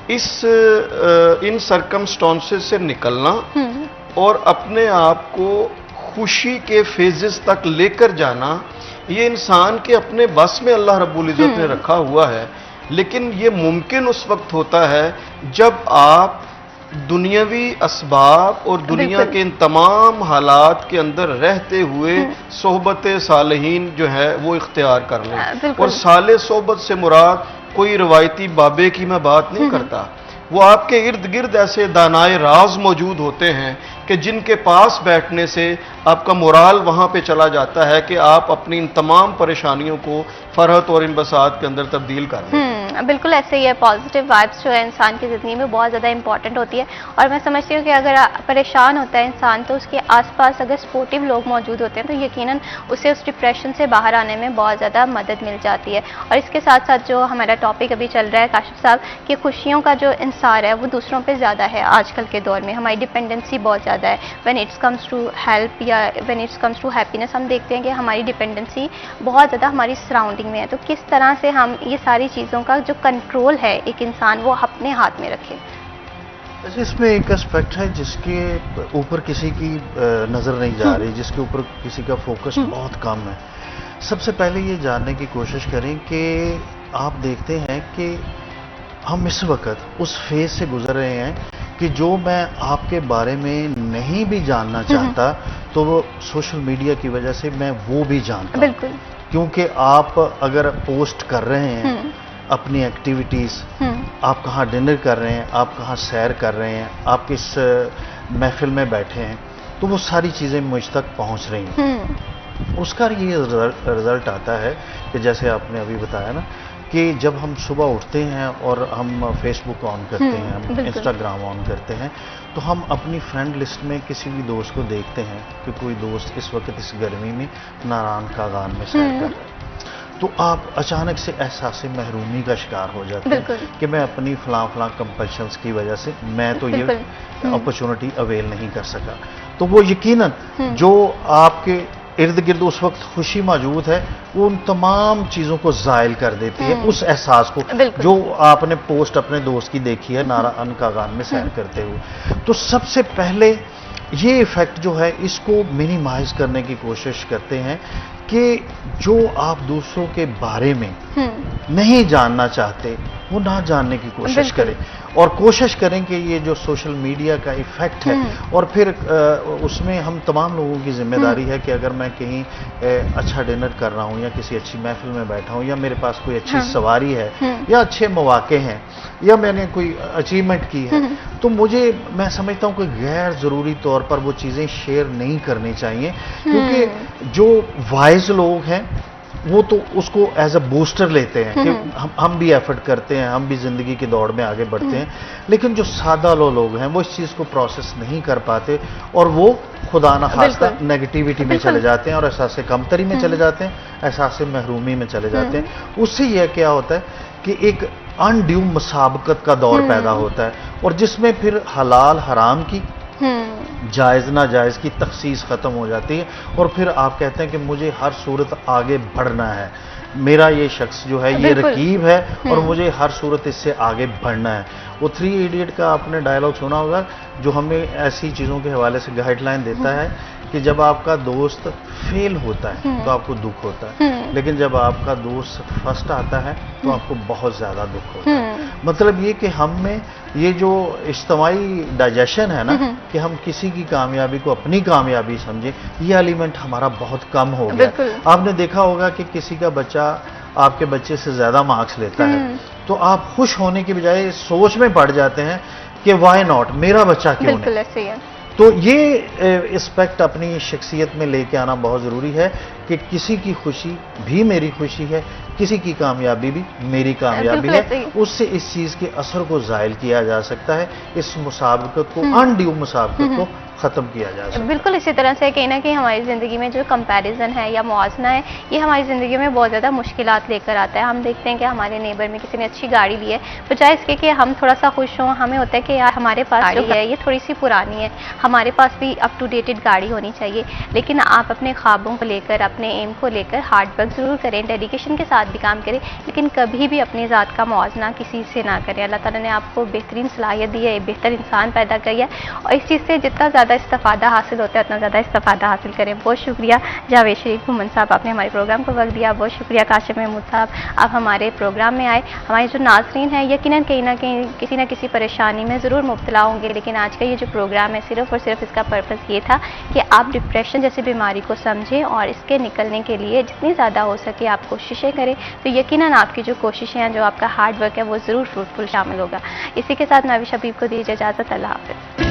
इन सरकमस्टांसेस से निकलना और अपने आप को खुशी के फेजेस तक लेकर जाना, ये इंसान के अपने बस में अल्लाह रब्बुल इज़्ज़त ने रखा हुआ है। लेकिन ये मुमकिन उस वक्त होता है जब आप दुनियावी असबाब और दुनिया के इन तमाम हालात के अंदर रहते हुए सोहबत सालहीन जो है वो इख्तियार कर लें। और साले सोहबत से मुराद कोई रवायती बाबे की मैं बात नहीं करता, वो आपके इर्द गिर्द ऐसे दानाए राज मौजूद होते हैं कि जिनके पास बैठने से आपका मोराल वहां पे चला जाता है कि आप अपनी इन तमाम परेशानियों को फरहत और इन बसात के अंदर तब्दील कर लें। बिल्कुल ऐसे ही है। पॉजिटिव वाइब्स जो है इंसान की ज़िंदगी में बहुत ज़्यादा इंपॉर्टेंट होती है, और मैं समझती हूँ कि अगर परेशान होता है इंसान तो उसके आसपास अगर सपोर्टिव लोग मौजूद होते हैं तो यकीनन उसे उस डिप्रेशन से बाहर आने में बहुत ज़्यादा मदद मिल जाती है। और इसके साथ साथ जो हमारा टॉपिक अभी चल रहा है काशिफ साहब, कि खुशियों का जो इंसार है वो दूसरों पर ज़्यादा है आजकल के दौर में, हमारी डिपेंडेंसी बहुत ज़्यादा है। When it's comes to help या when it's comes to happiness, हम देखते हैं कि हमारी डिपेंडेंसी बहुत ज़्यादा हमारी सराउंडिंग में है। तो किस तरह से हम ये सारी चीज़ों का जो कंट्रोल है एक इंसान वो अपने हाथ में रखे। वैसे इसमें एक एस्पेक्ट है जिसके ऊपर किसी की नज़र नहीं जा रही, जिसके ऊपर किसी का फोकस बहुत कम है। सबसे पहले ये जानने की कोशिश करें कि आप देखते हैं कि हम इस वक्त उस फेज से गुजर रहे हैं कि जो मैं आपके बारे में नहीं भी जानना चाहता तो वो सोशल मीडिया की वजह से मैं वो भी जानता हूं। बिल्कुल। क्योंकि आप अगर पोस्ट कर रहे हैं अपनी एक्टिविटीज़, आप कहाँ डिनर कर रहे हैं, आप कहाँ सैर कर रहे हैं, आप किस महफिल में बैठे हैं, तो वो सारी चीज़ें मुझ तक पहुँच रही हैं। उसका ये रिजल्ट आता है कि जैसे आपने अभी बताया ना कि जब हम सुबह उठते हैं और हम फेसबुक ऑन करते हैं, हम इंस्टाग्राम ऑन करते हैं, तो हम अपनी फ्रेंड लिस्ट में किसी भी दोस्त को देखते हैं कि कोई दोस्त इस वक्त इस गर्मी में नारायण कागान में सैर कर रहा है, तो आप अचानक से एहसास महरूमी का शिकार हो जाते हैं कि मैं अपनी फलां कंपल्शंस की वजह से मैं तो ये अपॉर्चुनिटी अवेल नहीं कर सका। तो वो यकीनन जो आपके इर्द गिर्द उस वक्त खुशी मौजूद है वो उन तमाम चीज़ों को ज़ायल कर देती है, उस एहसास को जो आपने पोस्ट अपने दोस्त की देखी है नारायण कागान में सैर करते हुए। तो सबसे पहले ये इफ़ेक्ट जो है इसको मिनिमाइज करने की कोशिश करते हैं कि जो आप दूसरों के बारे में नहीं जानना चाहते वो ना जानने की कोशिश करें, और कोशिश करें कि ये जो सोशल मीडिया का इफ़ेक्ट है, और फिर उसमें हम तमाम लोगों की जिम्मेदारी है कि अगर मैं कहीं अच्छा डिनर कर रहा हूँ या किसी अच्छी महफिल में बैठा हूँ या मेरे पास कोई अच्छी सवारी है या अच्छे मौके हैं या मैंने कोई अचीवमेंट की है, तो मैं समझता हूँ कि गैर ज़रूरी तौर पर वो चीज़ें शेयर नहीं करनी चाहिए, क्योंकि जो वाइज लोग हैं वो तो उसको एज अ बूस्टर लेते हैं कि हम भी एफर्ट करते हैं, हम भी ज़िंदगी की दौड़ में आगे बढ़ते हैं, लेकिन जो सादा लोग हैं वो इस चीज़ को प्रोसेस नहीं कर पाते और वो खुदा न खास्ता नेगेटिविटी में चले जाते हैं और एहसास कमतरी में चले जाते हैं, एहसास महरूमी में चले जाते हैं। उससे यह क्या होता है कि एक अनड्यू मुसाबकत का दौर पैदा होता है, और जिसमें फिर हलाल हराम की जायज़ नाजायज़ की तखसीस ख़त्म हो जाती है, और फिर आप कहते हैं कि मुझे हर सूरत आगे बढ़ना है, मेरा ये शख्स जो है ये रकीब है और मुझे हर सूरत इससे आगे बढ़ना है। वो 3 इडियट का आपने डायलॉग सुना होगा जो हमें ऐसी चीज़ों के हवाले से गाइडलाइन देता है कि जब आपका दोस्त फेल होता है तो आपको दुख होता है, लेकिन जब आपका दोस्त फर्स्ट आता है तो आपको बहुत ज़्यादा दुख होता है। मतलब ये कि हम में ये जो इज्तिमाई डाइजेशन है ना कि हम किसी की कामयाबी को अपनी कामयाबी समझें, ये एलिमेंट हमारा बहुत कम हो गया। आपने देखा होगा कि किसी का बच्चा आपके बच्चे से ज़्यादा मार्क्स लेता है तो आप खुश होने की बजाय सोच में पड़ जाते हैं कि वाई नॉट, मेरा बच्चा क्यों नहीं। तो ये एस्पेक्ट अपनी शख्सियत में लेके आना बहुत ज़रूरी है कि किसी की खुशी भी मेरी खुशी है, किसी की कामयाबी भी मेरी कामयाबी है। उससे इस चीज़ के असर को ज़ायल किया जा सकता है, इस मुसाबकत को, अनड्यू मुसाबकत को ख़त्म किया जा सकता है। बिल्कुल इसी तरह से कहीं ना कहीं हमारी ज़िंदगी में जो कंपैरिजन है या मुआवजना है, ये हमारी ज़िंदगी में बहुत ज़्यादा मुश्किलात लेकर आता है। हम देखते हैं कि हमारे नेबर में किसी ने अच्छी गाड़ी ली है, बजाय इसके कि हम थोड़ा सा खुश हों, हमें होता है कि यार हमारे पास गाड़ी है ये थोड़ी सी पुरानी है, हमारे पास भी अप टू डेटेड गाड़ी होनी चाहिए। लेकिन आप अपने ख्वाबों को लेकर, अपने एम को लेकर हार्ड वर्क ज़रूर करें, डेडिकेशन के साथ भी काम करें, लेकिन कभी भी अपनी ज़ात का मुआवजना किसी से ना करें। अल्लाह ताला ने आपको बेहतरीन सलाहियत दी है, बेहतर इंसान पैदा किया है, और इस चीज़ से जितना ज़्यादा इस्तेफादा हासिल होता है उतना ज़्यादा इस्तेफादा हासिल करें। बहुत शुक्रिया जावेद शरीफ घुमन साहब, आपने हमारे प्रोग्राम को वक्त दिया। बहुत शुक्रिया काशिफ महमूद साहब, आप हमारे प्रोग्राम में आए। हमारे जो नाज़रीन हैं यकीनन कहीं ना कहीं किसी न किसी परेशानी में ज़रूर मुब्तला होंगे, लेकिन आज का ये जो प्रोग्राम है सिर्फ़ और सिर्फ इसका पर्पज़ ये था कि आप डिप्रेशन जैसी बीमारी को समझें और इसके निकलने के लिए जितनी ज़्यादा हो सके आप कोशिशें करें, तो यकीनन आपकी जो कोशिशें हैं, जो आपका हार्ड वर्क है, वो ज़रूर फ्रूटफुल शामिल होगा। इसी के साथ मैं भी शबीब को दीजिए इजाज़त। अल्लाह हाफ़िज़।